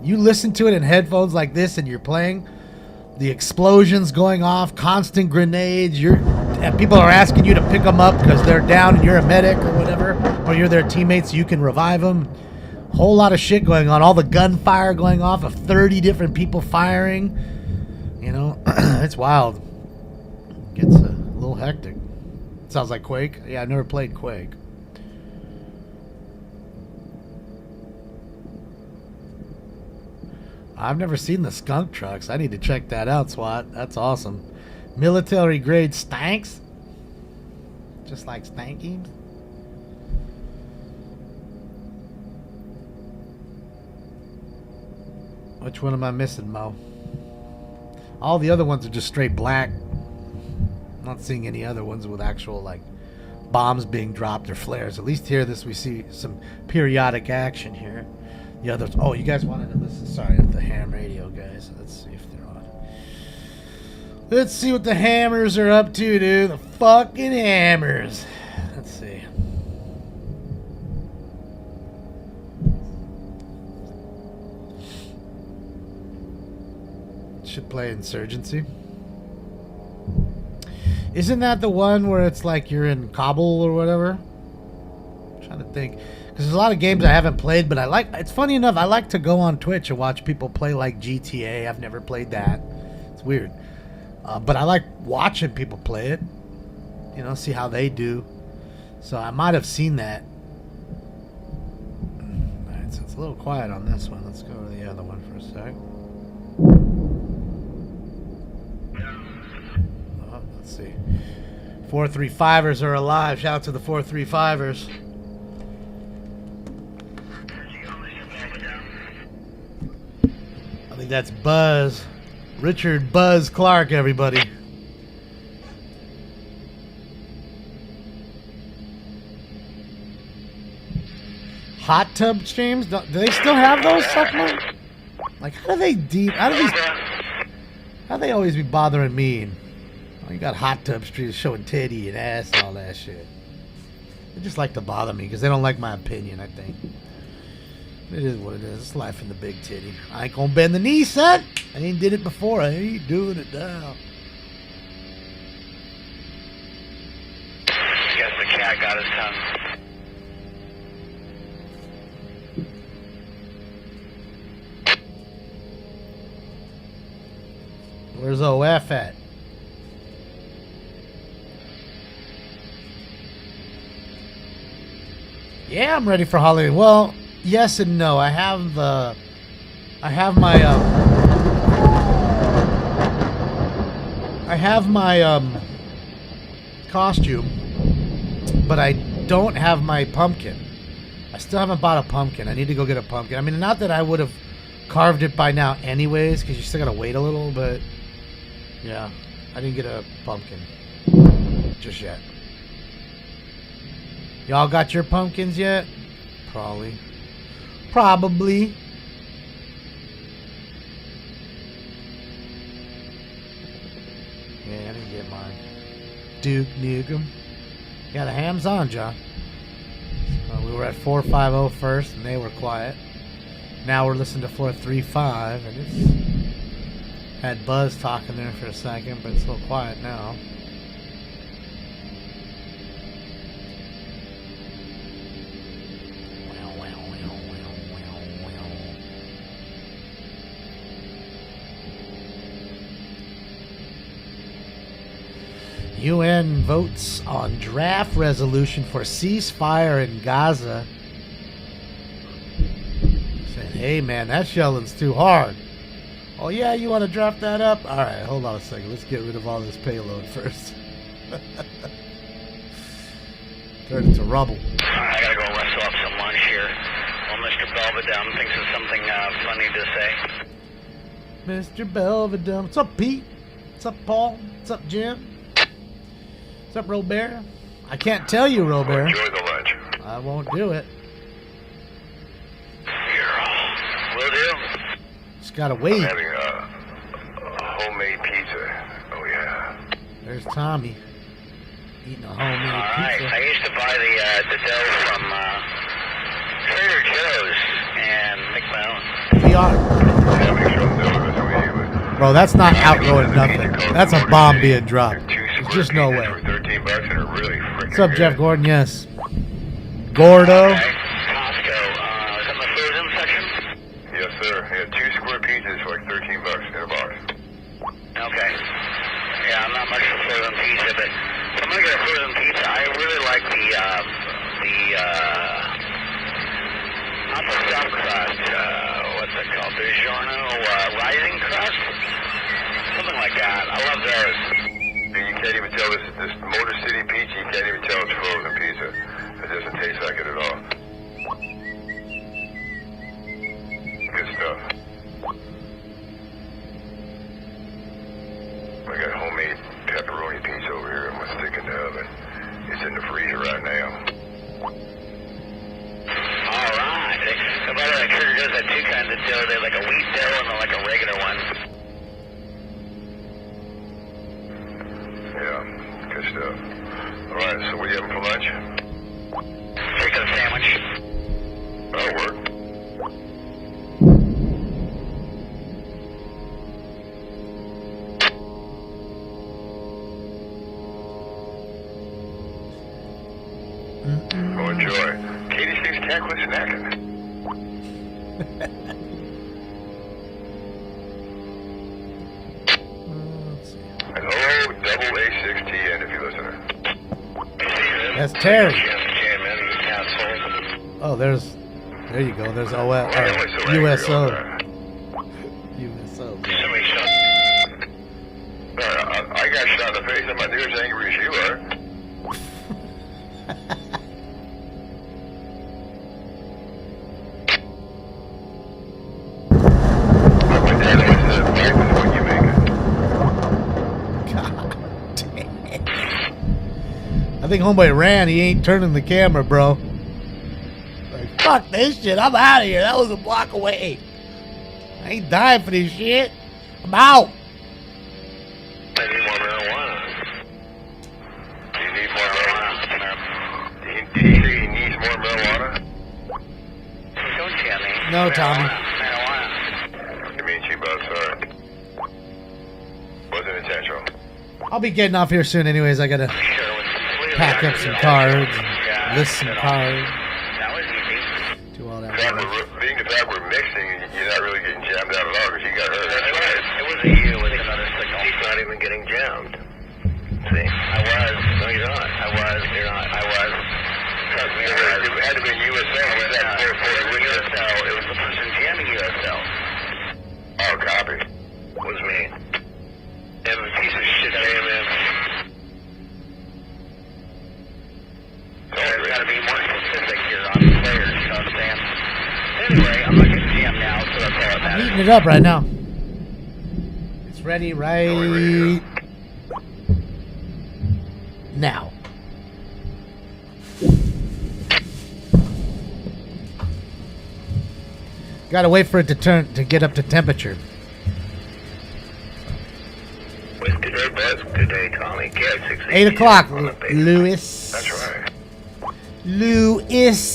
you listen to it in headphones like this and you're playing, the explosions going off, constant grenades, and people are asking you to pick them up because they're down and you're a medic or whatever, or you're their teammates so you can revive them. Whole lot of shit going on, all the gunfire going off of 30 different people firing. You know, it's wild. Gets a little hectic. Sounds like Quake. Yeah, I never played Quake. I've never seen the skunk trucks. I need to check that out, SWAT. That's awesome. Military grade stanks. Just like stankies. Which one am I missing, Mo? All the other ones are just straight black. I'm not seeing any other ones with actual, like, bombs being dropped or flares. At least here, we see some periodic action here. The others... Oh, you guys wanted to listen? Sorry, the ham radio, guys. Let's see if they're on. Let's see what the hammers are up to, dude. The fucking hammers. Let's see. Should play Insurgency. Isn't that the one where it's like you're in Kabul or whatever? I'm trying to think. Because there's a lot of games I haven't played, but it's funny enough, I like to go on Twitch and watch people play like GTA. I've never played that. It's weird. But I like watching people play it. You know, see how they do. So I might have seen that. Alright, so it's a little quiet on this one. Let's go to the other one for a sec. Let's see. 435ers are alive. Shout out to the 435ers. I think that's Buzz. Richard Buzz Clark, everybody. Hot tub streams? Do they still have those, Suckman? Like, how do they always be bothering me? Oh, you got hot tub streams showing titty and ass and all that shit. They just like to bother me because they don't like my opinion, I think. It is what it is. It's life in the big titty. I ain't gonna bend the knee, son. I ain't did it before. I ain't doing it now. Guess the cat got his tongue. Where's OF at? Yeah, I'm ready for Halloween. Well, yes and no. I have my costume, but I don't have my pumpkin. I still haven't bought a pumpkin. I need to go get a pumpkin. I mean, not that I would have carved it by now anyways, because you still gotta wait a little, but yeah, I didn't get a pumpkin just yet. Y'all got your pumpkins yet? Probably. Yeah, I didn't get mine. Duke Nukem. Yeah, the ham's on, John. We were at 450 first, and they were quiet. Now we're listening to floor 35, and it's had Buzz talking there for a second, but it's a little quiet now. UN votes on draft resolution for ceasefire in Gaza. Saying, hey man, that shelling's too hard. Oh yeah, you want to draft that up? Alright, hold on a second. Let's get rid of all this payload first. Turn it to rubble. I gotta go wrestle up some lunch here. Well, Mr. Belvedere thinks of something funny to say. Mr. Belvedere. What's up, Pete? What's up, Paul? What's up, Jim? What's up, Robert? I can't tell you, Robert. Enjoy the lunch. I won't do it. Will do. Just gotta wait. I'm having a homemade pizza. Oh yeah. There's Tommy eating a homemade Alright, pizza. I used to buy the dough from Trader Joe's and make my own. Bro, that's not outgoing nothing. That's a bomb being dropped. There's just no way. What's up, Jeff Gordon? Yes. Gordo. Costco, is that my frozen section? Yes, sir. Yeah, 2 square pizzas for like $13 in a box. Okay. Yeah, I'm not much for frozen pizza, but if I'm gonna get a frozen pizza, I really like not the stuffed crust, what's it called? DiGiorno rising crust? Something like that. I love those. You can't even tell this Motor City pizza, you can't even tell it's frozen pizza. It doesn't taste like it at all. Good stuff. I got homemade pepperoni pizza over here. I'm gonna stick in the oven. It's in the freezer right now. Alright. So by the way, Trader Joe's had 2 kinds of dough. They have like a wheat dough and then like a regular one. Yeah, good stuff. Alright, so what are you having for lunch? Chicken sandwich. That'll work. Oh, enjoy. Katie Six can't quit snacking. Hello, double A6TN if you're listening. That's Terry. Oh, there you go. There's USO. USO. I got shot in the face. I'm not near as angry as you are. I think homeboy ran. He ain't turning the camera, bro. Like, fuck this shit. I'm out of here. That was a block away. I ain't dying for this shit. I'm out. I need more marijuana. You need more marijuana? Did he say he needs more marijuana? Don't tell me. No, Tommy. Marijuana. You mean cheap, sorry. Wasn't intentional. I'll be getting off here soon anyways. I gotta pack up some cards and list some cards. That was easy. Do all that. Being the fact we're mixing, you're not really getting jammed out at all because you got hurt. That's right. It wasn't you. It was another signal. He's not even getting jammed. See? I was. No, you're not. I was. You're not. I was. Trust me, I was. It had to be USO. It was that 440 USO. It was the person jamming USO. Oh, copy. Was me. And a piece of shit AMM. There's got to be more specific here on the players, you know what I'm saying? Anyway, I'm not getting jammed now, so that's all that I'm matters. heating it up right now. It's ready right now. Gotta wait for it to get up to temperature. Good day, Buzz. Good day, Tommy. 8 o'clock, Lewis. That's right. Lewis.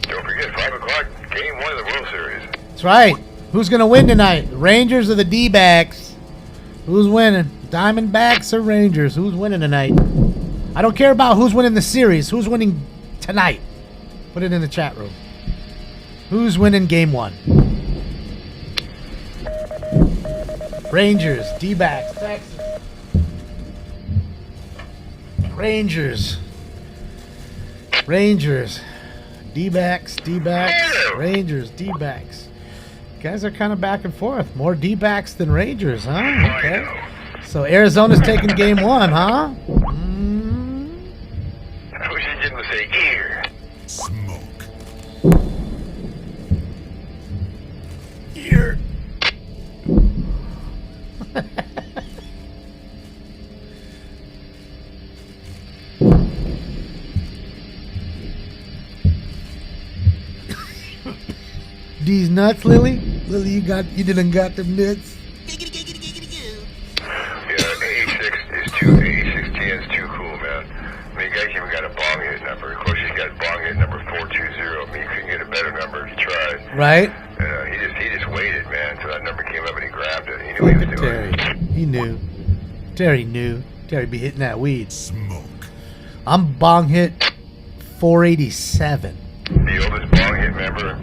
Don't forget, 5 o'clock, game 1 of the World Series. That's right. Who's gonna win tonight? The Rangers or the D-backs? Who's winning? Diamondbacks or Rangers? Who's winning tonight? I don't care about who's winning the series. Who's winning tonight? Put it in the chat room. Who's winning game 1? Rangers, D-backs, Texas. Rangers, D-backs, Rangers, D-backs. Guys are kind of back and forth. More D-backs than Rangers, huh? Okay. So Arizona's taking game 1, huh? I wish you didn't say ear. Smoke. Ear. These nuts, Lily? Lily, you didn't got them nuts. Yeah, 86 is too, 8610 is too cool, man. I mean, guys even got a bong hit number. Of course, he's got bong hit number 420. I mean, you couldn't get a better number if you tried. Right? He just waited, man, until that number came up and he grabbed it. He knew what he was doing. Terry. He knew. Terry knew. Terry be hitting that weed. Smoke. I'm bong hit 487. The oldest bong hit member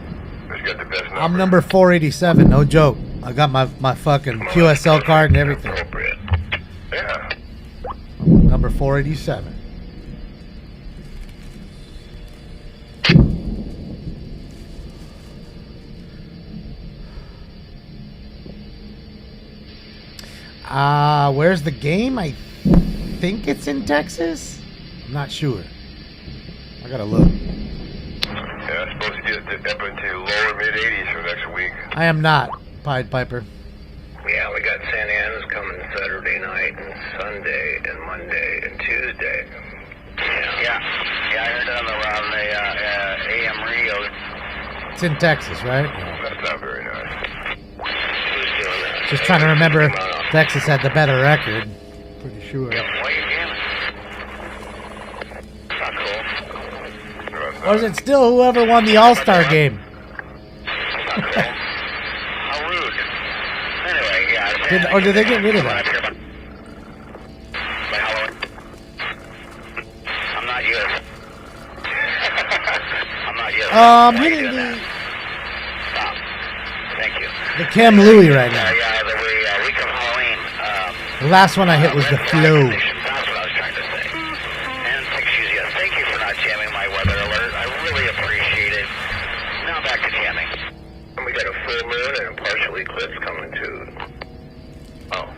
has got the best number. I'm number 487, no joke. I got my fucking QSL card and everything. Appropriate. Yeah. Number 487. Where's the game? I think it's in Texas. I'm not sure. I gotta look. Yeah, it's supposed to get up into lower mid-80s for next week. I am not, Pied Piper. Yeah, we got Santa Ana's coming Saturday night and Sunday and Monday and Tuesday. Yeah, I heard it on the AM radio. It's in Texas, right? That's not very nice. Who's doing that? Just trying to remember. Texas had the better record. Pretty sure. Or is it still whoever won the All-Star game? How rude. Anyway, yeah. Or did they get rid of that? I'm not you. I'm not you. Hitting the... Stop. Thank you. The Cam Louie right now. Yeah, the week of Halloween. The last one I hit was the Flow. That's what I was trying to say. And excuse you. Thank you for not jamming my weather alert. I really appreciate it. Now back to jamming. And we got a full moon and a partial eclipse coming too. Oh.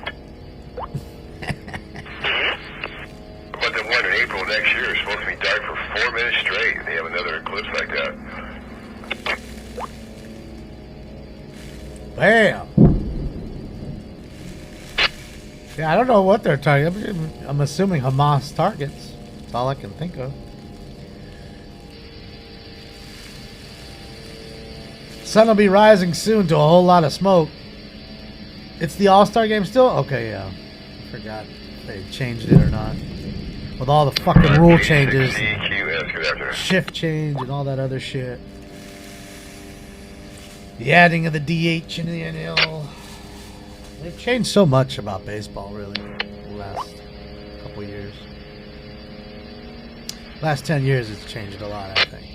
But the one in April next year is supposed to be dark for 4 minutes straight. They have another eclipse like that. Bam. Yeah, I don't know what they're targeting. I'm assuming Hamas targets. That's all I can think of. Sun will be rising soon to a whole lot of smoke. It's the All-Star game still? Okay, yeah. I forgot if they changed it or not. With all the fucking rule changes, shift change and all that other shit. The adding of the DH in the NL. They've changed so much about baseball, really, the last couple years. Last 10 years, it's changed a lot, I think.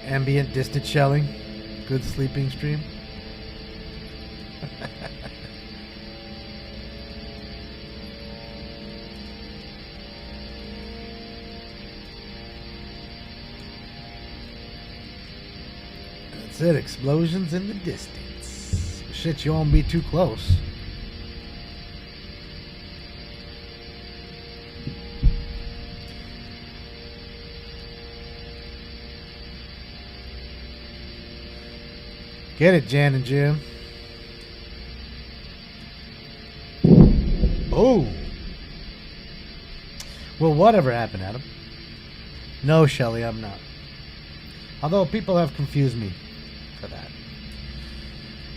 Ambient distant shelling. Good sleeping stream. That's it. Explosions in the distance. Shit, you won't be too close. Get it, Jan and Jim. Oh. Well, whatever happened, Adam? No, Shelly, I'm not. Although people have confused me for that.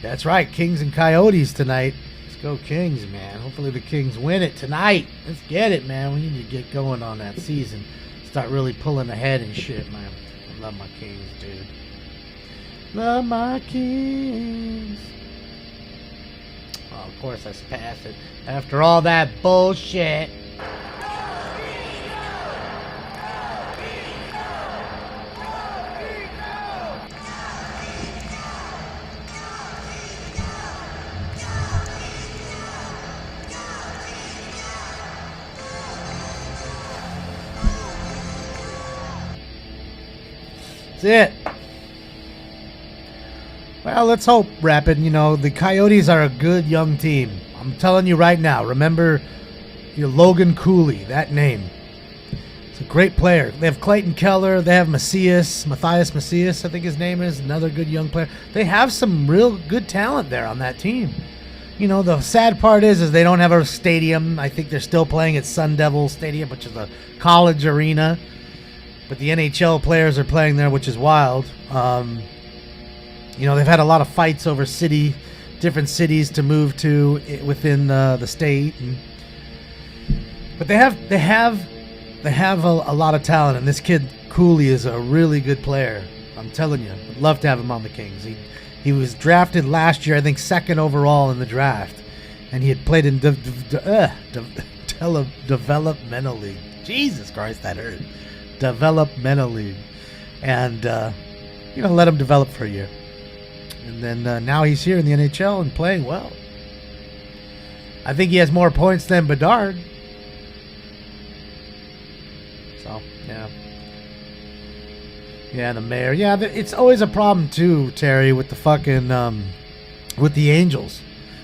That's right, Kings and Coyotes tonight. Let's go Kings, man. Hopefully the Kings win it tonight. Let's get it, man. We need to get going on that season. Start really pulling ahead and shit, man. I love my Kings, dude. Love my Kings. Oh, of course I passed it. After all that bullshit. That's it. Well, let's hope, Rapid. You know, the Coyotes are a good young team. I'm telling you right now. Remember Logan Cooley, that name. It's a great player. They have Clayton Keller. They have Matthias Macias, I think his name is, another good young player. They have some real good talent there on that team. You know, the sad part is they don't have a stadium. I think they're still playing at Sun Devil Stadium, which is a college arena. But the NHL players are playing there, which is wild. You know, they've had a lot of fights over different cities to move to within the state. But they have a lot of talent, and this kid Cooley is a really good player. I'm telling you, I'd love to have him on the Kings. He was drafted last year, I think, 2nd overall in the draft, and he had played in developmental league. Jesus Christ, that hurt. Developmental league, and let him develop for a year, and then now he's here in the NHL and playing well. I think he has more points than Bedard. So yeah, the mayor. Yeah, it's always a problem too, Terry, with the fucking with the Angels.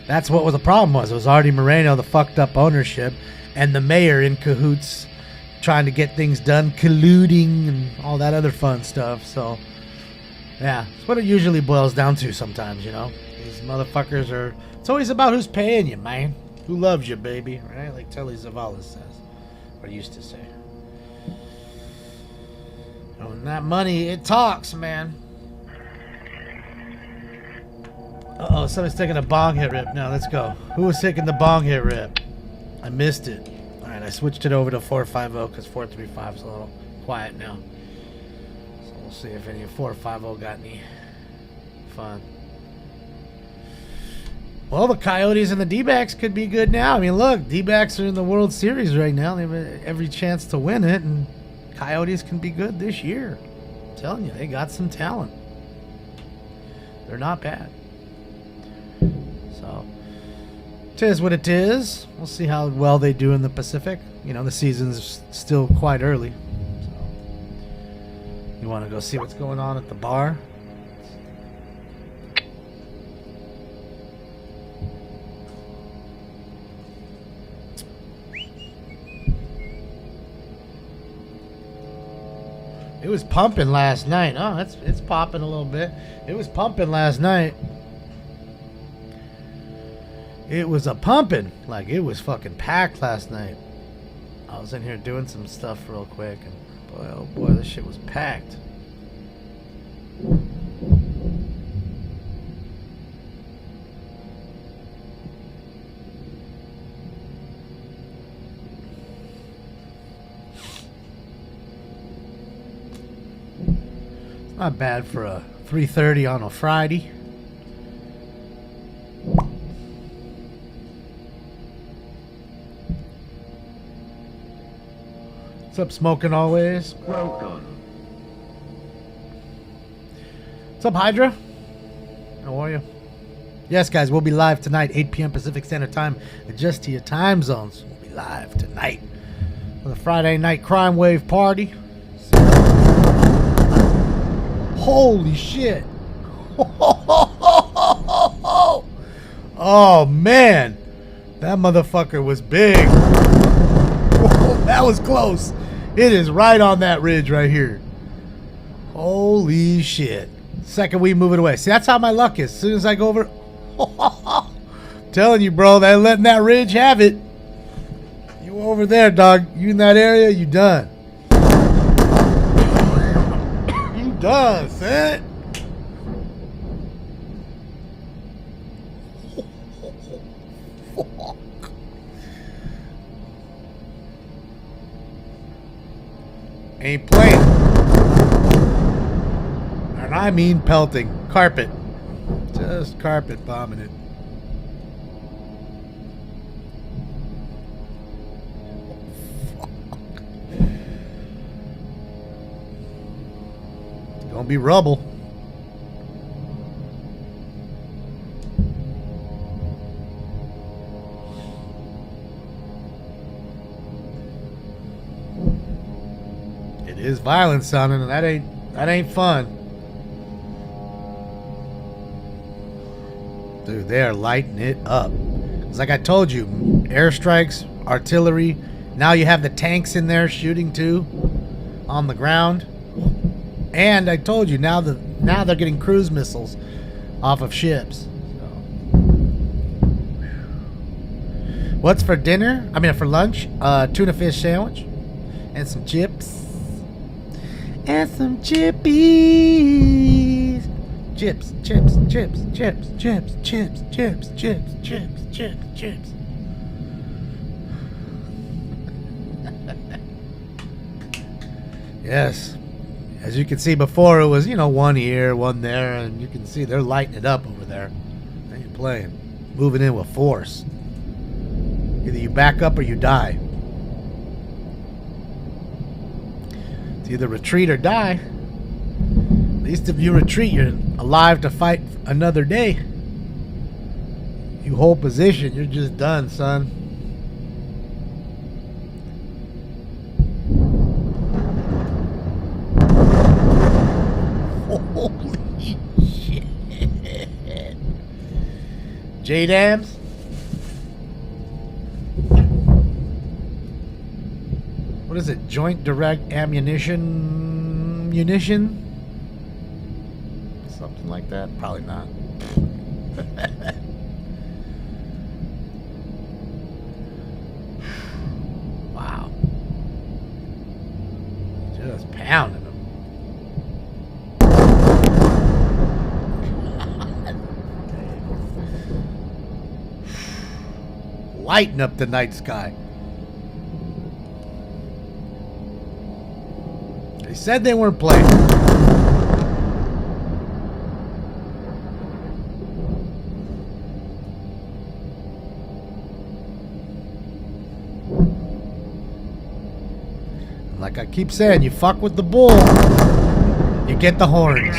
That's what the problem was. It was Artie Moreno, the fucked up ownership, and the mayor in cahoots, trying to get things done, colluding and all that other fun stuff. So yeah, it's what it usually boils down to sometimes, These motherfuckers are, it's always about who's paying you, man. Who loves you, baby, right? Like Telly Savalas says, or used to say. And that money, it talks, man. Uh-oh, somebody's taking a bong hit rip. Now, let's go. Who was taking the bong hit rip? I missed it. All right, I switched it over to 450 because 435 is a little quiet now. So we'll see if any 450 got any fun. Well, the Coyotes and the D-backs could be good now. I mean, look, D-backs are in the World Series right now. They have every chance to win it, and Coyotes can be good this year. I'm telling you, they got some talent. They're not bad. So, it is what it is. We'll see how well they do in the Pacific. The season's still quite early. So, you want to go see what's going on at the bar? It was pumping last night. Oh, it's popping a little bit. It was pumping last night. It was a pumping. Like, it was fucking packed last night. I was in here doing some stuff real quick, and boy, oh boy, this shit was packed. Not bad for a 3:30 on a Friday. What's up, Smoking Always? Welcome. What's up, Hydra? How are you? Yes, guys, we'll be live tonight, 8 p.m. Pacific Standard Time. Adjust to your time zones. We'll be live tonight for the Friday night crime wave party. Holy shit. Oh, man. That motherfucker was big. That was close. It is right on that ridge right here. Holy shit. Second we move it away. See, that's how my luck is. As soon as I go over, telling you, bro, they're letting that ridge have it. You over there, dog. You in that area, you done. You done, son. Ain't playing. And I mean pelting. Carpet. Just carpet bombing it. It's gonna be rubble. It is violent sounding, and that ain't fun. Dude, they are lighting it up. It's like I told you, airstrikes, artillery. Now you have the tanks in there shooting too, on the ground. And I told you, now they're getting cruise missiles off of ships. So. What's for dinner? I mean, for lunch? Tuna fish sandwich and some chips. And some chippies. Chips, chips, chips, chips, chips, chips, chips, chips, chips, chips, chips. Yes. As you can see before, it was, one here, one there, and you can see they're lighting it up over there. They ain't playing. Moving in with force. Either you back up or you die. It's either retreat or die. At least if you retreat, you're alive to fight another day. You hold position, you're just done, son. Holy shit. J-Dams? What is it? Joint direct ammunition? Munition? Something like that? Probably not. Wow. Just pounding them. Lighting up the night sky. They said they weren't playing. Like I keep saying, you fuck with the bull, you get the horns.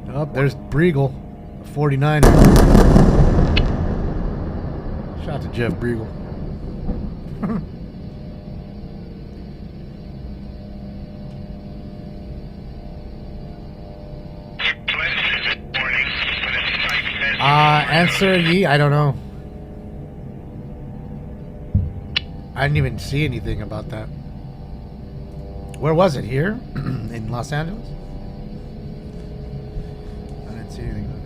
Oh, there's Briegel, 49er. Shout to Jeff Briegel. Answer ye, I don't know. I didn't even see anything about that. Where was it? Here? In Los Angeles? I didn't see anything about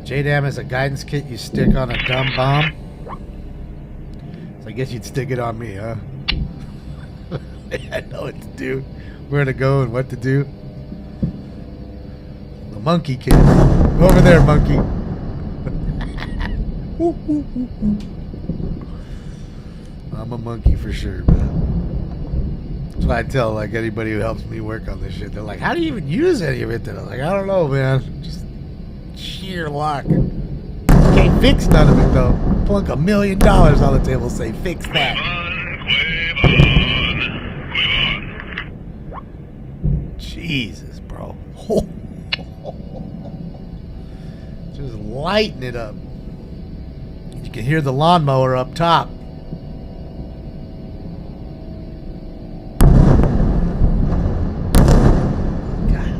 it. JDAM is a guidance kit you stick on a dumb bomb. So I guess you'd stick it on me, huh? I know what to do. Where to go and what to do. The monkey kid. Go over there, monkey. I'm a monkey for sure, man. That's why I tell like anybody who helps me work on this shit. They're like, how do you even use any of it? And I'm like, I don't know, man. Just sheer luck. Can't fix none of it though. Plunk $1 million on the table, say fix that. Jesus, bro. Just lighting it up. You can hear the lawnmower up top. God.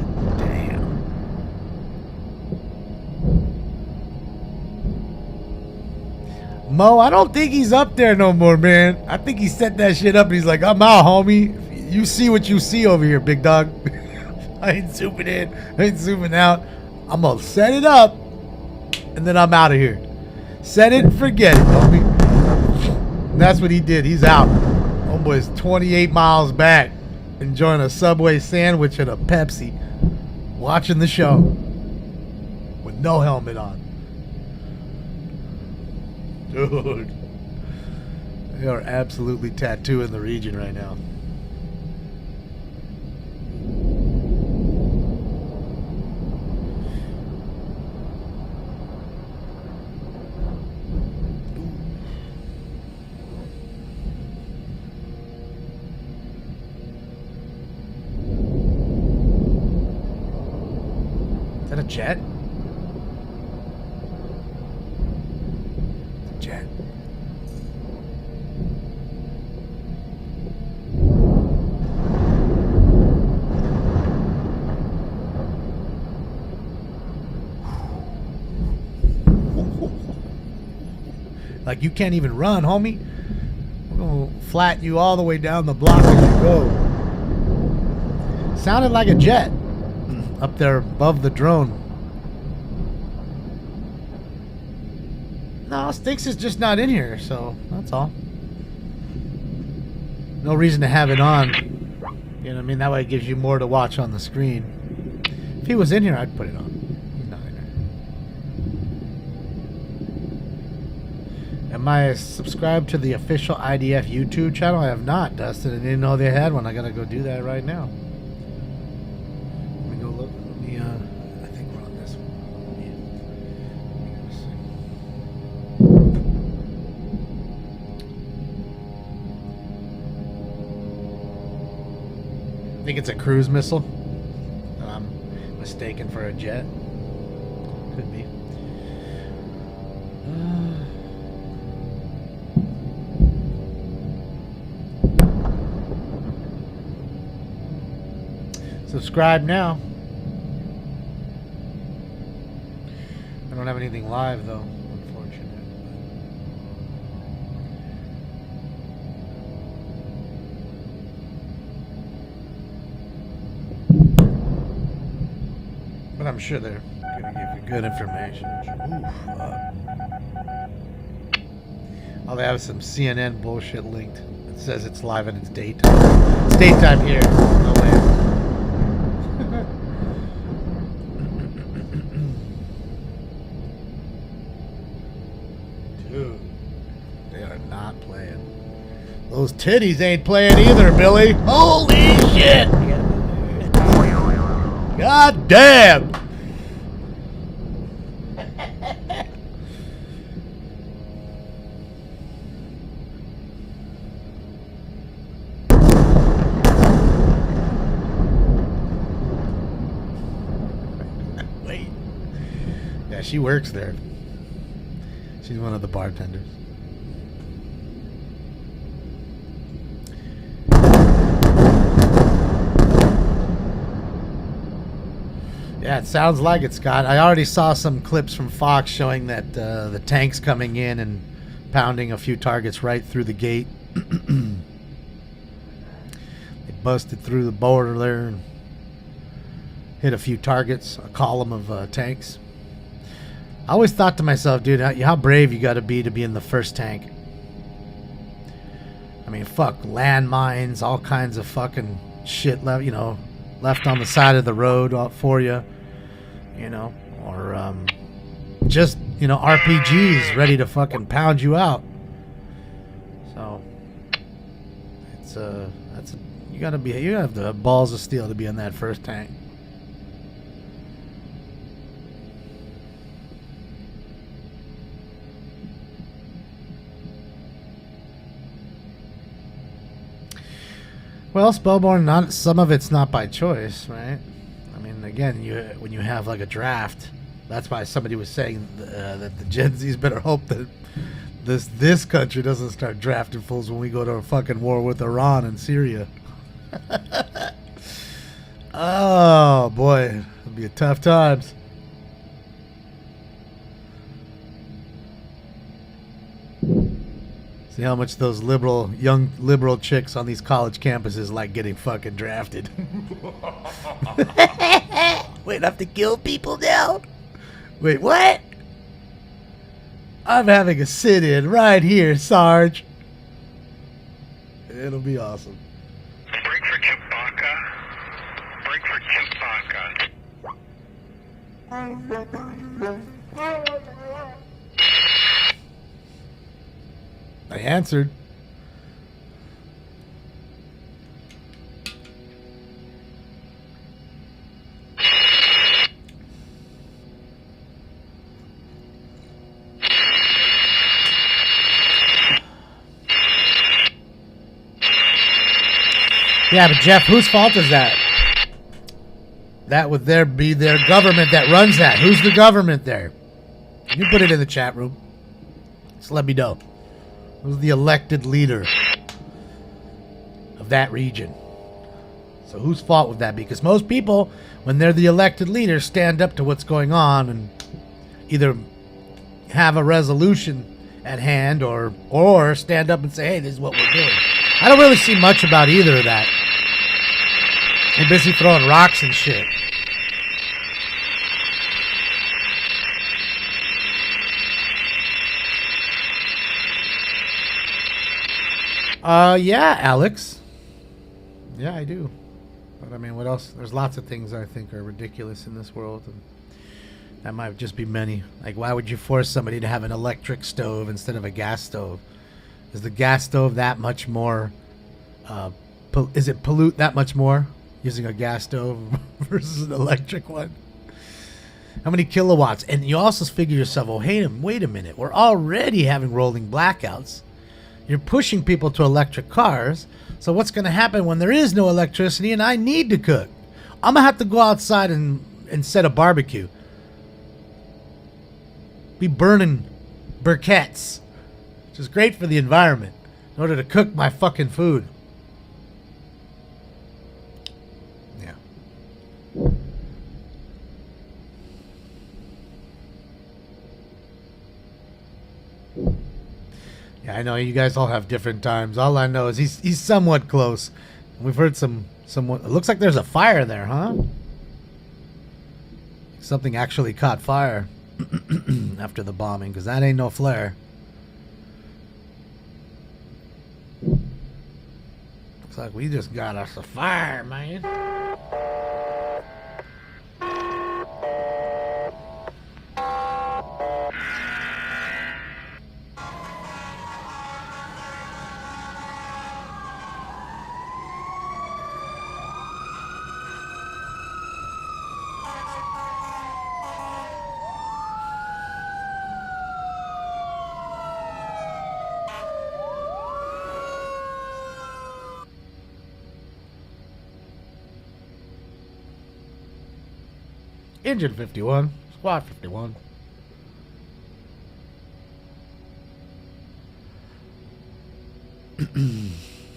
Mo, I don't think he's up there no more, man. I think he set that shit up and he's like, I'm out, homie. You see what you see over here, big dog. I ain't zooming in. I ain't zooming out. I'm going to set it up and then I'm out of here. Set it and forget it, homie. And that's what he did. He's out. Homeboy's 28 miles back, enjoying a Subway sandwich and a Pepsi, watching the show with no helmet on. Dude, they are absolutely tattooing the region right now. Is that a jet? Jet. Like, you can't even run, homie. We're gonna flatten you all the way down the block as you go. Sounded like a jet up there above the drone. No, Stinks is just not in here, so that's all. No reason to have it on. You know what I mean? That way it gives you more to watch on the screen. If he was in here, I'd put it on. He's not in here. Am I subscribed to the official IDF YouTube channel? I have not, Dustin. I didn't know they had one. I gotta go do that right now. Let me go look. Let me, I think we're on this one. I think it's a cruise missile. I'm mistaken for a jet. Could be. Subscribe now. I don't have anything live though, unfortunately. But I'm sure they're gonna give you good information. Oh, they have some CNN bullshit linked. It says it's live and it's daytime. It's daytime here. No way. Dude, they are not playing. Those titties ain't playing either, Billy. Holy shit! God damn! Wait. Yeah, she works there. She's one of the bartenders. Yeah, it sounds like it, Scott. I already saw some clips from Fox showing that the tank's coming in and pounding a few targets right through the gate. They busted through the border there and hit a few targets, a column of tanks. I always thought to myself, dude, how brave you got to be in the first tank. I mean, fuck, landmines, all kinds of fucking shit left, left on the side of the road for you, or just, RPGs ready to fucking pound you out. So it's you have the balls of steel to be in that first tank. Well, Spellborn, some of it's not by choice, right? I mean, again, when you have like a draft, that's why somebody was saying that the Gen Zs better hope that this country doesn't start drafting fools when we go to a fucking war with Iran and Syria. Oh boy, it'll be a tough times. See how much those young liberal chicks on these college campuses like getting fucking drafted. Wait, I have to kill people now? Wait, what? I'm having a sit-in right here, Sarge. It'll be awesome. Break for Chewbacca. Break for Chewbacca. I answered. Yeah, but Jeff, whose fault is that? That would be their government that runs that. Who's the government there? You put it in the chat room. Just let me know. Who's the elected leader of that region? So whose fault would that be? Because most people, when they're the elected leader, stand up to what's going on and either have a resolution at hand or stand up and say, hey, this is what we're doing. I don't really see much about either of that. They're busy throwing rocks and shit. Yeah, Alex. Yeah, I do. But I mean, what else? There's lots of things I think are ridiculous in this world, and that might just be many. Like, why would you force somebody to have an electric stove instead of a gas stove? Is the gas stove that much more? Is it pollute that much more using a gas stove versus an electric one? How many kilowatts? And you also figure yourself, oh, hey, wait a minute. We're already having rolling blackouts. You're pushing people to electric cars. So what's going to happen when there is no electricity and I need to cook? I'm going to have to go outside and set a barbecue. Be burning briquettes, which is great for the environment, in order to cook my fucking food. Yeah. Yeah, I know you guys all have different times. All I know is he's somewhat close. We've heard somewhat. It looks like there's a fire there, huh? Something actually caught fire after the bombing, because that ain't no flare. Looks like we just got us a fire, man. Engine 51, Squad 51.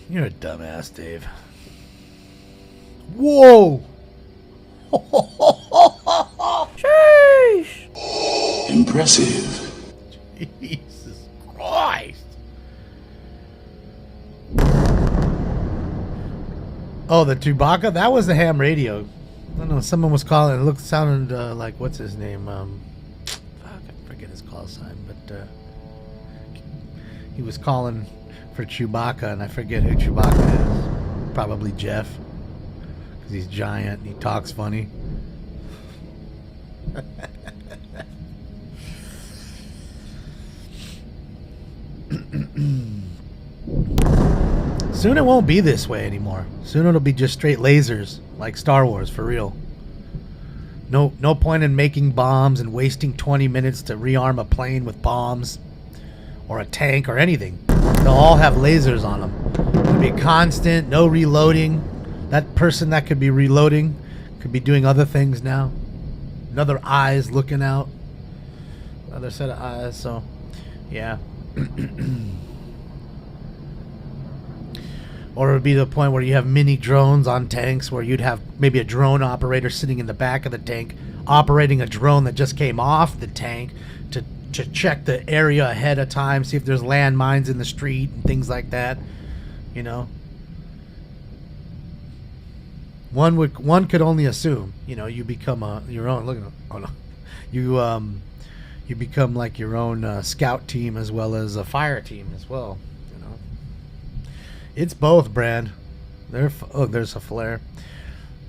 You're a dumbass, Dave. Whoa! Sheesh! Impressive. Jesus Christ! Oh, the Chewbacca? That was the ham radio. I don't know. Someone was calling. It sounded like, what's his name? Fuck, I forget his call sign, but he was calling for Chewbacca, and I forget who Chewbacca is. Probably Jeff, because he's giant and he talks funny. Soon it won't be this way anymore. Soon it'll be just straight lasers, like Star Wars, for real. No point in making bombs and wasting 20 minutes to rearm a plane with bombs or a tank or anything. They'll all have lasers on them. It'll be constant, no reloading. That person that could be reloading could be doing other things now. Another eyes looking out. Another set of eyes, so yeah. Or it would be the point where you have mini drones on tanks, where you'd have maybe a drone operator sitting in the back of the tank operating a drone that just came off the tank to to check the area ahead of time, see if there's landmines in the street and things like that. You know, one could only assume. You know, you become your own. Look at oh no, you become like your own scout team as well as a fire team as well. You know, it's both, Brand. There's a flare.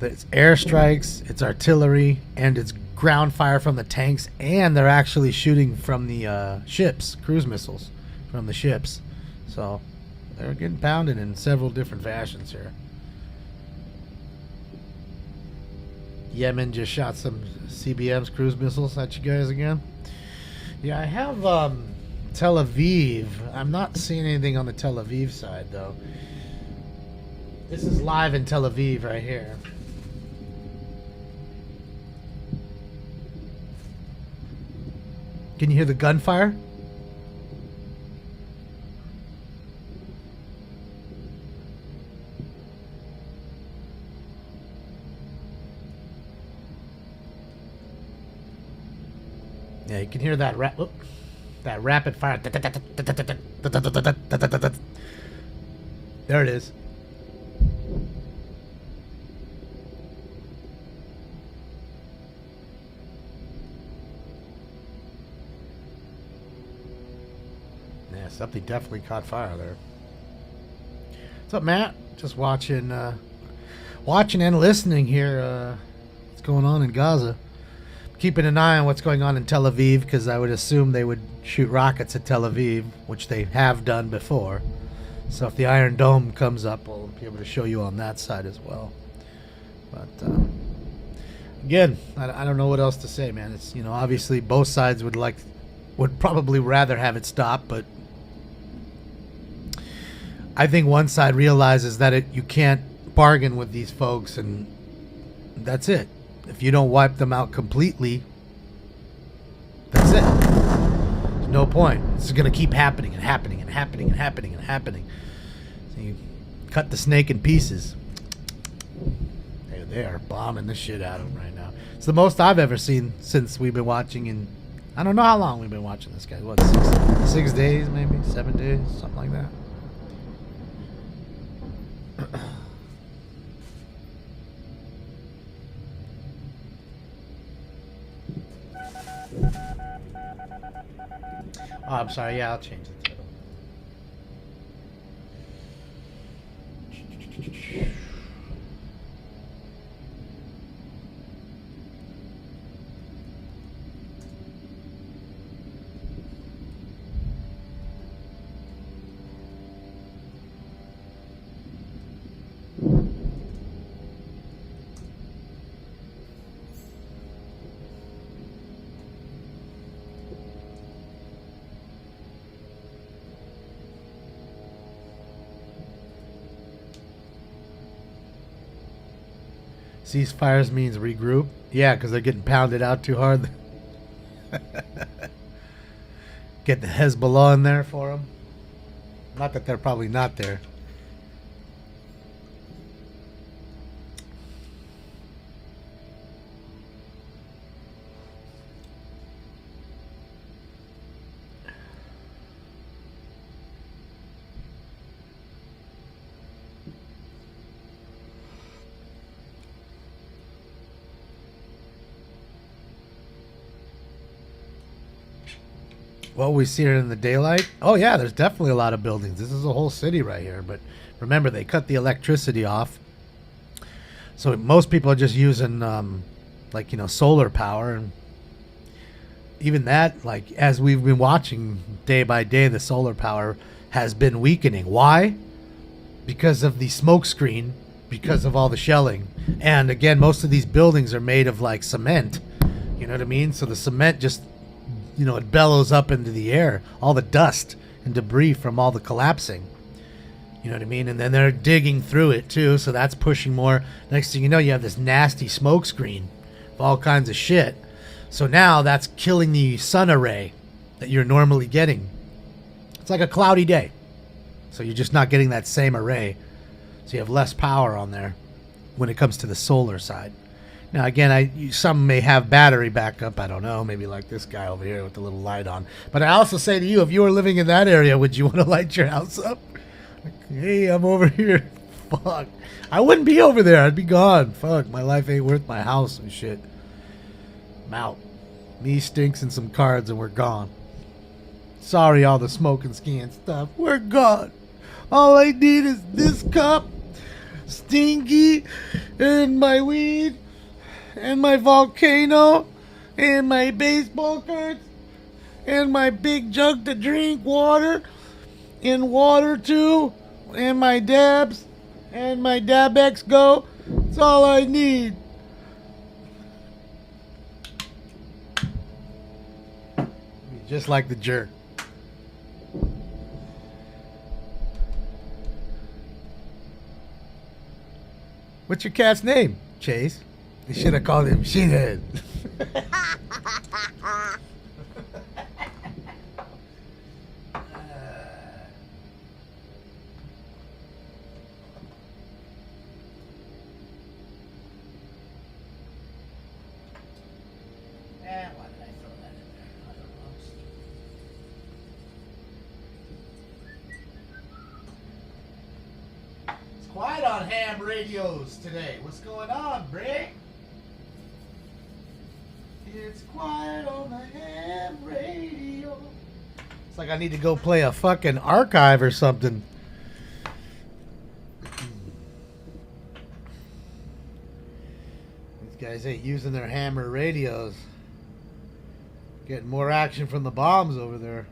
It's airstrikes, it's artillery, and it's ground fire from the tanks, and they're actually shooting from the ships, cruise missiles from the ships. So they're getting pounded in several different fashions here. Yemen just shot some CBM's cruise missiles at you guys again. Yeah, I have Tel Aviv. I'm not seeing anything on the Tel Aviv side, though. This is live in Tel Aviv right here. Can you hear the gunfire? Yeah, you can hear that that rapid fire. There it is. Yeah, something definitely caught fire there. What's up, Matt? Just watching and listening here. What's going on in Gaza? Keeping an eye on what's going on in Tel Aviv, because I would assume they would shoot rockets at Tel Aviv, which they have done before. So if the Iron Dome comes up, we'll be able to show you on that side as well. But again, I don't know what else to say, man. It's, you know, obviously both sides would probably rather have it stop, but I think one side realizes that you can't bargain with these folks, and that's it. If you don't wipe them out completely, that's it. There's no point. This is going to keep happening and happening and happening and happening and happening. So you cut the snake in pieces. They are bombing the shit out of them right now. It's the most I've ever seen since we've been watching, and I don't know how long we've been watching this guy. What, 6 days, maybe 7 days, something like that. Oh, I'm sorry. Yeah, I'll change the title. Ceasefires means regroup. Yeah, because they're getting pounded out too hard. Get the Hezbollah in there for them. Not that they're probably not there. What we see here in the daylight? Oh yeah, there's definitely a lot of buildings. This is a whole city right here. But remember, they cut the electricity off, so most people are just using like, you know, solar power. And even that, like, as we've been watching day by day, the solar power has been weakening. Why? Because of the smoke screen, because of all the shelling. And again, most of these buildings are made of like cement, you know what I mean? So the cement just, you know, it bellows up into the air, all the dust and debris from all the collapsing. You know what I mean? And then they're digging through it too, so that's pushing more. Next thing you know, you have this nasty smoke screen of all kinds of shit. So now that's killing the sun array that you're normally getting. It's like a cloudy day. So you're just not getting that same array. So you have less power on there when it comes to the solar side. Now, again, some may have battery backup. I don't know. Maybe like this guy over here with the little light on. But I also say to you, if you were living in that area, would you want to light your house up? Like, hey, I'm over here. Fuck. I wouldn't be over there. I'd be gone. Fuck, my life ain't worth my house and shit. I'm out. Me, Stinks, and some cards, and we're gone. Sorry, all the smoke and ski and stuff. We're gone. All I need is this cup, Stinky, and my weed, and my volcano, and my baseball cards, and my big jug to drink water, and water too, and my dabs, and my Dabex Go. That's all I need. Just like the jerk. What's your cat's name, Chase? They should have called him Shithead. Quiet on ham radios today. What's going on, Brick? It's quiet on the ham radio. It's like I need to go play a fucking archive or something. These guys ain't using their hammer radios. Getting more action from the bombs over there.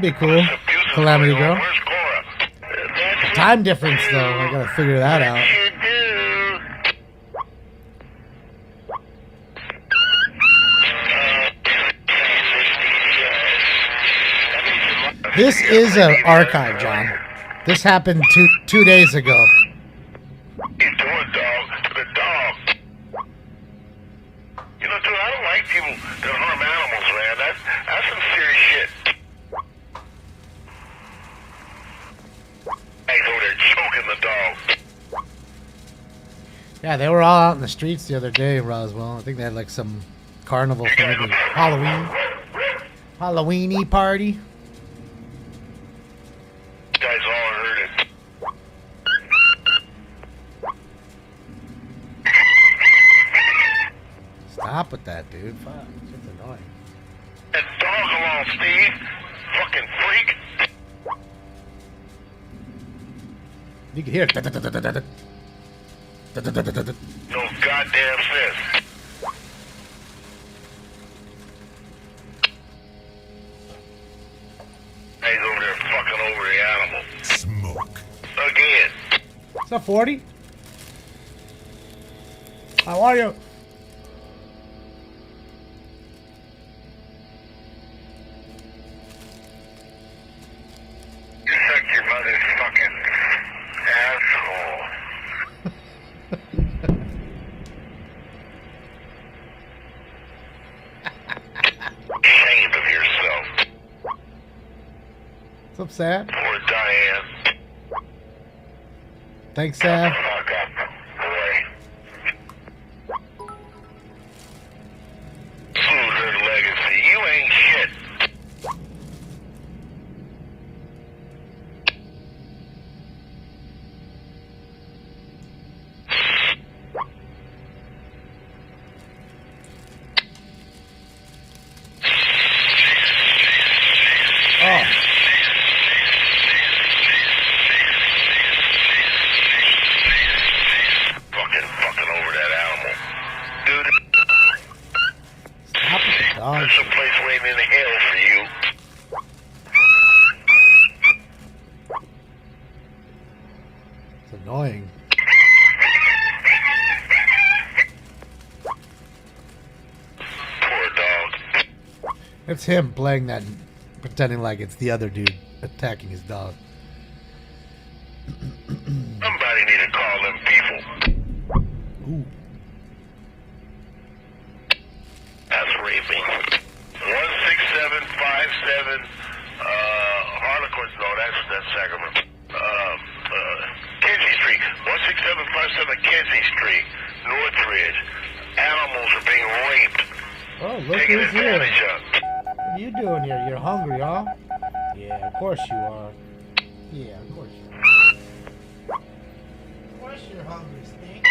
Be cool. Calamity Girl. Time difference, though. I gotta figure that out. This is an archive, John. This happened two days ago. Yeah, they were all out in the streets the other day in Roswell. I think they had like some carnival thing, Halloweeny party. You guys all heard it. Stop with that, dude. Fuck, it's annoying. That dog along, Steve. Fucking freak. You can hear it. No goddamn sense. He's over there fucking over the animal. Smoke. Again. Is that 40? How are you? You suck your mother's fucking asshole. Ashamed of yourself. What's up, Sam? Poor Diane. Thanks, Sam. Fuck up, boy. Loser legacy. You ain't shit. Oh. Fucking over that animal. Dude, Stop it, dog. there's some place waiting in hell for you. It's annoying. Poor dog. It's him playing that, pretending like it's the other dude attacking his dog. Somebody need to call them people. Ooh. That's raping. 16757, Harlequins, no, that's Sacramento. Kinsey Street, 16757 Kinsey Street, Northridge. Animals are being raped. Oh, look Taken who's here. advantage of. What are you doing here? You're hungry, huh? Yeah, of course you are. Yeah, of course you are. Of course you're hungry, Stink.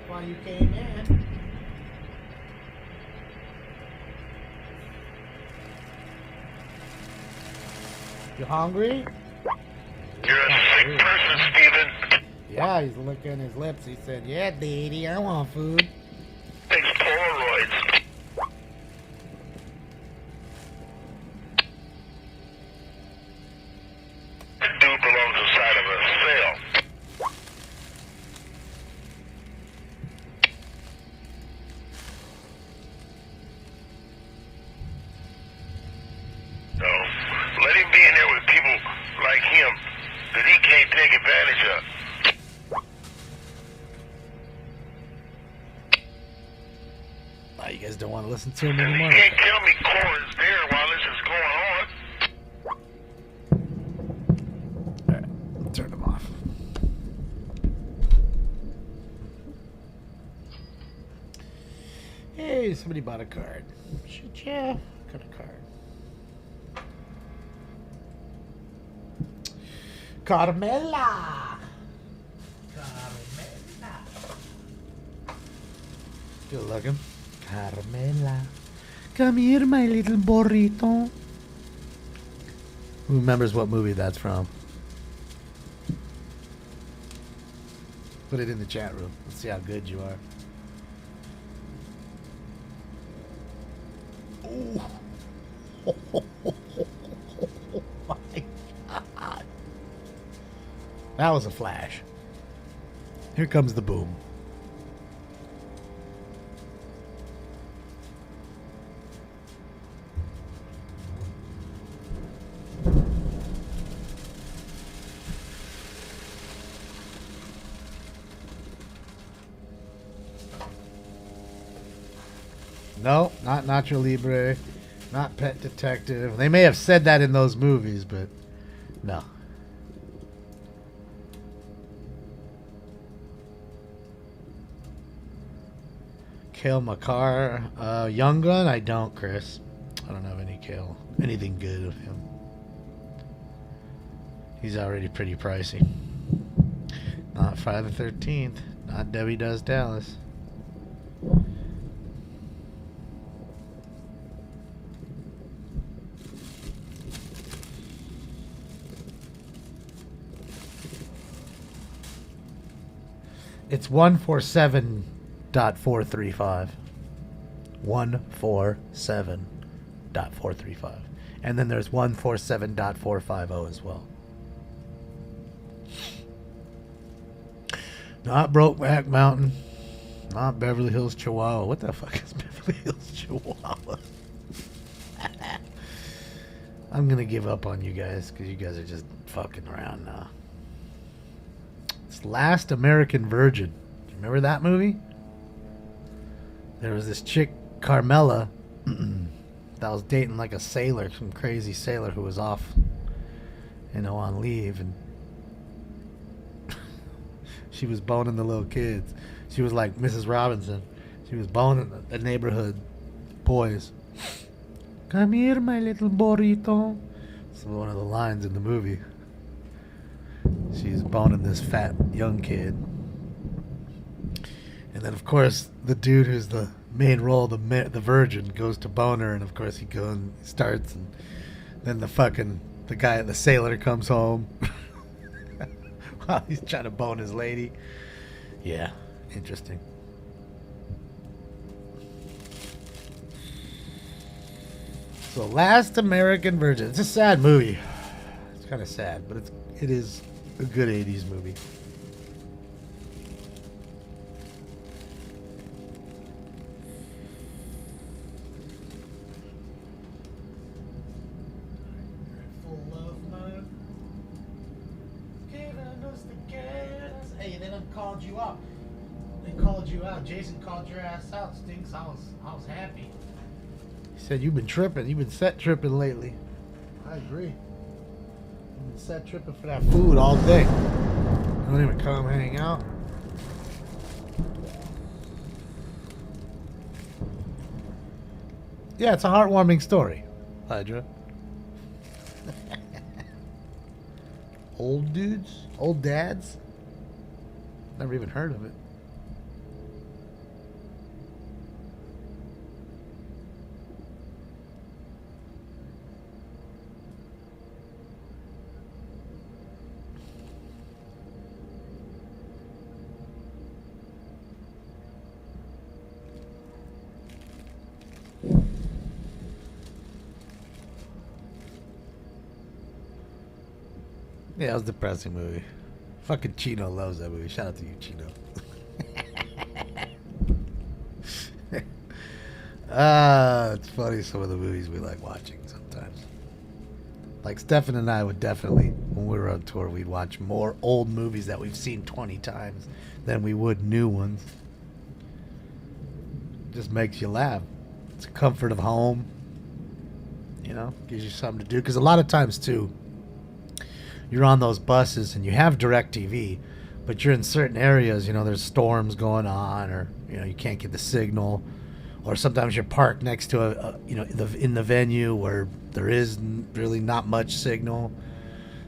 Why you came in? You hungry? You're a sick person, Steven. Yeah, he's licking his lips. He said, yeah, Daddy, I want food. Takes Polaroids. That dude belongs inside of a cell. So, let him be in there with people like him that he can't take advantage of. Oh, you guys don't want to listen to him You anymore? can't tell me Cora's there while this is going on. Alright, turn him off. Hey, somebody bought a card. Shit, yeah. Got a card. Carmela! Carmela! Good looking. Carmela. Come here, my little burrito. Who remembers what movie that's from? Put it in the chat room. Let's see how good you are. Ooh. My God. That was a flash. Here comes the boom. No, not Nacho Libre, not Pet Detective. They may have said that in those movies, but no. Kale McCarr, Young Gun. I don't, Chris. I don't have anything good of him. He's already pretty pricey. Not Friday the 13th. Not Debbie Does Dallas. It's 147.435. 147.435. And then there's 147.450 as well. Not Brokeback Mountain. Not Beverly Hills Chihuahua. What the fuck is Beverly Hills Chihuahua? I'm gonna give up on you guys because you guys are just fucking around now. It's Last American Virgin. Do you remember that movie? There was this chick, Carmela, that was dating like a sailor, some crazy sailor who was off, on leave, and she was boning the little kids. She was like Mrs. Robinson. She was boning the neighborhood boys. Come here, my little burrito. It's one of the lines in the movie. She's boning this fat young kid. And then, of course, the dude who's the main role, the virgin, goes to bone her, and of course he goes and starts, and then the guy, the sailor, comes home while he's trying to bone his lady. Yeah, interesting. So, Last American Virgin. It's a sad movie. It's kind of sad, but it is a good 80s movie. Full love mode. Giving us the gas. Hey, they done called you up. They called you out. Jason called your ass out. Stinks. I was happy. He said you've been tripping. You've been set tripping lately. I agree. You've been set tripping for that food all day. Don't even come hang out. Yeah, it's a heartwarming story, Hydra. Old dudes? Old dads? Never even heard of it. Yeah, it was a depressing movie. Fucking Chino loves that movie. Shout out to you, Chino. It's funny, some of the movies we like watching sometimes. Like Stefan and I would definitely, when we were on tour, we'd watch more old movies that we've seen 20 times than we would new ones. Just makes you laugh. It's a comfort of home. Gives you something to do. Because a lot of times, too, you're on those buses and you have DirecTV, but you're in certain areas, there's storms going on, or, you can't get the signal, or sometimes you're parked next to in the venue where there is really not much signal.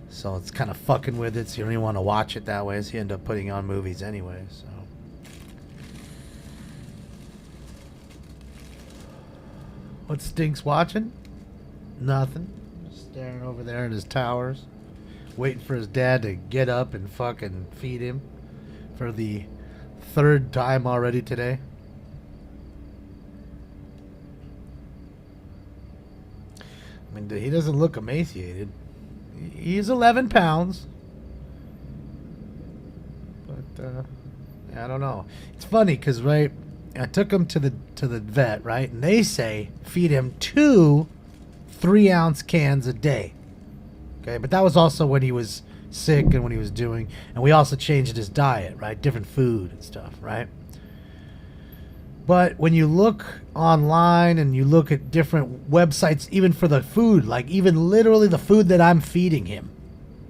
So it's kind of fucking with it, so you don't even want to watch it that way, so you end up putting on movies anyway, so. What Stinks watching? Nothing. Just staring over there at his towers. Waiting for his dad to get up and fucking feed him for the third time already today. I mean, he doesn't look emaciated. He's 11 pounds. But, I don't know. It's funny because, right, I took him to the vet, right, and they say feed him 2 3-ounce cans a day. Okay, but that was also when he was sick and when he was doing, and we also changed his diet, right? Different food and stuff, right? But when you look online and you look at different websites, even for the food, like even literally the food that I'm feeding him,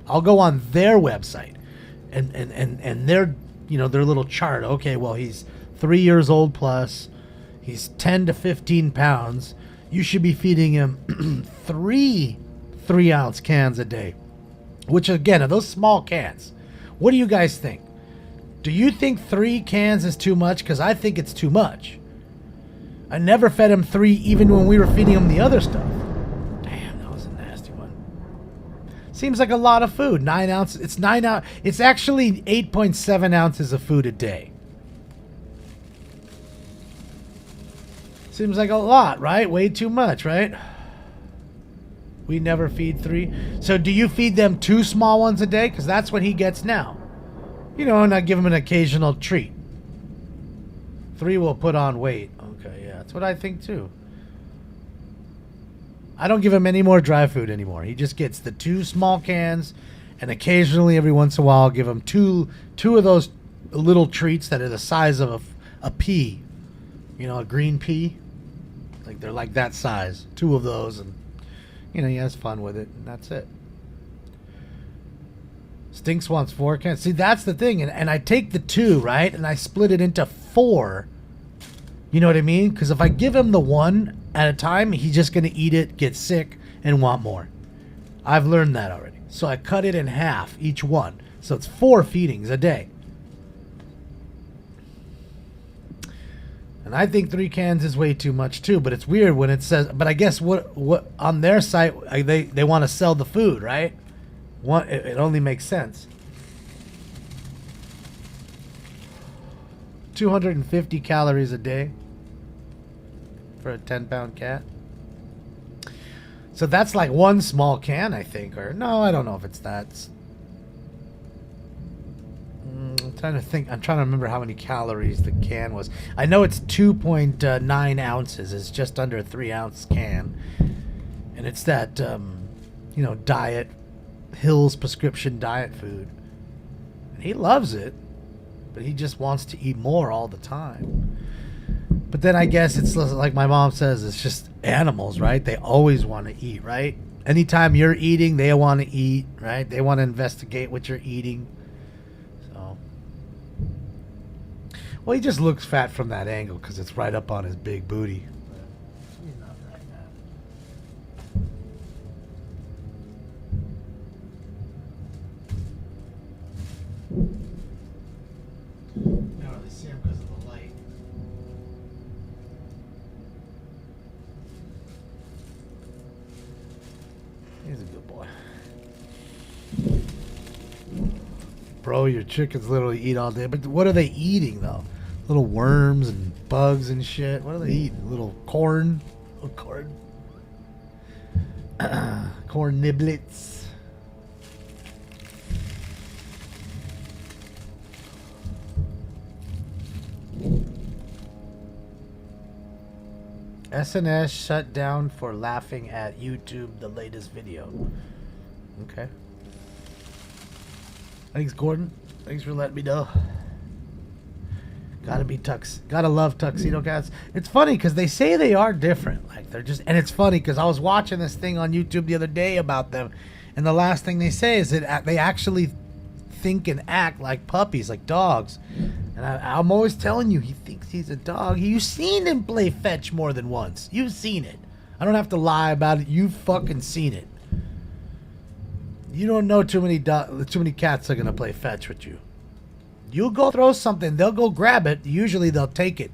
I'll go on their website and their, their little chart. Okay, well, he's 3 years old plus, he's 10 to 15 pounds. You should be feeding him 3 3-ounce cans a day, which again are those small cans. What do you guys think? Do you think 3 cans is too much? Because I think it's too much. I never fed him 3 even when we were feeding him the other stuff. Damn, that was a nasty one. Seems like a lot of food. 9 ounces. It's 9 ounces. It's actually 8.7 ounces of food a day. Seems like a lot, right? Way too much, right? We never feed 3. So do you feed them 2 small ones a day? Because that's what he gets now. And I give him an occasional treat. 3 will put on weight. Okay, yeah, that's what I think too. I don't give him any more dry food anymore. He just gets the 2 small cans, and occasionally, every once in a while, I'll give him two of those little treats that are the size of a pea. You know, a green pea. Like they're like that size. 2 of those, and you know, he has fun with it, and that's it. Stinks wants 4 cans. See, that's the thing, and I take the 2, right, and I split it into 4. You know what I mean? Because if I give him the 1 at a time, he's just going to eat it, get sick, and want more. I've learned that already. So I cut it in half, each one. So it's 4 feedings a day. And I think 3 cans is way too much too, but it's weird when it says, but I guess what on their site, they want to sell the food, right? It only makes sense. 250 calories a day for a 10-pound cat. So that's like 1 small can, I think. Or no, I don't know if it's that. I'm trying to think. I'm trying to remember how many calories the can was. I know it's 2.9 ounces. It's just under a 3-ounce can. And it's that, diet, Hill's prescription diet food. And he loves it, but he just wants to eat more all the time. But then I guess it's like my mom says, it's just animals, right? They always want to eat, right? Anytime you're eating, they want to eat, right? They want to investigate what you're eating. So, well, he just looks fat from that angle because it's right up on his big booty. Can't really see him because of the light. He's a good boy. Bro, your chickens literally eat all day. But what are they eating, though? Little worms and bugs and shit. What are they eating? Little corn? Little corn. Corn niblets. SNS shut down for laughing at YouTube, the latest video. Okay. Thanks, Gordon. Thanks for letting me know. Gotta love tuxedo cats. It's funny because they say they are different. Like they're just, and it's funny because I was watching this thing on YouTube the other day about them, and the last thing they say is that they actually think and act like puppies, like dogs. And I'm always telling you, he thinks he's a dog. You've seen him play fetch more than once. You've seen it. I don't have to lie about it. You've fucking seen it. You don't know too many cats are gonna play fetch with you. You'll go throw something, they'll go grab it. Usually they'll take it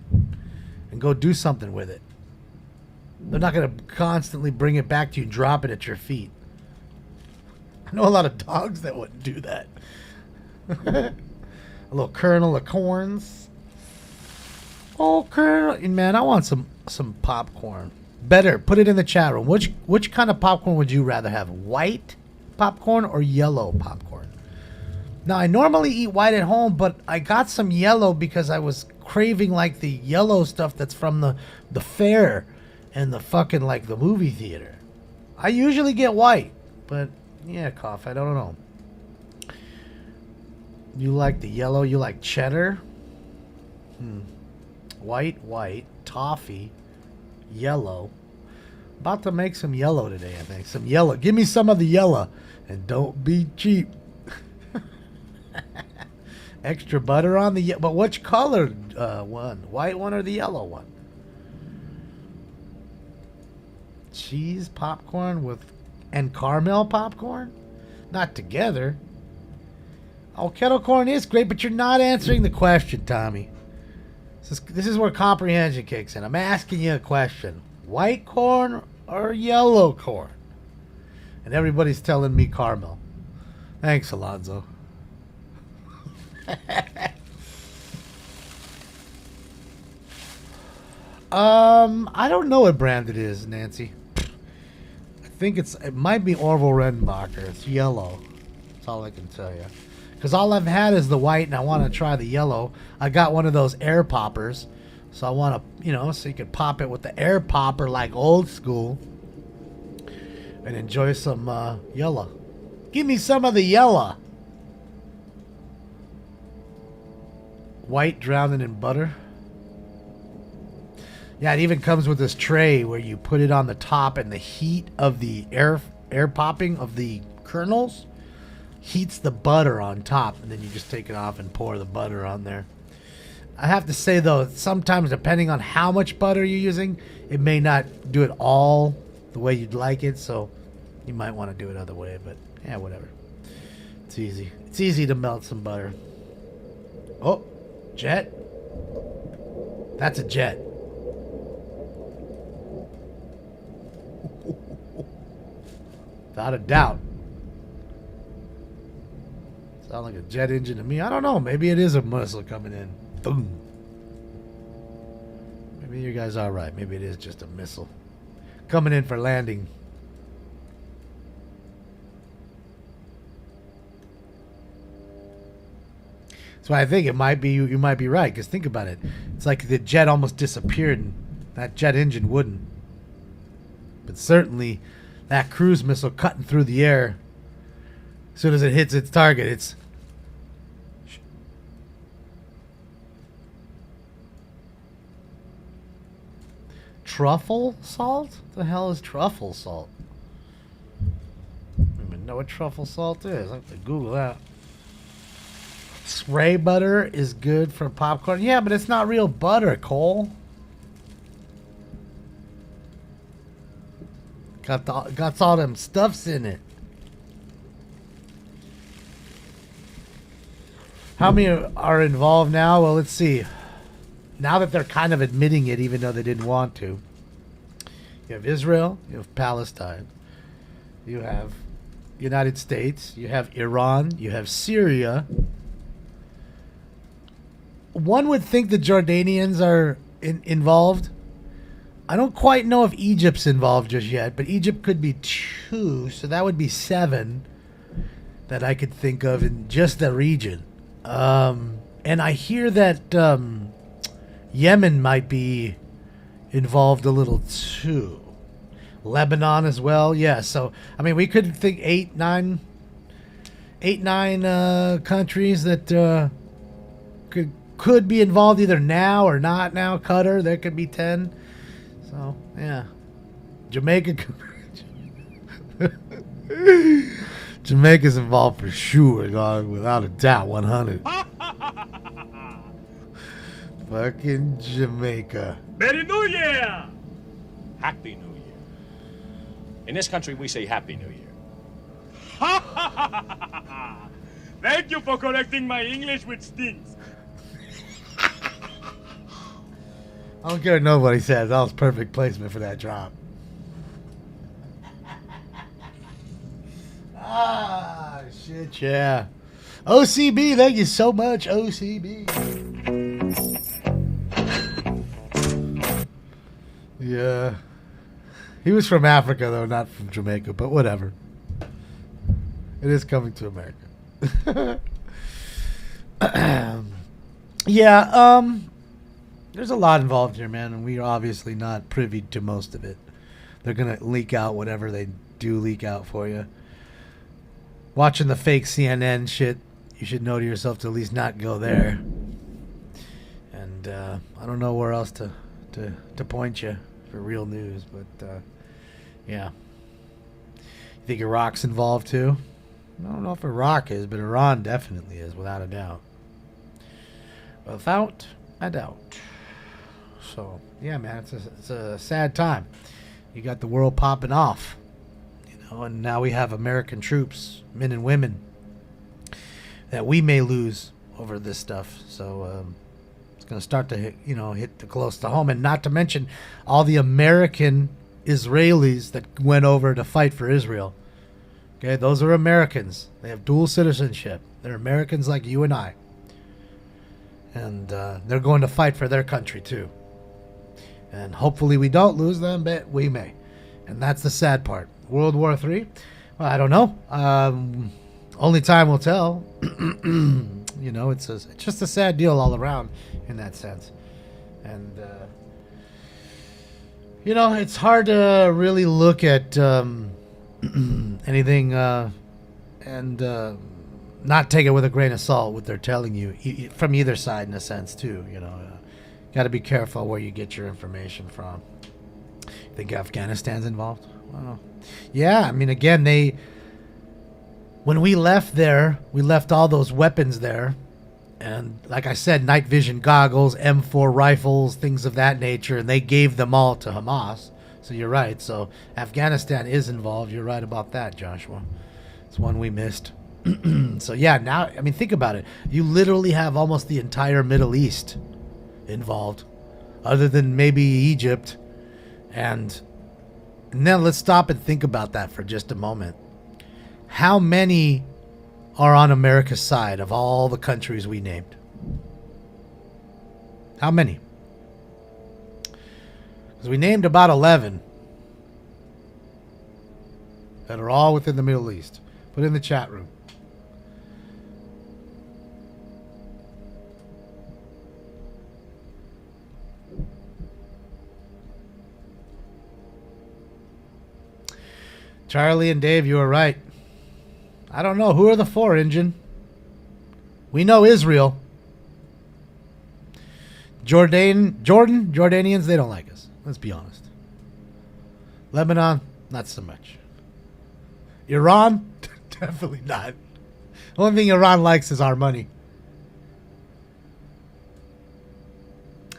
and go do something with it. They're not gonna constantly bring it back to you and drop it at your feet. I know a lot of dogs that wouldn't do that. A little kernel of corns. Oh, kernel. And man, I want some popcorn. Better, put it in the chat room. Which kind of popcorn would you rather have? White popcorn or yellow popcorn? Now, I normally eat white at home, but I got some yellow because I was craving like the yellow stuff that's from the fair and the fucking like the movie theater. I usually get white, but yeah, cough, I don't know. You like the yellow? You like cheddar? White, toffee, yellow. About to make some yellow today, I think. Some yellow. Give me some of the yellow. And don't be cheap. Extra butter on the... But which color one? White one or the yellow one? Cheese popcorn with... And caramel popcorn? Not together. Oh, kettle corn is great, but you're not answering the question, Tommy. This is where comprehension kicks in. I'm asking you a question. White corn or yellow corn? And everybody's telling me caramel. Thanks, Alonzo. I don't know what brand it is, Nancy. I think it might be Orville Redenbacher. It's yellow. That's all I can tell you. Because all I've had is the white, and I want to try the yellow. I got one of those air poppers, So I want to, so you could pop it with the air popper like old school and enjoy some yella. Give me some of the yella. White drowning in butter. Yeah, it even comes with this tray where you put it on the top, and the heat of the air popping of the kernels heats the butter on top, and then you just take it off and pour the butter on there. I have to say, though, sometimes depending on how much butter you're using, it may not do it all the way you'd like it, so you might want to do it other way, but yeah, whatever. It's easy. It's easy to melt some butter. Oh, jet. That's a jet. Without a doubt. Sound like a jet engine to me. I don't know. Maybe it is a missile coming in. Boom. Maybe you guys are right. Maybe it is just a missile coming in for landing. So I think it might be, you might be right, because think about it. It's like the jet almost disappeared and that jet engine wouldn't. But certainly that cruise missile cutting through the air, as soon as it hits its target, it's truffle salt? What the hell is truffle salt? I don't even know what truffle salt is. I have to Google that. Spray butter is good for popcorn. Yeah, but it's not real butter, Cole. Got all them stuffs in it. How many are involved now? Well, let's see. Now that they're kind of admitting it, even though they didn't want to. You have Israel, you have Palestine, you have United States, you have Iran, you have Syria. One would think the Jordanians are involved. I don't quite know if Egypt's involved just yet, but Egypt could be 2, so that would be 7 that I could think of in just the region. And I hear that Yemen might be involved a little too. Lebanon as well, yeah. So I mean, we could think 8, 9 countries that could be involved either now or not now. Qatar, there could be 10. So yeah, Jamaica. Jamaica's involved for sure, dog, without a doubt, 100. Fucking Jamaica. Merry New Year! Happy New Year. In this country, we say Happy New Year. Thank you for correcting my English, which stinks. I don't care what nobody says. That was perfect placement for that drop. Ah, shit, yeah. OCB, thank you so much, OCB. Yeah. He was from Africa, though, not from Jamaica, but whatever. It is coming to America. Yeah, there's a lot involved here, man, and we're obviously not privy to most of it. They're going to leak out whatever they do leak out for you. Watching the fake CNN shit, you should know to yourself to at least not go there. And I don't know where else to point you for real news, but yeah. You think Iraq's involved too? I don't know if Iraq is, but Iran definitely is, without a doubt. Without a doubt. So, yeah, man, it's a sad time. You got the world popping off, and now we have American troops, men and women, that we may lose over this stuff. So it's going to start to hit the close to home, and not to mention all the American Israelis that went over to fight for Israel. Okay, those are Americans. They have dual citizenship. They're Americans like you and I. And they're going to fight for their country too. And hopefully we don't lose them, but we may. And that's the sad part. World War III? Well, I don't know. Only time will tell. It's just a sad deal all around in that sense. And you know, it's hard to really look at anything and not take it with a grain of salt what they're telling you from either side, in a sense too. You know, got to be careful where you get your information from. Think Afghanistan's involved? Well, yeah. I mean, again, when we left there, we left all those weapons there. And like I said, night vision goggles, M4 rifles, things of that nature, and they gave them all to Hamas. So you're right. So Afghanistan is involved. You're right about that, Joshua. It's one we missed. So yeah, now, I mean, think about it. You literally have almost the entire Middle East involved, other than maybe Egypt. And then let's stop and think about that for just a moment. How many are on America's side of all the countries we named? How many? Because we named about 11 that are all within the Middle East. Put it in the chat room. Charlie and Dave, you were right. I don't know. Who are the four, Injun? We know Israel. Jordanians, they don't like us. Let's be honest. Lebanon, not so much. Iran, definitely not. The only thing Iran likes is our money.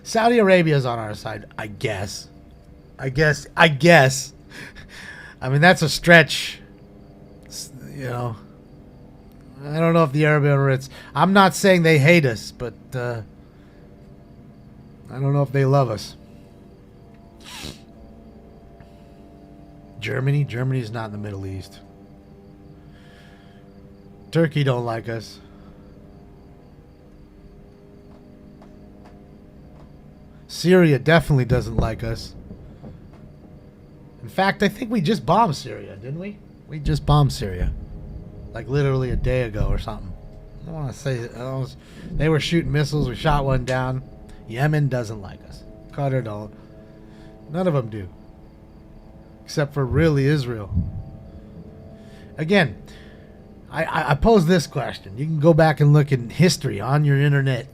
Saudi Arabia's on our side, I guess. I mean, that's a stretch. You know, I don't know if the Arab Emirates, I'm not saying they hate us, but I don't know if they love us. Germany's not in the Middle East. Turkey don't like us. Syria definitely doesn't like us. In fact, I think we just bombed Syria, didn't we? We just bombed Syria. Like literally a day ago or something. I don't want to say it. They were shooting missiles. We shot one down. Yemen doesn't like us. Qatar don't. None of them do. Except for really Israel. Again, I pose this question. You can go back and look in history on your internet.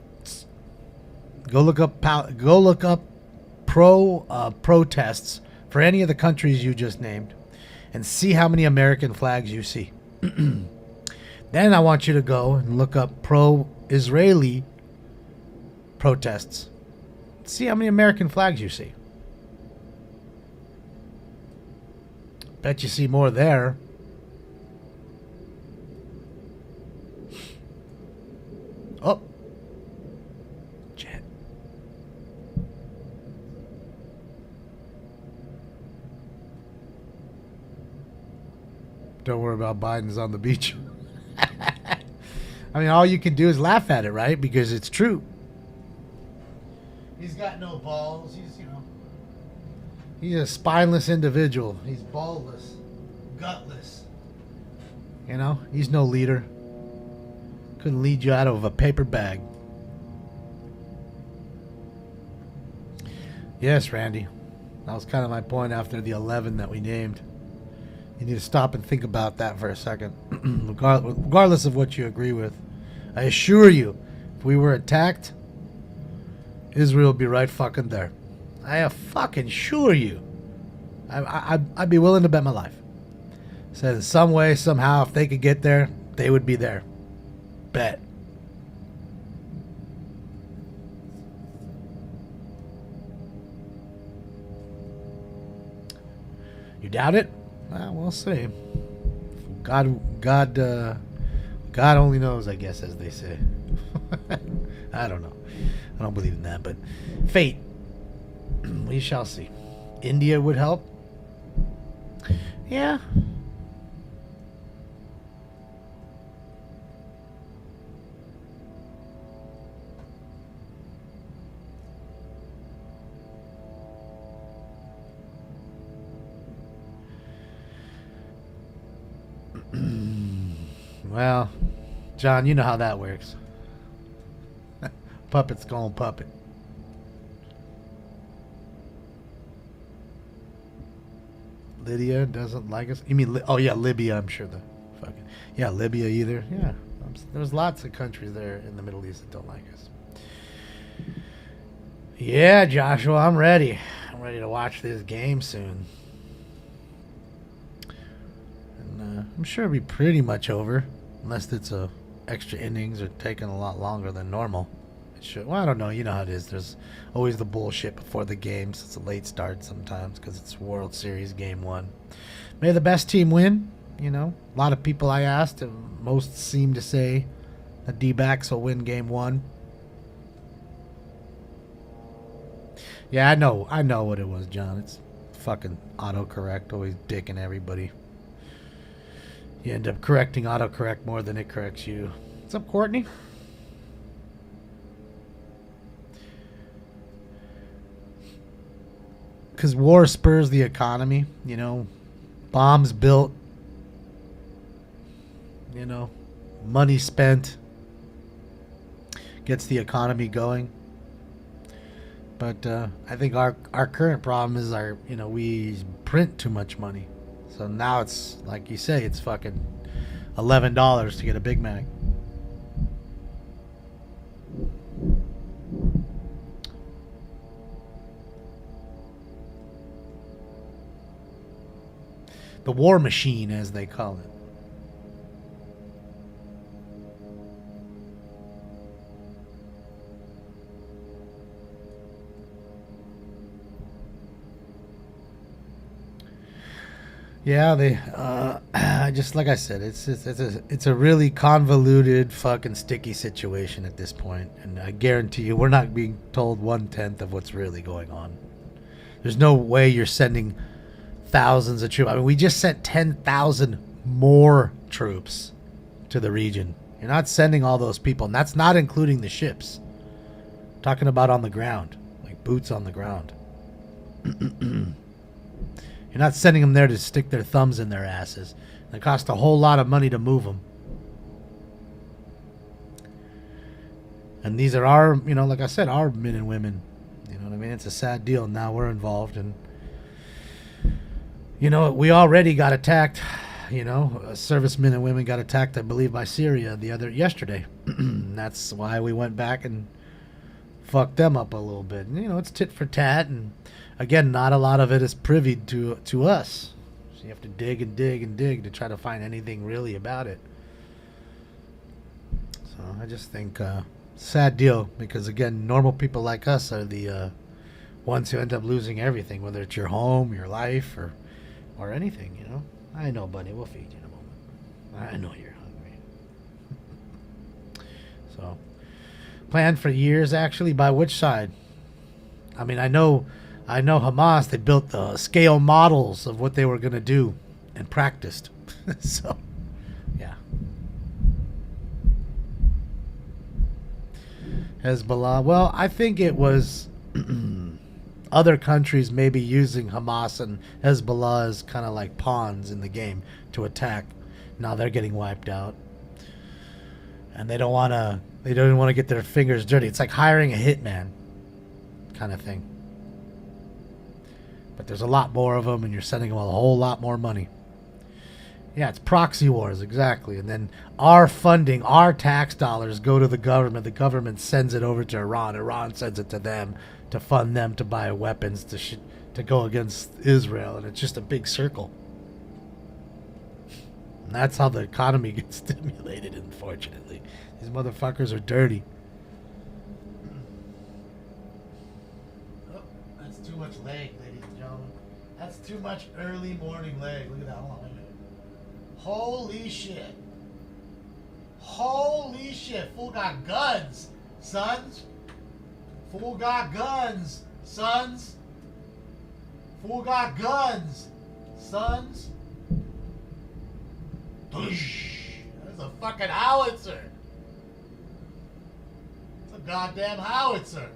Go look up protests for any of the countries you just named and see how many American flags you see. Then I want you to go and look up pro-Israeli protests. See how many American flags you see. Bet you see more there. Oh. Jet. Don't worry about Biden's on the beach. I mean, all you can do is laugh at it, right? Because it's true. He's got no balls. He's a spineless individual. He's ballless, gutless. You know, he's no leader. Couldn't lead you out of a paper bag. Yes, Randy. That was kind of my point after the 11 that we named. You need to stop and think about that for a second. Regardless of what you agree with. I assure you, if we were attacked, Israel would be right fucking there. I fucking assure you. I'd be willing to bet my life. Said in some way, somehow, if they could get there, they would be there. Bet. You doubt it? Well, we'll see. God only knows, I guess, as they say. I don't know. I don't believe in that, but fate. We shall see. India would help. Yeah. Well, John, you know how that works. Puppet's going puppet. Lydia doesn't like us. You mean, oh yeah, Libya, I'm sure yeah, Libya either. Yeah, there's lots of countries there in the Middle East that don't like us. Yeah, Joshua, I'm ready. I'm ready to watch this game soon. And I'm sure it'll be pretty much over, unless it's extra innings or taking a lot longer than normal. It should. Well, I don't know. You know how it is. There's always the bullshit before the games. It's a late start sometimes because it's World Series Game 1. May the best team win. You know, a lot of people I asked, most seem to say the D-backs will win Game 1. Yeah, I know what it was, John. It's fucking autocorrect, always dicking everybody. You end up correcting autocorrect more than it corrects you. What's up, Courtney? Because war spurs the economy, you know. Bombs built, you know. Money spent gets the economy going. But I think our current problem is we print too much money. So now it's, like you say, it's fucking $11 to get a Big Mac. The war machine, as they call it. Yeah, they just like I said, it's a really convoluted, fucking sticky situation at this point, and I guarantee you, we're not being told 1/10 of what's really going on. There's no way you're sending thousands of troops. I mean, we just sent 10,000 more troops to the region. You're not sending all those people, and that's not including the ships. I'm talking about on the ground, like boots on the ground. You're not sending them there to stick their thumbs in their asses. It costs a whole lot of money to move them. And these are our, like I said, our men and women. You know what I mean? It's a sad deal. Now we're involved. And, we already got attacked. Servicemen and women got attacked, I believe, by Syria yesterday. That's why we went back and fucked them up a little bit. And, it's tit for tat. And, again, not a lot of it is privy to us. So you have to dig and dig and dig to try to find anything really about it. So I just think sad deal because, again, normal people like us are the ones who end up losing everything, whether it's your home, your life, or anything, I know, buddy. We'll feed you in a moment. I know you're hungry. So, planned for years, actually. By which side? I mean, I know Hamas, they built the scale models of what they were going to do and practiced. So, yeah. Hezbollah. Well, I think it was other countries maybe using Hamas and Hezbollah as kind of like pawns in the game to attack. Now they're getting wiped out. And they don't want to get their fingers dirty. It's like hiring a hitman kind of thing. But there's a lot more of them, and you're sending them a whole lot more money. Yeah, it's proxy wars, exactly. And then our funding, our tax dollars go to the government. The government sends it over to Iran. Iran sends it to them to fund them to buy weapons to go against Israel. And it's just a big circle. And that's how the economy gets stimulated, unfortunately. These motherfuckers are dirty. Oh, that's too much leg, ladies and gentlemen. That's too much early morning leg. Look at that. Hold on, wait a minute. Holy shit. Holy shit. Fool got guns, sons. Fool got guns, sons. Fool got guns, sons. That's a fucking howitzer. It's a goddamn howitzer.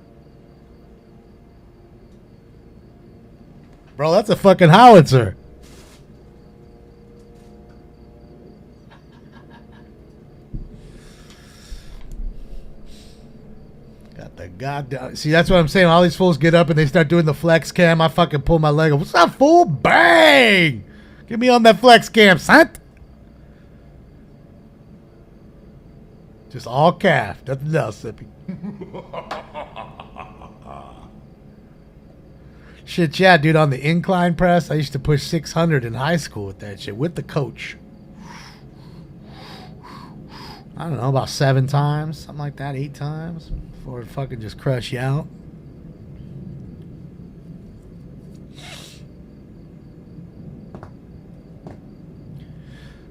Bro, that's a fucking howitzer. Got the God, see, that's what I'm saying. All these fools get up and they start doing the flex cam. I fucking pull my leg. What's up, fool? Bang! Get me on that flex cam, son. Just all calf. Nothing else, Sippy. Shit, yeah, dude, on the incline press, I used to push 600 in high school with that shit, with the coach. I don't know, about 7 times, something like that, 8 times, before it fucking just crush you out.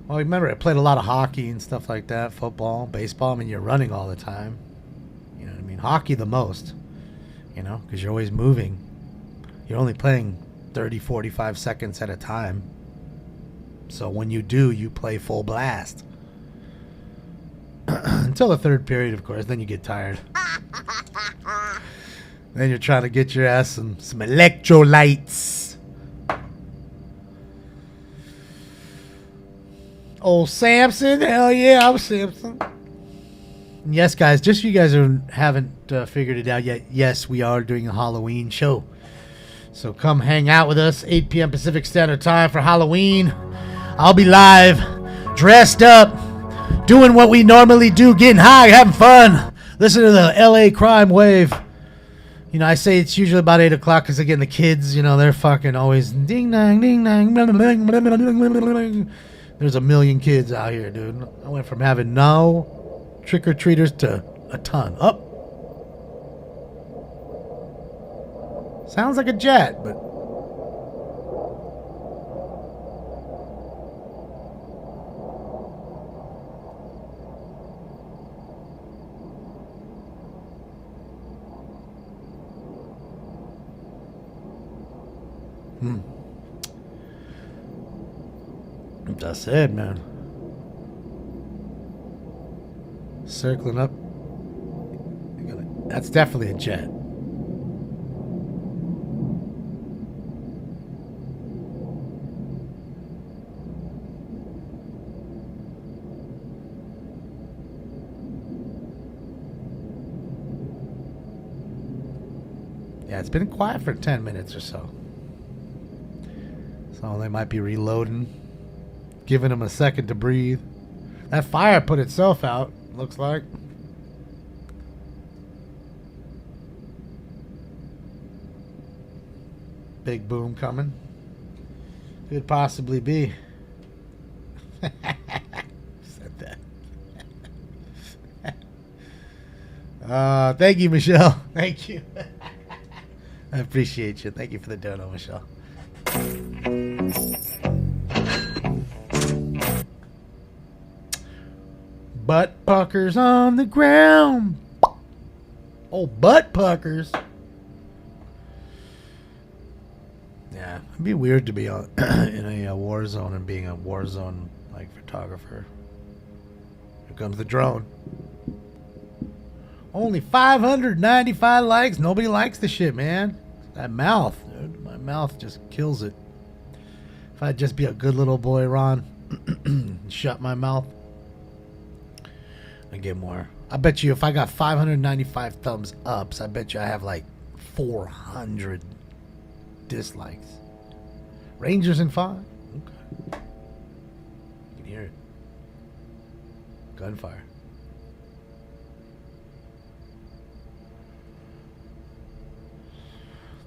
Well, remember, I played a lot of hockey and stuff like that, football, baseball. I mean, you're running all the time. You know what I mean? Hockey the most, you know, because you're always moving. You're only playing 30, 45 seconds at a time. So when you do, you play full blast. Until the third period, of course. Then you get tired. Then you're trying to get your ass some electrolytes. Old Samson. Hell yeah, I was Samson. And yes, guys, just so you guys haven't figured it out yet, yes, we are doing a Halloween show. So come hang out with us, 8 p.m. Pacific Standard Time for Halloween. I'll be live, dressed up, doing what we normally do, getting high, having fun. Listen to the LA crime wave. You know, I say it's usually about 8 o'clock because, again, the kids, you know, they're fucking always ding-dang, ding-dang. There's a million kids out here, dude. I went from having no trick-or-treaters to a ton. Up. Sounds like a jet, but... That's it, man. Circling up. That's definitely a jet. Yeah, it's been quiet for 10 minutes or so. So they might be reloading, giving them a second to breathe. That fire put itself out, looks like. Big boom coming. Could possibly be. Said that. Thank you, Michelle. Thank you. I appreciate you. Thank you for the dono, Michelle. Butt puckers on the ground. Oh, butt puckers. Yeah, it'd be weird to be in a war zone and being a war zone like photographer. Here comes the drone. Only 595 likes. Nobody likes the shit, man. That mouth, dude. My mouth just kills it. If I'd just be a good little boy, Ron, shut my mouth, I'd get more. I bet you if I got 595 thumbs ups, I bet you I have like 400 dislikes. Rangers in 5. Okay. You can hear it. Gunfire.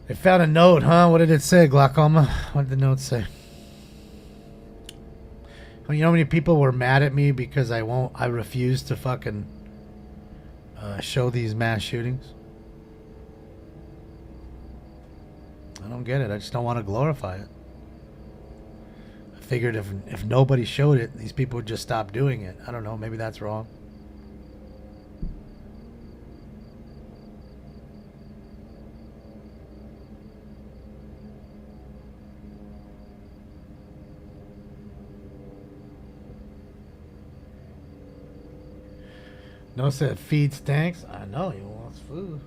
They found a note, huh? What did it say, Glaucoma? What did the note say? You know how many people were mad at me because I refuse to fucking show these mass shootings? I don't get it. I just don't want to glorify it. I figured if nobody showed it, these people would just stop doing it. I don't know. Maybe that's wrong. No said feed stinks. I know he wants food.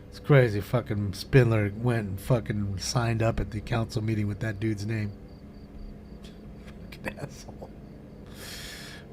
It's crazy. Fucking Spindler went and fucking signed up at the council meeting with that dude's name. Fucking asshole.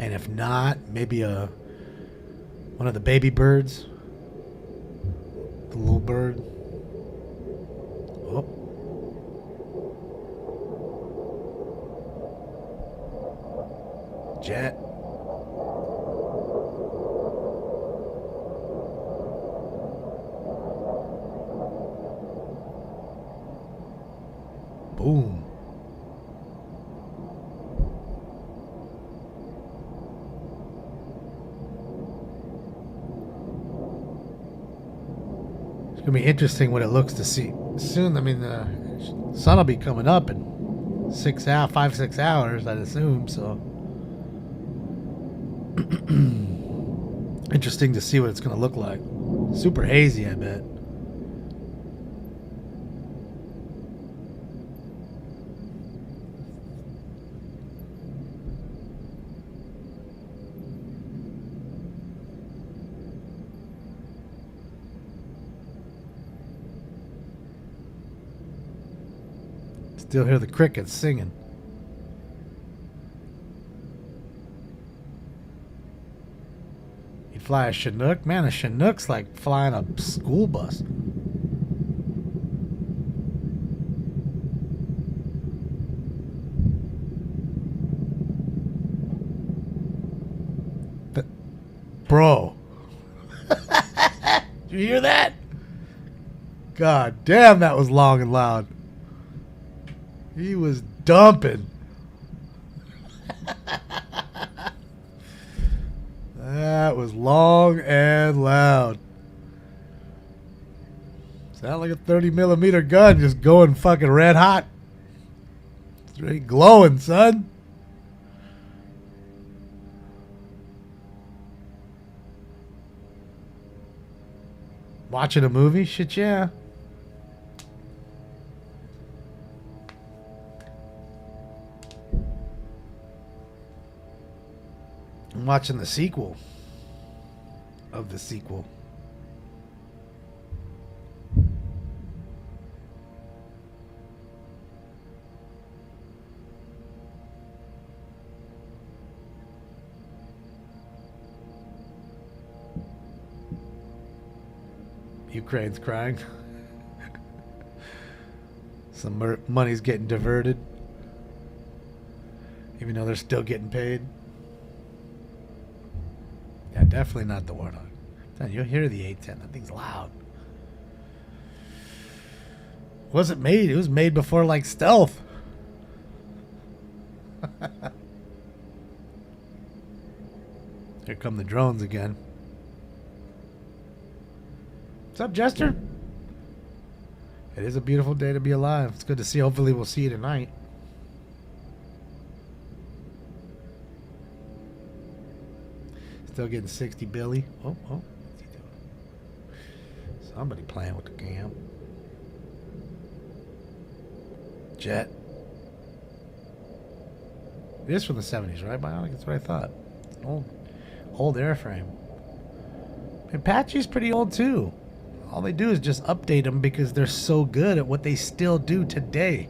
And if not, maybe one of the baby birds. The little bird. Oh. Jet. Boom. It's gonna be interesting what it looks to see soon. I mean, the sun will be coming up in 5-6 hours, I'd assume. So interesting to see what it's gonna look like. Super hazy, I bet. Still hear the crickets singing. You'd fly a Chinook? Man, a Chinook's like flying a school bus. Bro. Did you hear that? God damn, that was long and loud. He was dumping. That was long and loud. Sound like a 30 millimeter gun just going fucking red hot. Straight glowing, son. Watching a movie? Shit, yeah. I'm watching the sequel of the sequel. Ukraine's crying. Some money's getting diverted, even though they're still getting paid. Yeah, definitely not the Warthog. You'll hear the 810. That thing's loud. Was it made? It was made before, like, Stealth. Here come the drones again. What's up, Jester? It is a beautiful day to be alive. It's good to see. Hopefully we'll see you tonight. Still getting 60 Billy. Oh. What's he doing? Somebody playing with the cam. Jet. It is from the 70s, right, Bionic? That's what I thought. Old airframe. Apache's pretty old, too. All they do is just update them because they're so good at what they still do today.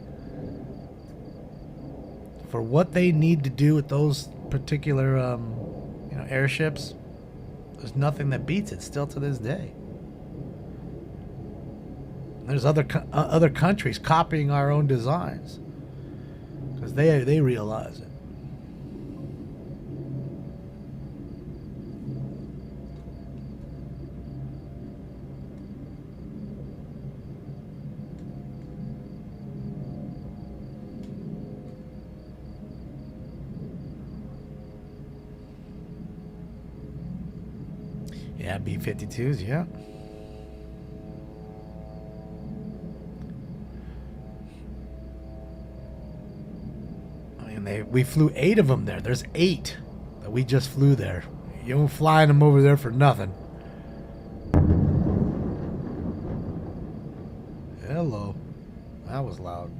For what they need to do with those particular airships, there's nothing that beats it still to this day. There's other countries copying our own designs because they realize it. Yeah, B-52s, yeah. I mean, we flew 8 of them there. There's 8 that we just flew there. You don't flying them over there for nothing. Hello. That was loud.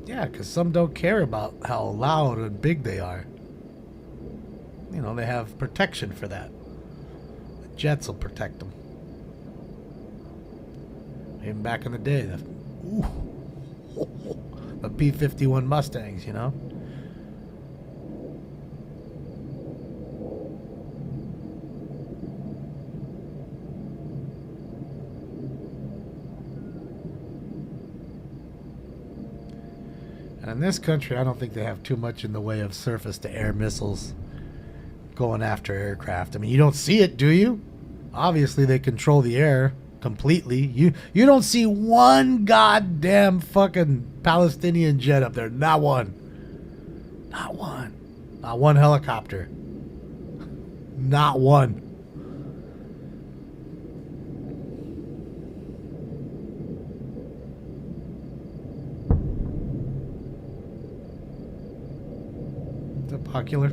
Yeah, because some don't care about how loud and big they are. You know, they have protection for that. The jets will protect them. Even back in the day, the P-51 Mustangs, you know? And in this country, I don't think they have too much in the way of surface-to-air missiles going after aircraft. I mean, you don't see it, do you? Obviously, they control the air completely. You don't see one goddamn fucking Palestinian jet up there. Not one. Not one. Not one helicopter. Not one. Is it popular?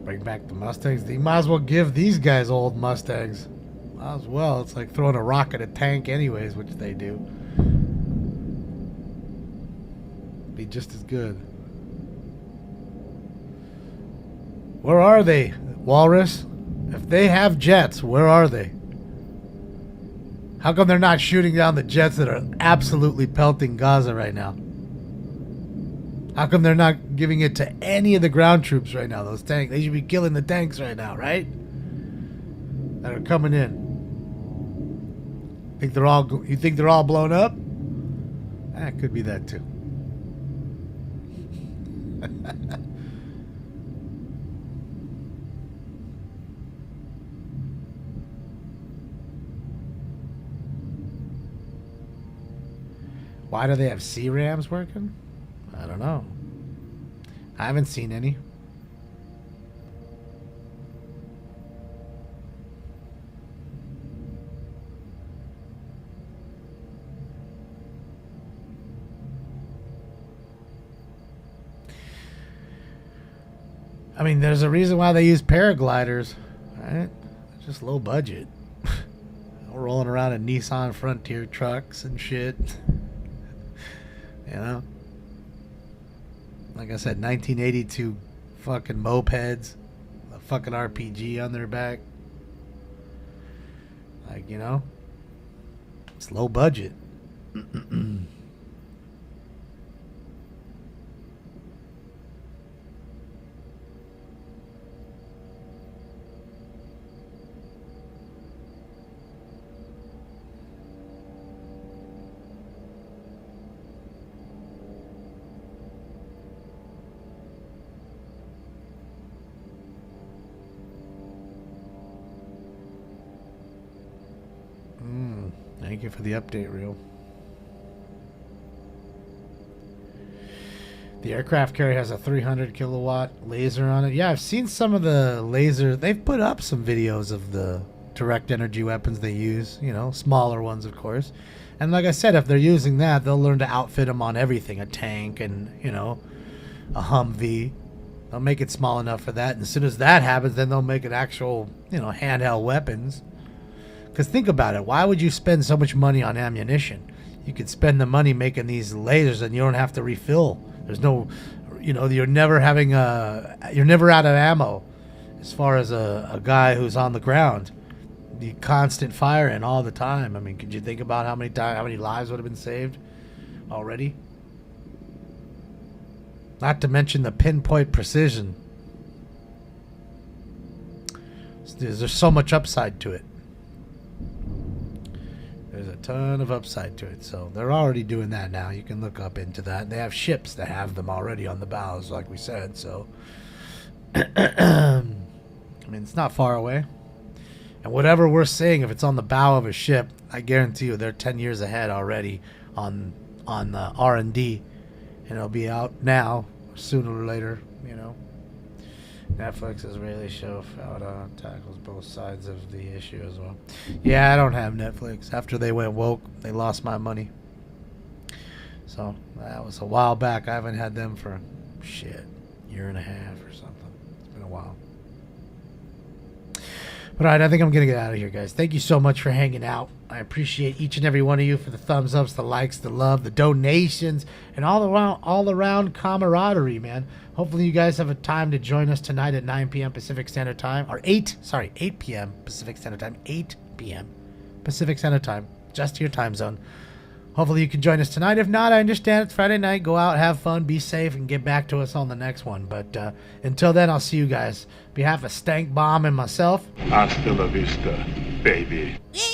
Bring back the Mustangs. You might as well give these guys old Mustangs. Might as well. It's like throwing a rock at a tank anyways, which they do. Be just as good. Where are they, Walrus? If they have jets, where are they? How come they're not shooting down the jets that are absolutely pelting Gaza right now? How come they're not giving it to any of the ground troops right now? Those tanks, they should be killing the tanks right now, right? That are coming in. You think they're all blown up? It could be that too. Why do they have CRAMs working? I don't know. I haven't seen any. I mean, there's a reason why they use paragliders, right? It's just low budget. Rolling around in Nissan Frontier trucks and shit. You know? Like I said, 1982 fucking mopeds, a fucking RPG on their back. Like, you know, it's low budget. Thank you for the update, Reel. The aircraft carrier has a 300 kilowatt laser on it. Yeah, I've seen some of the laser. They've put up some videos of the direct energy weapons they use. You know, smaller ones, of course. And like I said, if they're using that, they'll learn to outfit them on everything. A tank and, you know, a Humvee. They'll make it small enough for that. And as soon as that happens, then they'll make it actual, you know, handheld weapons. Because think about it. Why would you spend so much money on ammunition? You could spend the money making these lasers and you don't have to refill. There's no, you know, you're never out of ammo as far as a guy who's on the ground. The constant firing all the time. I mean, could you think about how many lives would have been saved already? Not to mention the pinpoint precision. There's so much upside to it. There's a ton of upside to it. So they're already doing that now. You can look up into that. They have ships that have them already on the bows, like we said. So, I mean, it's not far away. And whatever we're seeing, if it's on the bow of a ship, I guarantee you they're 10 years ahead already on the R&D. And it'll be out now, sooner or later, you know. Netflix Israeli show tackles both sides of the issue as well. Yeah, I don't have Netflix. After they went woke, they lost my money. So that was a while back. I haven't had them for year and a half or something. It's been a while. All right, I think I'm going to get out of here, guys. Thank you so much for hanging out. I appreciate each and every one of you for the thumbs ups, the likes, the love, the donations, and all around camaraderie, man. Hopefully you guys have a time to join us tonight at 9 p.m. Pacific Standard Time, or 8 p.m. Pacific Standard Time, 8 p.m. Pacific Standard Time, just your time zone. Hopefully you can join us tonight. If not, I understand it's Friday night. Go out, have fun, be safe, and get back to us on the next one. But until then, I'll see you guys. On behalf of Stank Bomb and myself, Hasta la vista, baby. Yeah.